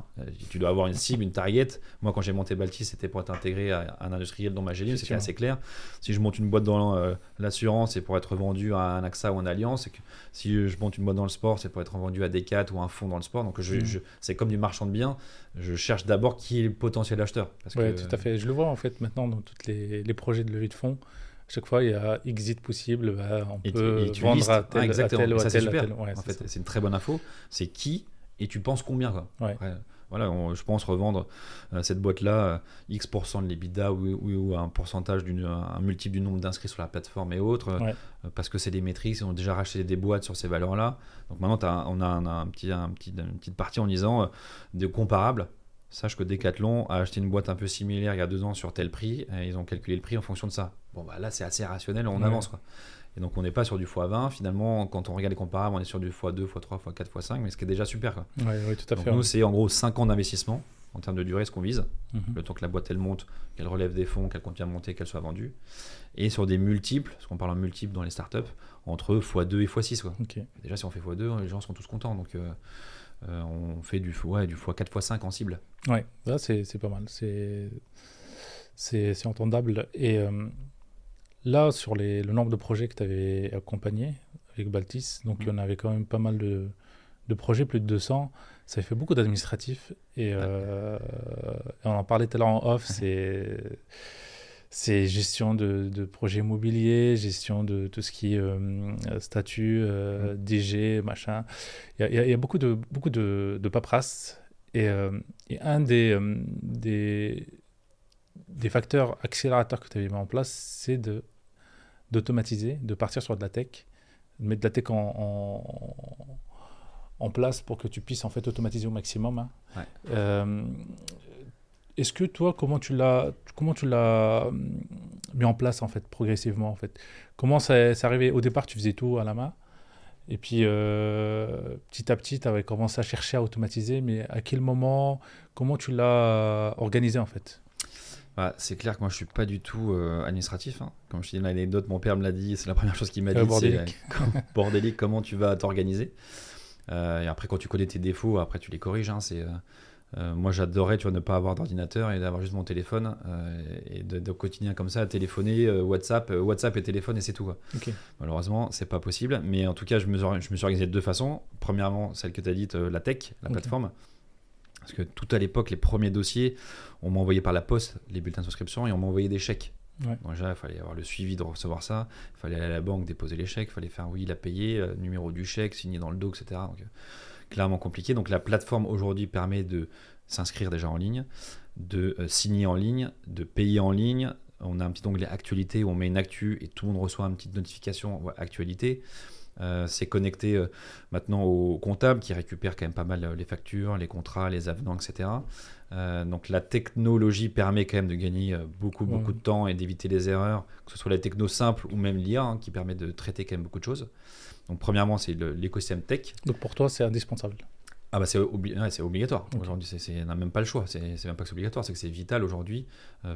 tu dois avoir une cible, une target. Moi, quand j'ai monté Balti, c'était pour être intégré à un industriel dont ma GLIM, c'était assez clair. Si je monte une boîte dans l'assurance, c'est pour être vendu à un AXA ou un Allianz. Si je monte une boîte dans le sport, c'est pour être vendu à Decat ou un fonds dans le sport. Donc, c'est comme du marchand de biens. Je cherche d'abord qui est le potentiel acheteur. Oui, tout à fait. Je le vois en fait maintenant dans tous les projets de levée de fonds. À chaque fois, il y a exit possible. Bah, on peut vendre listes. à tel, à tel ou à ça, c'est tel. super. Ouais, en fait, c'est une très bonne info. C'est qui et tu penses combien, quoi. Ouais. Après, voilà, je pense revendre cette boîte-là X% de l'EBITDA ou un pourcentage un multiple du nombre d'inscrits sur la plateforme et autres, parce que c'est des métriques, ils ont déjà racheté des boîtes sur ces valeurs-là. Donc maintenant, on a une petite partie en disant de comparables. Sache que Decathlon a acheté une boîte un peu similaire il y a 2 ans sur tel prix, et ils ont calculé le prix en fonction de ça. Bon, bah là, c'est assez rationnel, on avance, quoi. Et donc, on n'est pas sur du x20. Finalement, quand on regarde les comparables, on est sur du x2, x3, x4, x5, mais ce qui est déjà super, quoi. Oui, tout à fait. Donc, nous, c'est en gros 5 ans d'investissement en termes de durée, ce qu'on vise. Le temps que la boîte, elle monte, qu'elle relève des fonds, qu'elle continue à monter, qu'elle soit vendue. Et sur des multiples, parce qu'on parle en multiples dans les startups, entre x2 et x6, quoi. Okay. Déjà, si on fait x2, les gens sont tous contents. Donc, on fait du x4, x5 en cible. Ouais, là, c'est pas mal. C'est entendable. Et là, sur le nombre de projets que tu avais accompagnés avec Baltis, donc il y en avait quand même pas mal de projets, plus de 200. Ça fait beaucoup d'administratifs. Et on en parlait tout à l'heure en off, c'est gestion de projets immobiliers, gestion de tout ce qui est statut, DG, machin. Il y a beaucoup de paperasse. Et un des facteurs accélérateurs que tu avais mis en place, c'est d'automatiser, de partir sur de la tech, de mettre de la tech en place pour que tu puisses en fait automatiser au maximum. Hein. Ouais. Est-ce que toi, comment tu l'as mis en place en fait progressivement en fait? Comment c'est arrivé? Au départ, tu faisais tout à la main. Et puis, petit à petit, tu avais commencé à chercher à automatiser, mais à quel moment, comment tu l'as organisé en fait? C'est clair que moi, je ne suis pas du tout administratif. Hein. Comme je te dis l'anecdote, mon père me l'a dit, c'est la première chose qu'il m'a dit, bordélique. C'est bordélique, comment tu vas t'organiser. Et après, quand tu connais tes défauts, après, tu les corriges. Hein, moi, j'adorais ne pas avoir d'ordinateur et d'avoir juste mon téléphone et de quotidien comme ça, téléphoner, WhatsApp et téléphone et c'est tout. Quoi. Okay. Malheureusement, c'est pas possible. Mais en tout cas, je me suis organisé de 2 façons. Premièrement, celle que tu as dite, la tech, la plateforme. Parce que tout à l'époque, les premiers dossiers, on m'envoyait par la poste les bulletins de souscription et on m'envoyait des chèques. Ouais. Donc déjà, il fallait avoir le suivi de recevoir ça. Il fallait aller à la banque, déposer les chèques. Il fallait faire oui, il a payé, numéro du chèque, signé dans le dos, etc. Donc, clairement compliqué. Donc la plateforme aujourd'hui permet de s'inscrire déjà en ligne, de signer en ligne, de payer en ligne. On a un petit onglet actualité où on met une actu et tout le monde reçoit une petite notification actualité. C'est connecté maintenant au comptable qui récupère quand même pas mal les factures, les contrats, les avenants, etc. Donc la technologie permet quand même de gagner beaucoup de temps et d'éviter les erreurs, que ce soit la techno simple ou même l'IA qui permet de traiter quand même beaucoup de choses. Donc premièrement, c'est l'écosystème tech. Donc pour toi, c'est indispensable. Ah bah c'est obligatoire. Okay. Aujourd'hui, on n'a même pas le choix. C'est même pas que c'est obligatoire, c'est que c'est vital aujourd'hui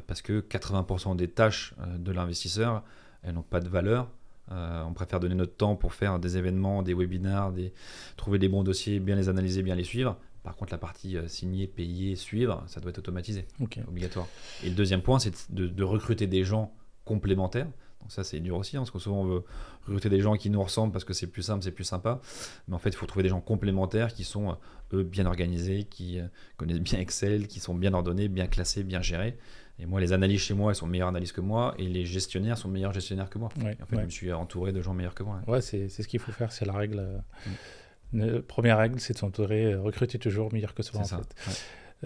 parce que 80% des tâches de l'investisseur, elles n'ont pas de valeur On préfère donner notre temps pour faire des événements, des webinars, trouver les bons dossiers, bien les analyser, bien les suivre. Par contre, la partie signer, payer, suivre, ça doit être automatisé, obligatoire. Et le deuxième point, c'est de recruter des gens complémentaires. Donc ça, c'est dur aussi, parce que souvent, on veut recruter des gens qui nous ressemblent parce que c'est plus simple, c'est plus sympa. Mais en fait, il faut trouver des gens complémentaires qui sont, eux, bien organisés, qui connaissent bien Excel, qui sont bien ordonnés, bien classés, bien gérés. Et moi, les analyses chez moi, elles sont meilleures analystes que moi, et les gestionnaires sont meilleurs gestionnaires que moi. Ouais, en fait, je me suis entouré de gens meilleurs que moi. Ouais, c'est ce qu'il faut faire, c'est la règle. Première règle, c'est de s'entourer, recruter toujours meilleur que soi, en fait.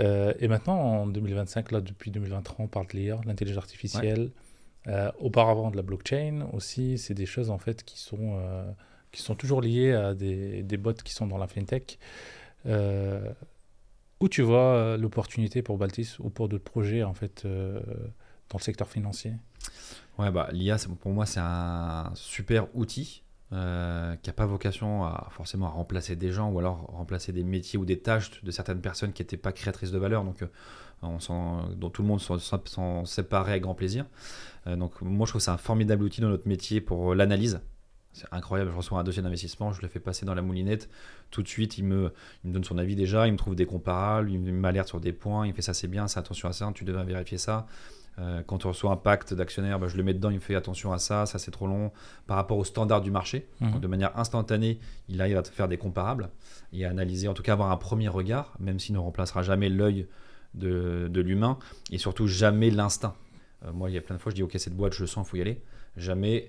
Ouais. Et maintenant, en 2025, là, depuis 2023, on parle de l'IA, l'intelligence artificielle. Auparavant, de la blockchain aussi, c'est des choses, en fait, qui sont toujours liées à des bots qui sont dans la fintech. Où tu vois l'opportunité pour Baltis ou pour d'autres projets, en fait, dans le secteur financier? Ouais, l'IA, pour moi, c'est un super outil qui n'a pas vocation forcément à remplacer des gens ou alors remplacer des métiers ou des tâches de certaines personnes qui n'étaient pas créatrices de valeur, donc dont tout le monde s'en séparait avec grand plaisir. Donc moi, je trouve que c'est un formidable outil dans notre métier pour l'analyse. C'est incroyable, je reçois un dossier d'investissement, je le fais passer dans la moulinette, tout de suite il me donne son avis déjà, il me trouve des comparables, il m'alerte sur des points, il me fait ça c'est bien, c'est attention à ça, tu devrais vérifier ça. Quand on reçoit un pacte d'actionnaires, je le mets dedans, il me fait attention à ça, ça c'est trop long par rapport aux standards du marché. Donc, de manière instantanée, il arrive à te faire des comparables et à analyser, en tout cas avoir un premier regard, même s'il ne remplacera jamais l'œil de l'humain et surtout jamais l'instinct. Moi, il y a plein de fois, je dis ok, cette boîte, je le sens, il faut y aller. Jamais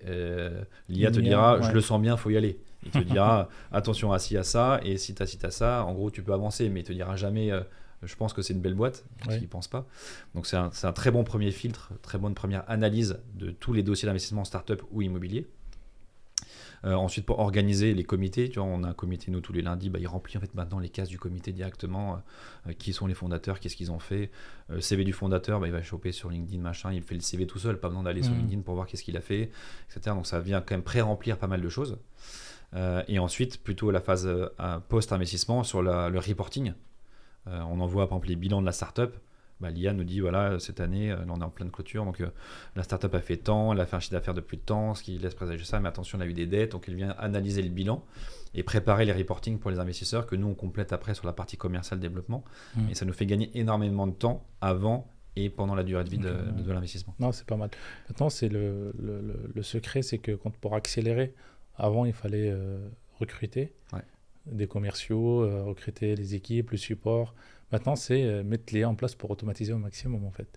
l'IA te dira je le sens bien, il faut y aller. Il te dira attention à ci, à ça, et si tu as ça, en gros tu peux avancer, mais il te dira jamais je pense que c'est une belle boîte, parce qu'il ne pense pas. Donc c'est un très bon premier filtre, très bonne première analyse de tous les dossiers d'investissement start-up ou immobilier. Ensuite, pour organiser les comités, tu vois, on a un comité, nous, tous les lundis, il remplit en fait maintenant les cases du comité directement, qui sont les fondateurs, qu'est-ce qu'ils ont fait, CV du fondateur, il va choper sur LinkedIn, machin, il fait le CV tout seul, pas besoin d'aller sur LinkedIn pour voir qu'est-ce qu'il a fait, etc. Donc ça vient quand même pré-remplir pas mal de choses. Et ensuite, plutôt la phase post-investissement sur le reporting. On envoie par exemple les bilans de la startup. L'IA nous dit voilà, cette année, là on est en pleine clôture, donc la startup a fait tant, elle a fait un chiffre d'affaires de plus de temps, ce qui laisse présager ça, mais attention, elle a eu des dettes, donc elle vient analyser le bilan et préparer les reportings pour les investisseurs que nous on complète après sur la partie commerciale développement. Et ça nous fait gagner énormément de temps avant et pendant la durée de vie de l'investissement. Non, c'est pas mal. Maintenant, c'est le secret, c'est que pour accélérer, avant il fallait recruter des commerciaux, recruter les équipes, le support. Maintenant, c'est mettre les en place pour automatiser au maximum, en fait.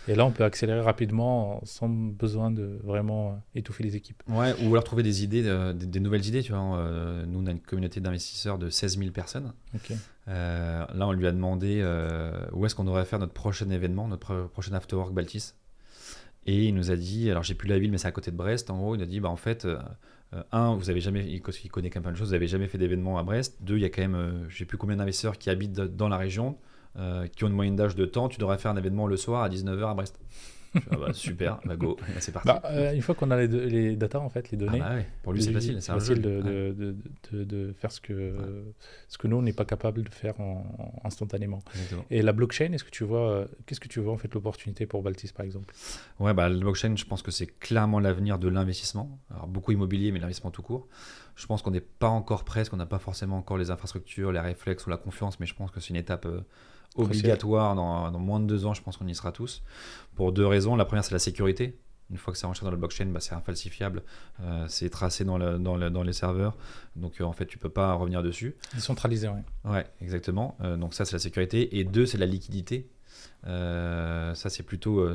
Et là, on peut accélérer rapidement sans besoin de vraiment étouffer les équipes. Ouais, ou alors trouver des idées, des nouvelles idées. Tu vois, nous, on a une communauté d'investisseurs de 16 000 personnes. Là, on lui a demandé où est-ce qu'on devrait faire notre prochain événement, notre prochain Afterwork Baltis. Et il nous a dit, alors j'ai plus la ville, mais c'est à côté de Brest. En gros, il a dit, en fait... vous avez jamais, il connaît quand même plein de choses, vous n'avez jamais fait d'événement à Brest. 2, il y a quand même, je sais plus combien d'investisseurs qui habitent dans la région, qui ont une moyenne d'âge de temps. Tu devrais faire un événement le soir à 19h à Brest. Super, go, c'est parti. Une fois qu'on a les data, en fait, les données, pour lui c'est facile. C'est facile de faire ce que nous on n'est pas capable de faire instantanément. Exactement. Et la blockchain, qu'est-ce que tu vois en fait l'opportunité pour Baltis par exemple? Ouais, la blockchain, je pense que c'est clairement l'avenir de l'investissement. Alors beaucoup immobilier, mais l'investissement tout court. Je pense qu'on n'est pas encore prêt, parce qu'on n'a pas forcément encore les infrastructures, les réflexes ou la confiance, mais je pense que c'est une étape obligatoire dans moins de 2 ans. Je pense qu'on y sera tous pour 2 raisons. La première, c'est la sécurité. Une fois que c'est rentré dans la blockchain, c'est infalsifiable, c'est tracé dans les serveurs, donc en fait tu peux pas revenir dessus. Décentralisé, ouais, exactement. Donc ça c'est la sécurité. Et 2, c'est la liquidité. Ça c'est plutôt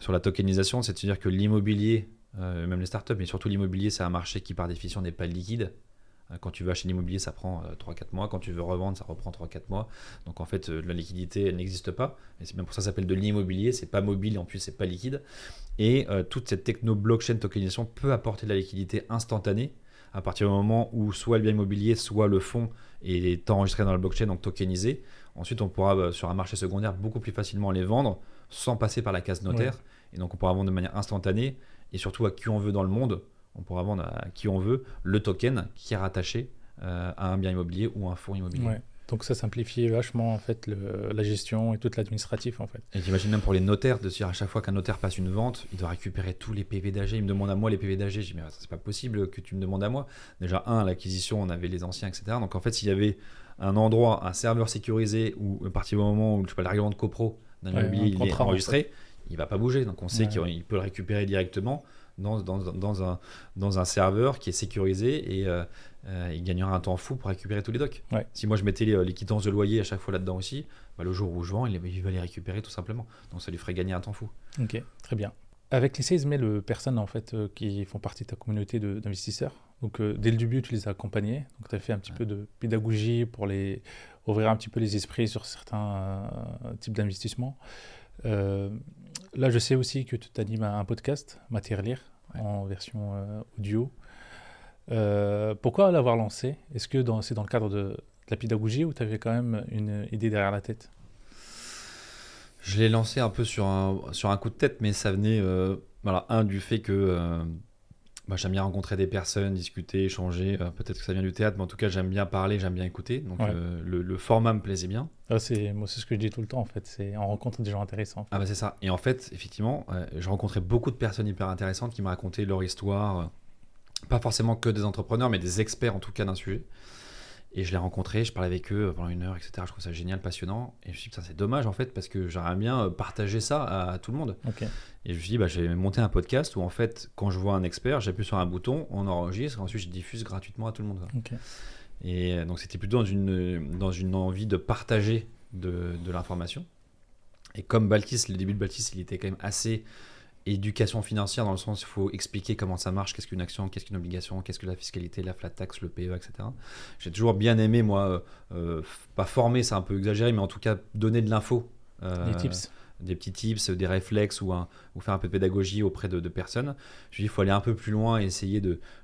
sur la tokenisation, c'est-à-dire que l'immobilier, même les startups, mais surtout l'immobilier, c'est un marché qui par définition n'est pas liquide. Quand tu veux acheter l'immobilier, ça prend 3-4 mois. Quand tu veux revendre, ça reprend 3-4 mois. Donc en fait, la liquidité, elle n'existe pas. Et c'est bien pour ça que ça s'appelle de l'immobilier. C'est pas mobile et en plus, c'est pas liquide. Et toute cette techno blockchain tokenisation peut apporter de la liquidité instantanée à partir du moment où soit le bien immobilier, soit le fonds est enregistré dans la blockchain, donc tokenisé. Ensuite, on pourra sur un marché secondaire beaucoup plus facilement les vendre sans passer par la case notaire. Ouais. Et donc on pourra vendre de manière instantanée et surtout à qui on veut dans le monde. On pourra vendre à qui on veut le token qui est rattaché à un bien immobilier ou un fonds immobilier. Ouais. Donc ça simplifie vachement en fait la gestion et tout l'administratif en fait. Et j'imagine même pour les notaires de se dire à chaque fois qu'un notaire passe une vente, il doit récupérer tous les PV d'AG. Il me demande à moi les PV d'AG. Je dis mais c'est pas possible que tu me demandes à moi. Déjà l'acquisition, on avait les anciens, etc. Donc en fait, s'il y avait un endroit, un serveur sécurisé où à partir du moment où le règlement de copro d'un immobilier il est enregistré, il va pas bouger. Donc on sait qu'il peut le récupérer directement dans un serveur qui est sécurisé et il gagnera un temps fou pour récupérer tous les docs. Ouais. Si moi je mettais les quittances de loyer à chaque fois là-dedans aussi, le jour où je vends, il va les récupérer tout simplement. Donc ça lui ferait gagner un temps fou. Ok, très bien. Avec les 16 000 personnes en fait, qui font partie de ta communauté d'investisseurs, donc dès le début tu les as accompagnés, donc tu as fait un petit peu de pédagogie pour ouvrir un petit peu les esprits sur certains types d'investissements. Là je sais aussi que tu t'animes un podcast, Matière Lire, en version audio. Pourquoi l'avoir lancé? Est-ce que c'est dans le cadre de la pédagogie ou tu avais quand même une idée derrière la tête? Je l'ai lancé un peu sur un coup de tête, mais ça venait du fait que j'aime bien rencontrer des personnes, discuter, échanger. Peut-être que ça vient du théâtre, mais en tout cas j'aime bien parler, j'aime bien écouter. Donc le format me plaisait bien. Moi c'est ce que je dis tout le temps en fait, c'est on rencontre des gens intéressants. Ah bah c'est ça. Et en fait, effectivement, je rencontrais beaucoup de personnes hyper intéressantes qui me racontaient leur histoire. Pas forcément que des entrepreneurs, mais des experts en tout cas d'un sujet. Et je les rencontrais, je parlais avec eux pendant 1 heure, etc. Je trouve ça génial, passionnant. Et je me suis dit, putain, c'est dommage en fait, parce que j'aimerais bien partager ça à tout le monde. Okay. Et je me suis dit, je vais monter un podcast où en fait, quand je vois un expert, j'appuie sur un bouton, on enregistre, et ensuite je diffuse gratuitement à tout le monde. Okay. Et donc c'était plutôt dans une envie de partager de l'information. Et comme Balkis, le début de Balkis, il était quand même assez éducation financière, dans le sens où il faut expliquer comment ça marche, qu'est-ce qu'une action, qu'est-ce qu'une obligation, qu'est-ce que la fiscalité, la flat tax, le PE, etc. J'ai toujours bien aimé, moi, pas former, c'est un peu exagéré, mais en tout cas donner de l'info. Des tips. Des petits tips, des réflexes ou faire un peu de pédagogie auprès de personnes. Je me dis, il faut aller un peu plus loin et essayer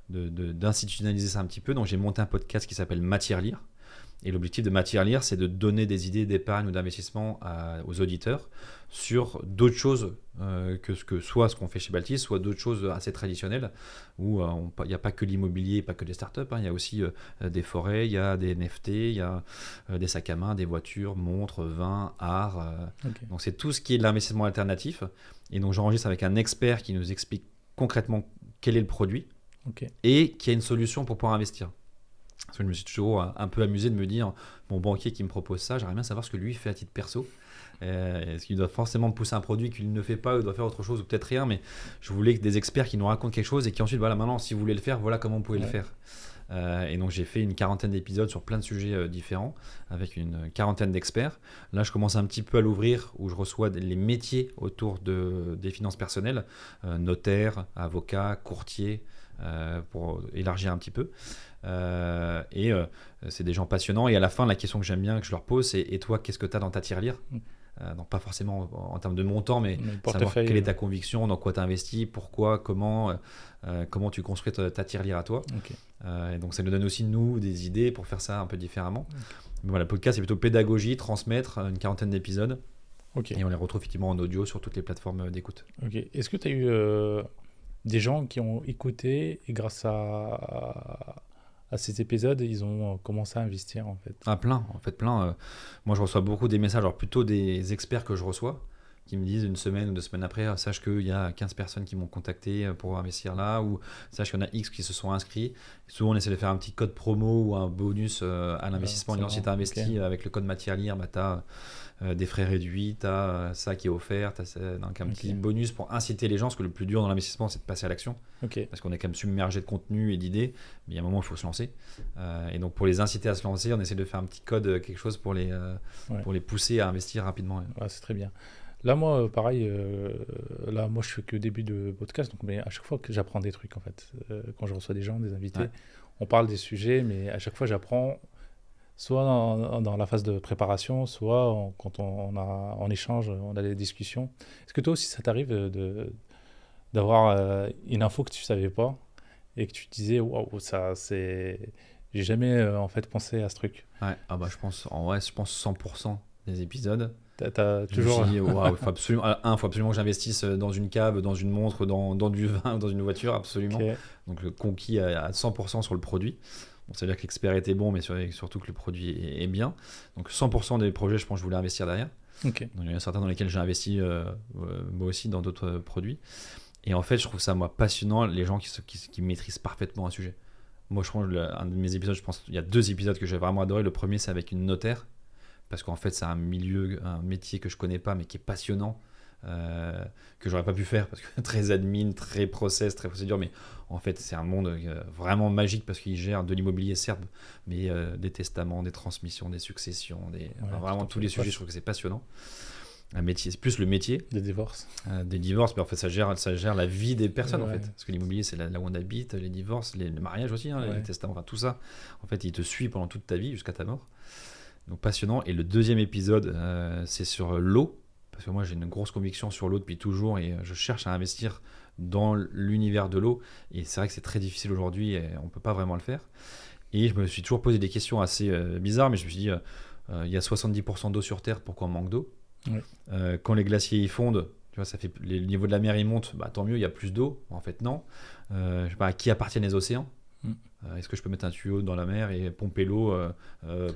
d'institutionnaliser ça un petit peu. Donc j'ai monté un podcast qui s'appelle Matière Lire. Et l'objectif de Matière Lire, c'est de donner des idées d'épargne ou d'investissement aux auditeurs sur d'autres choses que soit ce qu'on fait chez Baltis, soit d'autres choses assez traditionnelles où il n'y a pas que l'immobilier, pas que des startups, il y a aussi des forêts, il y a des NFT, il y a des sacs à main, des voitures, montres, vins, art. Okay. Donc c'est tout ce qui est de l'investissement alternatif. Et donc j'enregistre avec un expert qui nous explique concrètement quel est le produit et qui a une solution pour pouvoir investir. Parce que je me suis toujours un peu amusé de me dire, mon banquier qui me propose ça, j'aimerais bien savoir ce que lui fait à titre perso. Est-ce qu'il doit forcément me pousser un produit qu'il ne fait pas, ou il doit faire autre chose, ou peut-être rien, mais je voulais que des experts qui nous racontent quelque chose et qui ensuite, voilà, maintenant, si vous voulez le faire, voilà comment vous pouvez le faire. Et donc j'ai fait une 40aine d'épisodes sur plein de sujets différents, avec une 40aine d'experts. Là, je commence un petit peu à l'ouvrir, où je reçois les métiers autour des finances personnelles, notaires, avocats, courtiers, pour élargir un petit peu. C'est des gens passionnants, et à la fin la question que j'aime bien que je leur pose, c'est et toi, qu'est-ce que tu as dans ta tirelire? Donc pas forcément en termes de montant, mais savoir quelle est ta conviction, dans quoi tu as investi, pourquoi, comment tu construis ta tirelire à toi. Et donc ça nous donne aussi nous des idées pour faire ça un peu différemment. Mais voilà, le podcast c'est plutôt pédagogie, transmettre, une 40aine d'épisodes, et on les retrouve effectivement en audio sur toutes les plateformes d'écoute. Est-ce que tu as eu des gens qui ont écouté et grâce à ces épisodes, ils ont commencé à investir en fait? Plein. Moi, je reçois beaucoup des messages, alors plutôt des experts que je reçois, qui me disent 1 semaine ou 2 semaines après, sache qu'il y a 15 personnes qui m'ont contacté pour investir là, ou sache qu'il y en a X qui se sont inscrits. Souvent, on essaie de faire un petit code promo ou un bonus à l'investissement. Si tu as investi avec le code Matière Lire, tu as des frais réduits, tu as ça qui est offert, donc un petit bonus pour inciter les gens, parce que le plus dur dans l'investissement, c'est de passer à l'action. Parce qu'on est quand même submergé de contenu et d'idées, mais il y a un moment où il faut se lancer. Et donc pour les inciter à se lancer, on essaie de faire un petit code, quelque chose pour les pousser à investir rapidement. C'est très bien. Là, moi, pareil, moi, je fais que début de podcast, mais à chaque fois que j'apprends des trucs, en fait, quand je reçois des gens, des invités, on parle des sujets, mais à chaque fois, j'apprends, soit dans la phase de préparation, soit quand on échange, on a des discussions. Est-ce que toi aussi, ça t'arrive d'avoir une info que tu ne savais pas et que tu te disais, waouh, ça, c'est... J'ai jamais, en fait, pensé à ce truc. Je pense 100% des épisodes. T'as toujours... il faut absolument que j'investisse dans une cave, dans une montre, dans du vin, dans une voiture, absolument. Donc conquis à 100% sur le produit. Bon, ça veut dire que l'expert était bon, mais surtout que le produit est bien. Donc 100% des projets, je pense que je voulais investir derrière. Ok. Donc, il y en a certains dans lesquels j'ai investi moi aussi dans d'autres produits. Et en fait, je trouve ça, moi, passionnant, les gens qui maîtrisent parfaitement un sujet. Moi, je pense, un de mes épisodes, je pense, il y a 2 épisodes que j'ai vraiment adoré. Le premier, c'est avec une notaire, parce qu'en fait, c'est un métier que je connais pas, mais qui est passionnant, que j'aurais pas pu faire, parce que très admin, très process, très procédure, mais en fait, c'est un monde vraiment magique, parce qu'il gère de l'immobilier, certes, mais des testaments, des transmissions, des successions, vraiment tous les sujets, je trouve que c'est passionnant. Un métier, c'est plus le métier Des divorces. des divorces, mais en fait ça gère la vie des personnes en Ouais. fait, parce que l'immobilier c'est là où on habite, les divorces, le mariage aussi, hein, Ouais. les testaments, enfin tout ça, en fait il te suit pendant toute ta vie jusqu'à ta mort, donc passionnant. Et le deuxième épisode c'est sur l'eau, parce que moi j'ai une grosse conviction sur l'eau depuis toujours, et je cherche à investir dans l'univers de l'eau, et c'est vrai que c'est très difficile aujourd'hui et on peut pas vraiment le faire, et je me suis toujours posé des questions assez bizarres, mais je me suis dit il y a 70% d'eau sur Terre, pourquoi on manque d'eau? Ouais. Quand les glaciers y fondent, tu vois, le niveau de la mer il monte, bah, tant mieux, il y a plus d'eau. En fait, non. Je sais pas, à qui appartiennent les océans? Est-ce que je peux mettre un tuyau dans la mer et pomper l'eau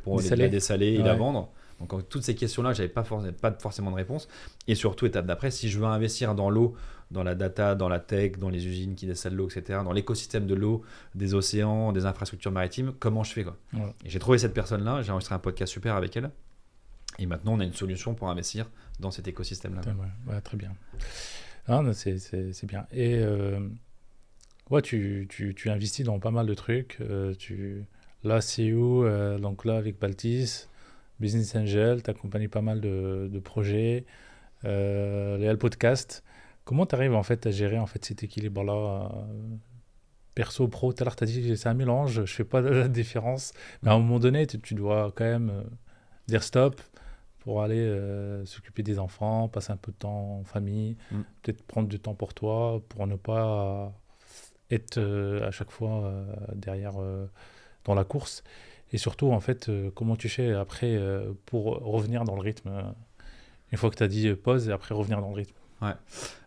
pour la dessaler et la vendre? Donc, toutes ces questions-là, j'avais pas forcément de réponse. Et surtout, étape d'après, si je veux investir dans l'eau, dans la data, dans la tech, dans les usines qui dessalent l'eau, etc., dans l'écosystème de l'eau, des océans, des infrastructures maritimes, comment je fais, quoi? Ouais. Et j'ai trouvé cette personne-là, j'ai enregistré un podcast super avec elle. Et maintenant, on a une solution pour investir dans cet écosystème-là. Ouais, très bien. Ah, non, c'est bien. Et ouais, tu investis dans pas mal de trucs. Là, CEO, donc là, avec Baltis, Business Angel, tu accompagnes pas mal de projets. Les Podcast. Comment tu arrives en fait à gérer en fait, cet équilibre-là perso, pro? Tout à l'heure, tu as dit c'est un mélange, je fais pas la différence. Mais à un moment donné, tu dois quand même dire stop pour aller s'occuper des enfants, passer un peu de temps en famille, peut-être prendre du temps pour toi, pour ne pas être à chaque fois derrière dans la course. Et surtout, en fait, comment tu fais après pour revenir dans le rythme une fois que tu as dit pause et après revenir dans le rythme? Ouais.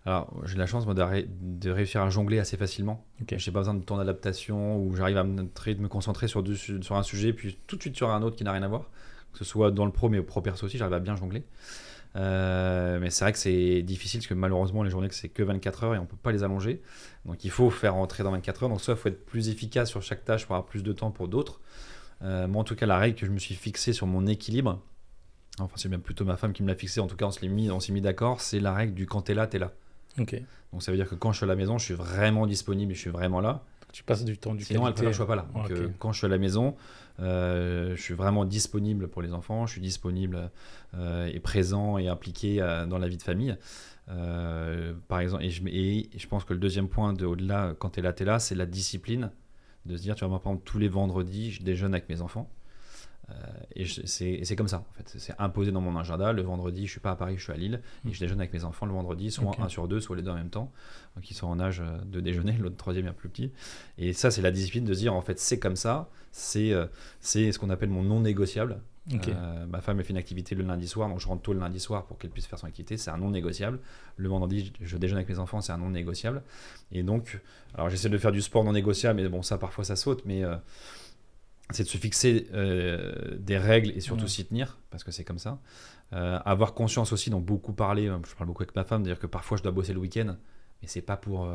Alors, j'ai la chance moi, de réussir à jongler assez facilement. Okay. J'ai pas besoin de temps d'adaptation, où j'arrive à me concentrer sur un sujet, puis tout de suite sur un autre qui n'a rien à voir. Que ce soit dans le pro, mais au pro perso aussi, j'arrive à bien jongler. Mais c'est vrai que c'est difficile, parce que malheureusement, les journées, c'est que 24 heures et on peut pas les allonger. Donc, il faut faire rentrer dans 24 heures. Donc, soit il faut être plus efficace sur chaque tâche pour avoir plus de temps pour d'autres. Moi, en tout cas, la règle que je me suis fixée sur mon équilibre, enfin, c'est même plutôt ma femme qui me l'a fixé, en tout cas, on s'est mis d'accord, c'est la règle du quand t'es là, t'es là. Okay. Donc, ça veut dire que quand je suis à la maison, je suis vraiment disponible et je suis vraiment là. Tu passes du temps, sinon elle préfère que je sois pas là. Donc, okay. Quand je suis à la maison, je suis vraiment disponible pour les enfants, je suis disponible et présent et impliqué dans la vie de famille. Par exemple, et je pense que le deuxième point au-delà, quand t'es là, c'est la discipline de se dire, tu vois, moi, par exemple, tous les vendredis, je déjeune avec mes enfants. Et c'est comme ça en fait, c'est imposé dans mon agenda. Le vendredi je suis pas à Paris, je suis à Lille et je déjeune avec mes enfants le vendredi, soit un sur deux, soit les deux en même temps, donc ils sont en âge de déjeuner, l'autre troisième est plus petit, et ça c'est la discipline de se dire en fait c'est comme ça, c'est ce qu'on appelle mon non négociable. Ma femme elle fait une activité le lundi soir, donc je rentre tôt le lundi soir pour qu'elle puisse faire son activité, c'est un non négociable. Le vendredi je déjeune avec mes enfants, c'est un non négociable. Et donc alors j'essaie de faire du sport non négociable, mais bon ça parfois ça saute, mais c'est de se fixer des règles et surtout s'y tenir, parce que c'est comme ça. Avoir conscience aussi, donc beaucoup parler, je parle beaucoup avec ma femme, dire que parfois je dois bosser le week-end, mais c'est pas pour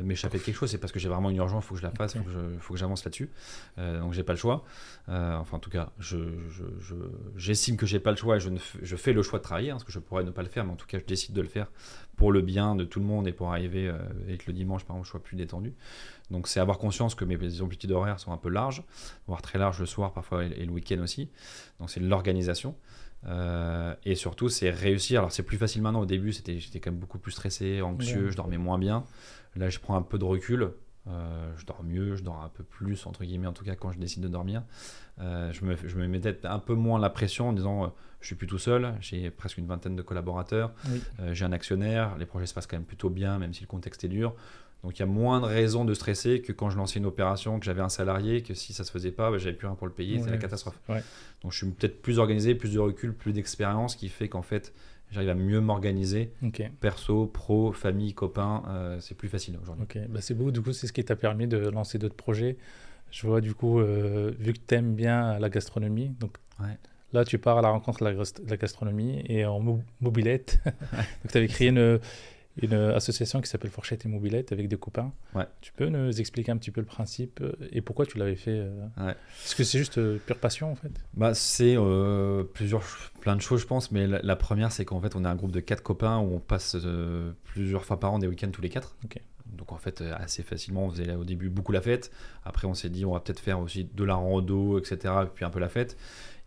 m'échapper de quelque chose, c'est parce que j'ai vraiment une urgence, il faut que je la fasse, faut que j'avance là-dessus. Donc j'ai pas le choix. Enfin en tout cas, j'estime que j'ai pas le choix et je fais le choix de travailler, parce que je pourrais ne pas le faire, mais en tout cas je décide de le faire pour le bien de tout le monde et pour arriver avec le dimanche par exemple je sois plus détendu. Donc c'est avoir conscience que mes amplitudes horaires sont un peu larges, voire très larges le soir parfois et le week-end aussi. Donc c'est l'organisation. Et surtout c'est réussir. Alors c'est plus facile maintenant, au début j'étais quand même beaucoup plus stressé, anxieux, je dormais moins bien. Là je prends un peu de recul, je dors mieux, je dors un peu plus entre guillemets, en tout cas quand je décide de dormir. Je me mettais un peu moins la pression en disant je suis plus tout seul, j'ai presque une vingtaine de collaborateurs, j'ai un actionnaire, les projets se passent quand même plutôt bien même si le contexte est dur. Donc il y a moins de raisons de stresser que quand je lançais une opération, que j'avais un salarié, que si ça se faisait pas, j'avais plus rien pour le payer, c'est la catastrophe. Donc je suis peut-être plus organisé, plus de recul, plus d'expérience, qui fait qu'en fait j'arrive à mieux m'organiser. Perso, pro, famille, copains, c'est plus facile aujourd'hui. Bah, c'est beau, du coup c'est ce qui t'a permis de lancer d'autres projets Je vois du coup, vu que tu aimes bien la gastronomie, donc Ouais. là tu pars à la rencontre de la gastronomie et en mobilette. Ouais. Donc tu avais créé une association qui s'appelle Fourchette et Mobilette avec des copains. Ouais. Tu peux nous expliquer un petit peu le principe et pourquoi tu l'avais fait Ouais. Est-ce que c'est juste pure passion en fait? Bah, c'est plein de choses, je pense, mais la première, c'est qu'en fait, on est un groupe de 4 copains où on passe plusieurs fois par an des week-ends tous les 4. Ok. Donc en fait, assez facilement, on faisait au début beaucoup la fête. Après, on s'est dit, on va peut-être faire aussi de la rando, etc. Puis un peu la fête.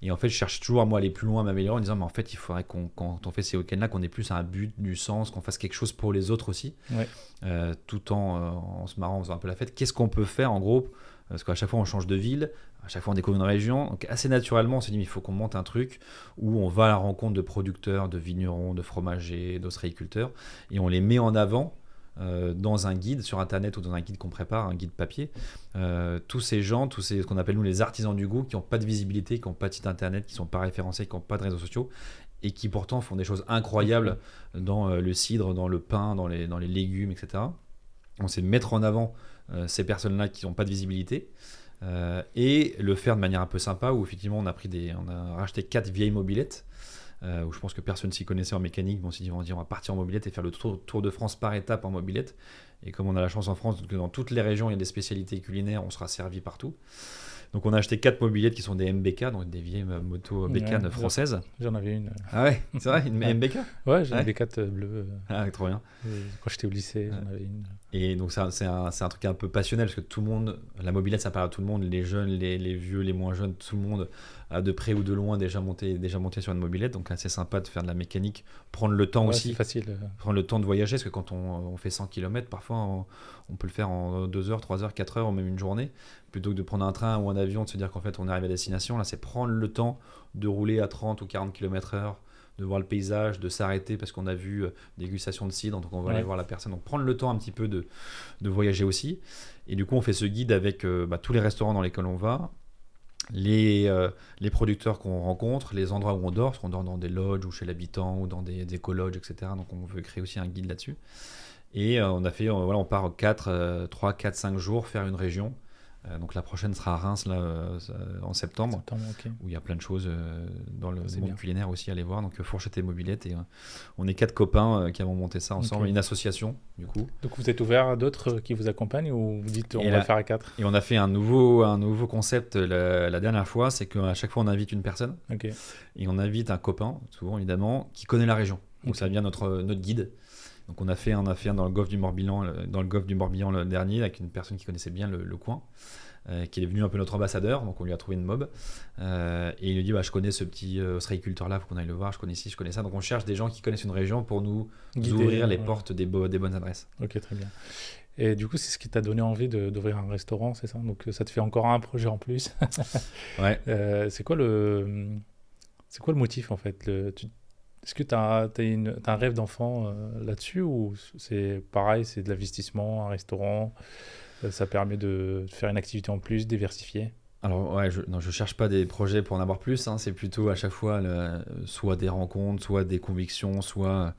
Et en fait, je cherche toujours à moi aller plus loin, à m'améliorer en disant, mais en fait, il faudrait quand on fait ces week-ends-là, qu'on ait plus un but, du sens, qu'on fasse quelque chose pour les autres aussi, Ouais. tout en se marrant, en faisant un peu la fête. Qu'est-ce qu'on peut faire en gros? Parce qu'à chaque fois, on change de ville, à chaque fois, on découvre une région. Donc assez naturellement, on s'est dit, mais il faut qu'on monte un truc où on va à la rencontre de producteurs, de vignerons, de fromagers, d'ostréiculteurs, et on les met en avant dans un guide sur internet ou dans un guide qu'on prépare, un guide papier. Tous ces gens, ce qu'on appelle nous les artisans du goût, qui n'ont pas de visibilité, qui n'ont pas de site internet, qui ne sont pas référencés, qui n'ont pas de réseaux sociaux et qui pourtant font des choses incroyables dans le cidre, dans le pain, dans les légumes, etc. On sait mettre en avant ces personnes-là qui n'ont pas de visibilité et le faire de manière un peu sympa où effectivement on a racheté 4 vieilles mobylettes où je pense que personne s'y connaissait en mécanique. Bon, on s'est dit, on va partir en mobilette et faire le tour de France par étape en mobilette. Et comme on a la chance en France que dans toutes les régions, il y a des spécialités culinaires, on sera servi partout. Donc on a acheté 4 mobilettes qui sont des MBK, donc des vieilles motos bécanes françaises. J'en avais une. Ah ouais, c'est vrai, une MBK? Ouais, j'ai Ouais. une B4 bleue. Ah, trop bien. Quand j'étais au lycée, j'en avais une. Et donc c'est un truc un peu passionnel parce que tout le monde, la mobilette ça parle à tout le monde, les jeunes, les vieux, les moins jeunes, tout le monde a de près ou de loin déjà monté sur une mobilette. Donc là c'est sympa de faire de la mécanique, prendre le temps aussi. C'est facile. Prendre le temps de voyager parce que quand on fait 100 km, parfois on peut le faire en 2 heures, 3 heures, 4 heures ou même une journée. Plutôt que de prendre un train ou un avion, de se dire qu'en fait on arrive à destination, là c'est prendre le temps de rouler à 30 ou 40 km/h, de voir le paysage, de s'arrêter parce qu'on a vu dégustation de cidre, donc on va aller voir la personne. Donc prendre le temps un petit peu de voyager aussi. Et du coup on fait ce guide avec tous les restaurants dans lesquels on va, les producteurs qu'on rencontre, les endroits où on dort, parce qu'on dort dans des lodges ou chez l'habitant ou dans des éco-lodges, etc. Donc on veut créer aussi un guide là-dessus. Et on part 3, 4, 5 jours faire une région. Donc la prochaine sera à Reims en septembre, Okay. où il y a plein de choses dans le monde bien. culinaire aussi à aller voir. Donc Fourchette et Mobilette, et on est 4 copains qui avons monté ça ensemble, une association du coup. Donc vous êtes ouvert à d'autres qui vous accompagnent ou vous dites on va le faire à 4? Et on a fait un nouveau concept la dernière fois, c'est qu'à chaque fois on invite une personne et on invite un copain, souvent évidemment, qui connaît la région. Donc ça devient notre guide. Donc on a fait un dans le golfe du Morbihan, le dernier, avec une personne qui connaissait bien le coin, qui est devenu un peu notre ambassadeur. Donc on lui a trouvé une mob et il lui dit je connais ce petit ostréiculteur là, faut qu'on aille le voir, je connais ci, je connais ça. Donc on cherche des gens qui connaissent une région pour nous ouvrir les portes des bonnes adresses. Ok, très bien. Et du coup, c'est ce qui t'a donné envie d'ouvrir un restaurant, c'est ça? Donc ça te fait encore un projet en plus. Ouais. C'est quoi le motif en fait? Est-ce que tu as un rêve d'enfant là-dessus ou c'est pareil, c'est de l'investissement, un restaurant, ça permet de faire une activité en plus, diversifier? Alors je cherche pas des projets pour en avoir plus, hein, c'est plutôt à chaque fois soit des rencontres, soit des convictions, soit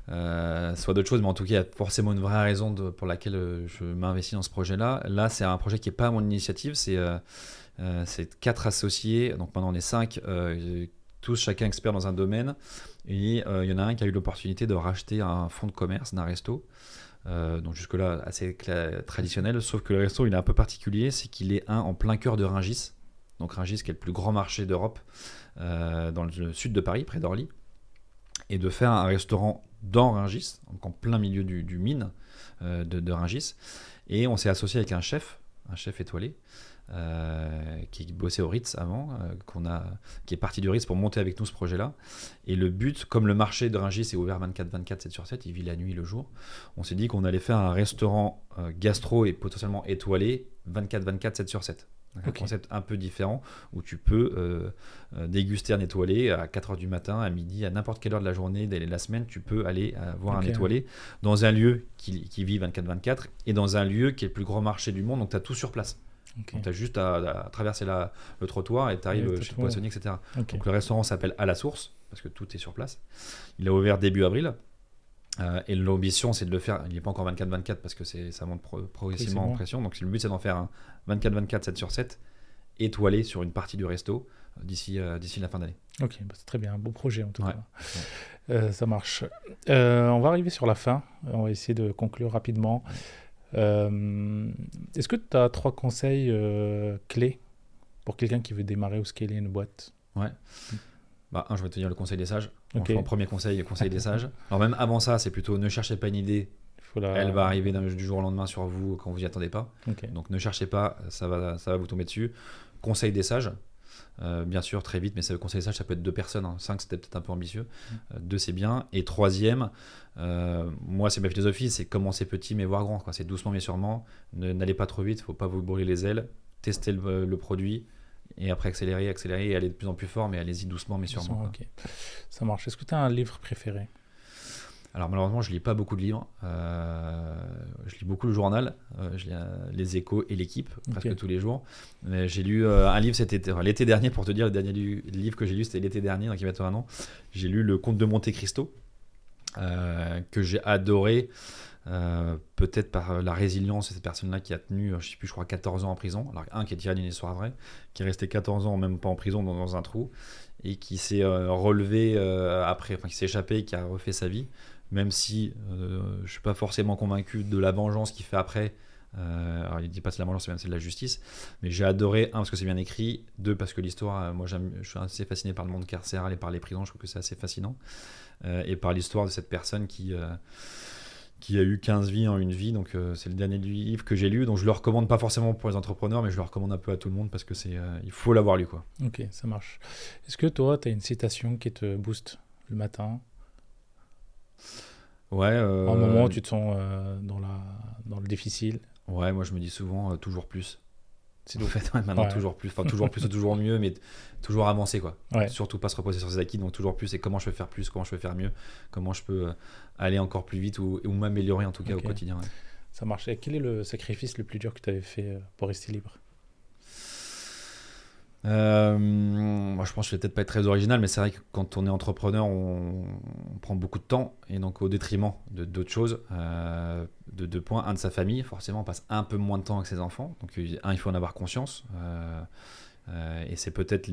d'autres choses, mais en tout cas il y a forcément une vraie raison pour laquelle je m'investis dans ce projet-là. Là c'est un projet qui n'est pas à mon initiative, c'est 4 associés, donc maintenant on est 5, tous chacun expert dans un domaine, et il y en a un qui a eu l'opportunité de racheter un fonds de commerce d'un resto. Donc jusque-là assez traditionnel, sauf que le resto il est un peu particulier, c'est qu'il est en plein cœur de Rungis. Donc Rungis qui est le plus grand marché d'Europe, dans le sud de Paris, près d'Orly, et de faire un restaurant dans Rungis, donc en plein milieu du mine de Rungis. Et on s'est associé avec un chef étoilé, qui bossait au Ritz avant, qui est parti du Ritz pour monter avec nous ce projet-là. Et le but, comme le marché de Rungis est ouvert 24/24, 7/7, il vit la nuit, le jour, on s'est dit qu'on allait faire un restaurant gastro et potentiellement étoilé 24/24, 7/7. Un concept un peu différent où tu peux déguster un étoilé à 4h du matin, à midi, à n'importe quelle heure de la journée, de la semaine, tu peux aller voir un étoilé dans un lieu qui vit 24/24 et dans un lieu qui est le plus grand marché du monde, donc tu as tout sur place. Donc tu as juste à traverser le trottoir et tu arrives chez le poissonnier, etc. Donc le restaurant s'appelle À la Source parce que tout est sur place. Il a ouvert début avril. Et l'ambition, c'est de le faire. Il n'est pas encore 24-24 parce que ça monte progressivement en pression. Donc le but, c'est d'en faire un 24-24, 7 sur 7, étoilé sur une partie du resto d'ici la fin d'année. Ok, c'est très bien, un beau projet en tout Ouais. cas. Ça marche. On va arriver sur la fin. On va essayer de conclure rapidement. Est-ce que tu as 3 conseils clés pour quelqu'un qui veut démarrer ou scaler une boîte? Ouais. Je vais te dire le conseil des sages. Ok. En premier conseil, le conseil des sages. Alors même avant ça, c'est plutôt ne cherchez pas une idée. Elle va arriver du jour au lendemain sur vous quand vous n'y attendez pas. Okay. Donc ne cherchez pas, ça va vous tomber dessus. Conseil des sages. Bien sûr, très vite, mais le conseil des sages, ça peut être 2 personnes. 5, c'était peut-être un peu ambitieux. 2, c'est bien. Et 3e, moi, c'est ma philosophie, c'est commencer petit mais voir grand, quoi. C'est doucement mais sûrement. N'allez pas trop vite, il ne faut pas vous brûler les ailes. Testez le produit. Et après accélérer et aller de plus en plus fort, mais allez-y doucement mais sûrement. Okay. Ça marche. Est-ce que tu as un livre préféré? Alors malheureusement, je lis pas beaucoup de livres. Je lis beaucoup le journal. Je lis Les Échos et l'Équipe presque tous les jours. Mais j'ai lu un livre l'été dernier, pour te dire, le dernier livre que j'ai lu, c'était l'été dernier, donc il y a bientôt 1 an. J'ai lu Le Comte de Monte Cristo, que j'ai adoré. Peut-être par la résilience de cette personne-là qui a tenu, je crois 14 ans en prison. Alors qui est tiré d'une histoire vraie, qui est resté 14 ans même pas en prison, dans un trou, et qui s'est relevé après, qui s'est échappé, qui a refait sa vie, même si je suis pas forcément convaincu de la vengeance qu'il fait après. Alors il dit pas que c'est la vengeance, c'est de la justice, mais j'ai adoré, 1 parce que c'est bien écrit, 2 parce que l'histoire, moi je suis assez fasciné par le monde carcéral et par les prisons, je trouve que c'est assez fascinant, et par l'histoire de cette personne qui a eu 15 vies en une vie. Donc c'est le dernier livre que j'ai lu, donc je le recommande pas forcément pour les entrepreneurs, mais je le recommande un peu à tout le monde parce que il faut l'avoir lu, quoi. Ok, ça marche. Est-ce que toi tu as une citation qui te booste le matin? Ouais. À un moment où tu te sens dans le difficile? Ouais, moi je me dis souvent toujours plus. C'est en fait, maintenant toujours plus, toujours plus, toujours mieux, mais toujours avancer, quoi. Ouais. Surtout pas se reposer sur ses acquis, donc toujours plus. Et comment je peux faire plus, comment je peux faire mieux, comment je peux aller encore plus vite ou m'améliorer en tout cas au quotidien. Ouais. Ça marche. Et quel est le sacrifice le plus dur que tu avais fait pour rester libre? Moi, je pense que je vais peut-être pas être très original, mais c'est vrai que quand on est entrepreneur, on prend beaucoup de temps, et donc au détriment d'autres choses, de 2 points. 1, de sa famille, forcément on passe un peu moins de temps avec ses enfants, donc il faut en avoir conscience, et c'est peut-être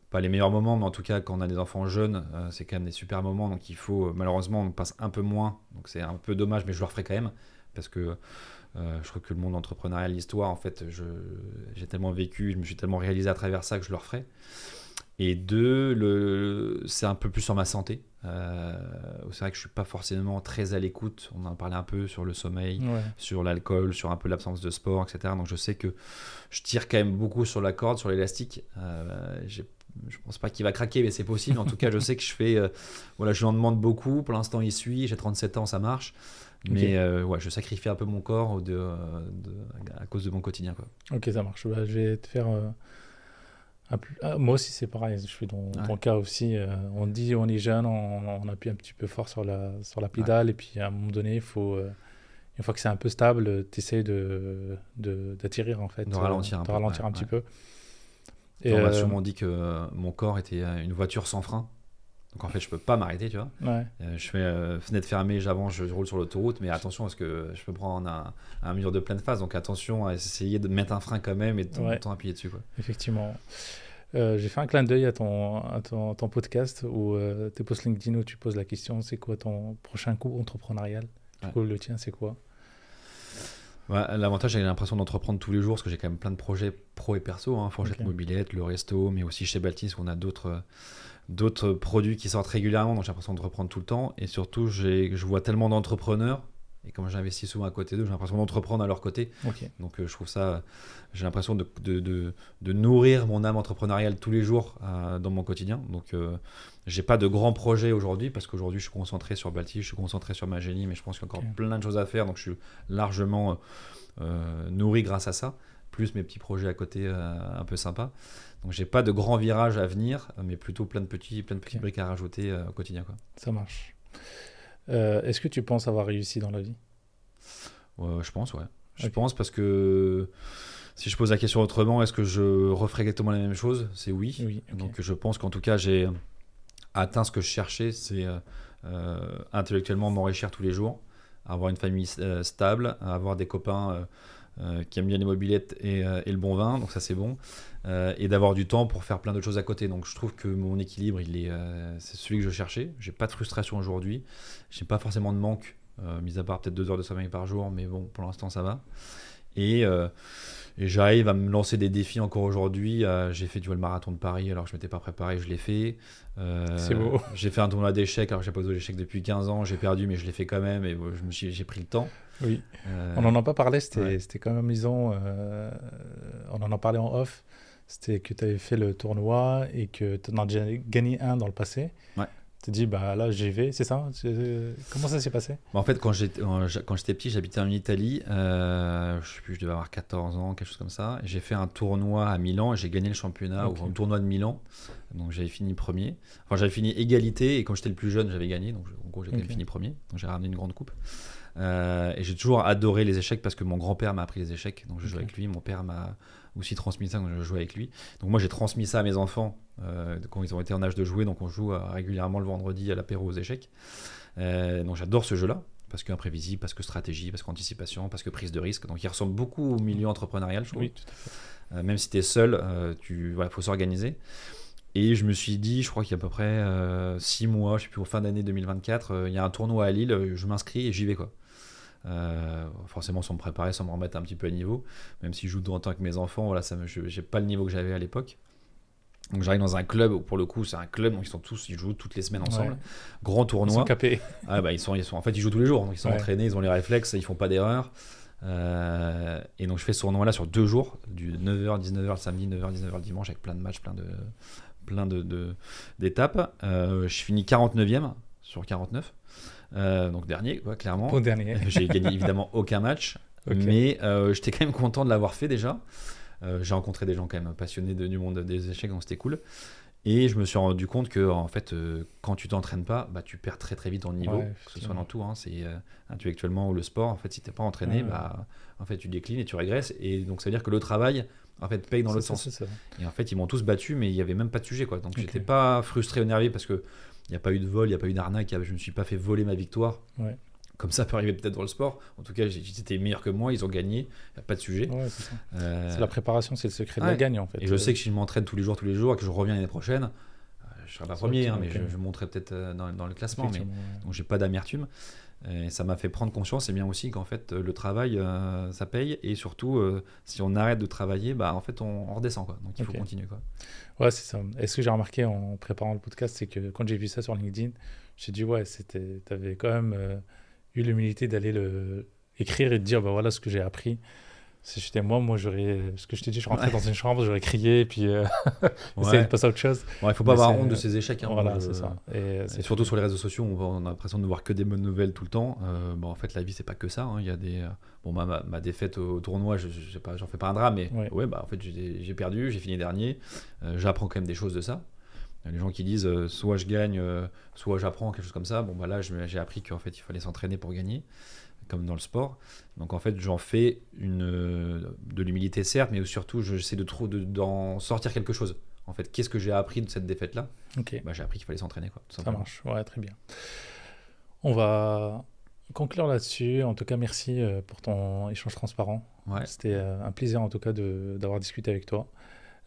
pas les meilleurs moments, mais en tout cas quand on a des enfants jeunes, c'est quand même des super moments, donc malheureusement on passe un peu moins, donc c'est un peu dommage, mais je le referai quand même, parce que je crois que le monde entrepreneurial, l'histoire, en fait, j'ai tellement vécu, je me suis tellement réalisé à travers ça que je le referai. Et 2, c'est un peu plus sur ma santé. C'est vrai que je suis pas forcément très à l'écoute. On en parlait un peu sur le sommeil, sur l'alcool, sur un peu l'absence de sport, etc. Donc je sais que je tire quand même beaucoup sur la corde, sur l'élastique. Je pense pas qu'il va craquer, mais c'est possible. En tout cas, je sais que je lui en demande beaucoup. Pour l'instant, il suit. J'ai 37 ans, ça marche. Mais je sacrifie un peu mon corps à cause de mon quotidien, quoi. Ok, ça marche. Je vais te faire moi aussi c'est pareil, je suis dans ton cas aussi. On dit on est jeune, on appuie un petit peu fort sur la pédale, et puis à un moment donné, une fois que c'est un peu stable, tu essaies d'attirer en fait, de ralentir un petit peu. Et on m'a souvent dit que mon corps était une voiture sans frein. Donc en fait, je peux pas m'arrêter, tu vois. Je fais fenêtre fermée, j'avance, je roule sur l'autoroute, mais attention parce que je peux prendre un mur de pleine face. Donc attention à essayer de mettre un frein quand même et de temps appuyer dessus, quoi. Effectivement. J'ai fait un clin d'œil à ton podcast où tes posts LinkedIn où tu poses la question, c'est quoi ton prochain coup entrepreneurial? Du coup, le tien, c'est quoi? L'avantage, j'ai l'impression d'entreprendre tous les jours parce que j'ai quand même plein de projets pro et perso, Fourchette Mobilette, le resto, mais aussi chez Baltis où on a d'autres produits qui sortent régulièrement, donc j'ai l'impression de reprendre tout le temps. Et surtout, je vois tellement d'entrepreneurs, et comme j'investis souvent à côté d'eux, j'ai l'impression d'entreprendre à leur côté. Donc je trouve ça, j'ai l'impression de nourrir mon âme entrepreneuriale tous les jours dans mon quotidien. Donc j'ai pas de grands projets aujourd'hui, parce qu'aujourd'hui je suis concentré sur Baltis, je suis concentré sur Magénie, mais je pense qu'il y a encore plein de choses à faire, donc je suis largement nourri grâce à ça, plus mes petits projets à côté un peu sympas. Donc j'ai pas de grands virages à venir, mais plutôt plein de petits briques à rajouter au quotidien, quoi. Ça marche. Est-ce que tu penses avoir réussi dans la vie? Je pense, ouais. Je pense, parce que si je pose la question autrement, est-ce que je referais exactement la même chose? C'est oui. Donc je pense qu'en tout cas j'ai atteint ce que je cherchais, c'est intellectuellement m'enrichir tous les jours, avoir une famille stable, avoir des copains qui aiment bien les mobylettes et le bon vin, donc ça c'est bon, et d'avoir du temps pour faire plein d'autres choses à côté. Donc je trouve que mon équilibre, c'est celui que je cherchais. J'ai pas de frustration aujourd'hui, j'ai pas forcément de manque, mis à part peut-être 2 heures de sommeil par jour, mais bon, pour l'instant ça va. Et j'arrive à me lancer des défis encore aujourd'hui. J'ai fait le marathon de Paris alors que je ne m'étais pas préparé, je l'ai fait. C'est beau. J'ai fait un tournoi d'échecs alors que je n'ai pas joué d'échecs depuis 15 ans. J'ai perdu, mais je l'ai fait quand même et j'ai pris le temps. Oui. On n'en a pas parlé, c'était quand même amusant. On en a parlé en off. C'était que tu avais fait le tournoi et que tu en as déjà gagné un dans le passé. Ouais. Tu te dis, bah là, j'y vais, c'est ça? Comment ça s'est passé? En fait, quand j'étais petit, j'habitais en Italie. Je sais plus, je devais avoir 14 ans, quelque chose comme ça. J'ai fait un tournoi à Milan et j'ai gagné le championnat, ou un tournoi de Milan. Donc j'avais fini premier. Enfin, j'avais fini égalité et quand j'étais le plus jeune, j'avais gagné. Donc en gros, j'ai quand même fini premier. Donc j'ai ramené une grande coupe. Et j'ai toujours adoré les échecs parce que mon grand-père m'a appris les échecs. Donc je jouais avec lui. Mon père m'a aussi transmis ça, donc je jouais avec lui. Donc moi, j'ai transmis ça à mes enfants quand ils ont été en âge de jouer. Donc on joue régulièrement le vendredi à l'apéro aux échecs. Donc j'adore ce jeu-là. Parce qu'imprévisible, parce que stratégie, parce qu'anticipation, parce que prise de risque. Donc il ressemble beaucoup au milieu entrepreneurial, je trouve. Oui, tout à fait. Même si tu es seul, faut s'organiser. Et je me suis dit, je crois qu'il y a à peu près 6 mois, je sais plus, au fin d'année 2024, il y a un tournoi à Lille, je m'inscris et j'y vais, quoi. Forcément sans me préparer, sans me remettre un petit peu à niveau, même si je joue de temps en temps avec mes enfants, voilà, j'ai pas le niveau que j'avais à l'époque. Donc j'arrive dans un club où pour le coup c'est un club, donc ils jouent toutes les semaines ensemble. Ouais. Grand tournoi. Ils sont capés. En fait ils jouent tous les jours, donc ils sont entraînés, ils ont les réflexes, ils font pas d'erreur. Et donc je fais ce tournoi là sur 2 jours, du 9h 19h le samedi, 9h 19h le dimanche, avec plein de matchs, plein d'étapes. Je finis 49e sur 49. Donc dernier, quoi, clairement. Bon dernier. J'ai gagné évidemment aucun match, mais j'étais quand même content de l'avoir fait déjà. J'ai rencontré des gens quand même passionnés du monde des échecs, donc c'était cool. Et je me suis rendu compte que en fait, quand tu t'entraînes pas, bah, tu perds très très vite ton niveau, que ce soit dans tout, c'est intellectuellement ou le sport. En fait, si t'es pas entraîné, en fait, tu déclines et tu régresses. Et donc ça veut dire que le travail en fait paye dans l'autre sens. Ça. Et en fait, ils m'ont tous battu, mais il y avait même pas de sujet, quoi. Donc j'étais pas frustré ou énervé parce que il n'y a pas eu de vol, il n'y a pas eu d'arnaque, je ne me suis pas fait voler ma victoire. Ouais. Comme ça peut arriver peut-être dans le sport. En tout cas, ils étaient meilleurs que moi, ils ont gagné, il n'y a pas de sujet. Ouais, c'est ça. C'est la préparation, c'est le secret de la gagne en fait. Et je sais que si je m'entraîne tous les jours et que je reviens l'année prochaine, je ne serai pas premier, mais je monterai peut-être dans le classement. Mais, donc je n'ai pas d'amertume. Et ça m'a fait prendre conscience, c'est bien aussi qu'en fait le travail ça paye, et surtout si on arrête de travailler, bah en fait on redescend, quoi. Donc il faut continuer, quoi. Ouais, c'est ça. Et ce que j'ai remarqué en préparant le podcast, c'est que quand j'ai vu ça sur LinkedIn, j'ai dit t'avais quand même eu l'humilité d'aller écrire et de dire bah voilà ce que j'ai appris. Si j'étais moi j'aurais, ce que je t'ai dit, je rentrais dans une chambre, j'aurais crié, puis essayer de passer à autre chose. Il faut pas avoir honte de ces échecs. Voilà, c'est ça. Et surtout sur les réseaux sociaux, on a l'impression de voir que des bonnes nouvelles tout le temps. En fait, la vie, c'est pas que ça. Il y a des... ma défaite au tournoi, j'en fais pas un drame, mais en fait, j'ai perdu, j'ai fini dernier. J'apprends quand même des choses de ça. Les gens qui disent soit je gagne, soit j'apprends, quelque chose comme ça. Là, j'ai appris qu'en fait, il fallait s'entraîner pour gagner, comme dans le sport. Donc en fait, j'en fais de l'humilité, certes, mais surtout j'essaie d'en sortir quelque chose. En fait, qu'est-ce que j'ai appris de cette défaite-là? J'ai appris qu'il fallait s'entraîner, quoi, tout simplement. Ça marche, très bien. On va conclure là-dessus. En tout cas, merci pour ton échange transparent. C'était un plaisir en tout cas d'avoir discuté avec toi.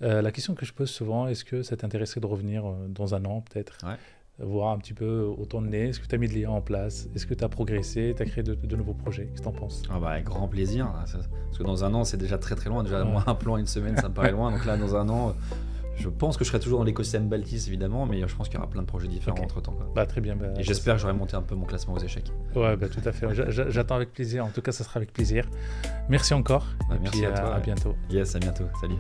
La question que je pose souvent, est-ce que ça t'intéresserait de revenir dans un an peut-être, voir un petit peu où t'en es, est-ce que tu as mis de l'IA en place, est-ce que tu as progressé, tu as créé de nouveaux projets, qu'est-ce que tu en penses? Avec grand plaisir, parce que dans un an c'est déjà très très loin, déjà moi un plan une semaine ça me paraît loin, donc là dans un an je pense que je serai toujours dans l'écosystème Baltis évidemment, mais je pense qu'il y aura plein de projets différents entre temps, quoi. Très bien. Et j'espère que j'aurai monté un peu mon classement aux échecs. Tout à fait, j'attends avec plaisir, en tout cas ça sera avec plaisir. Merci encore, et merci puis à toi, à bientôt. Yes, à bientôt, salut.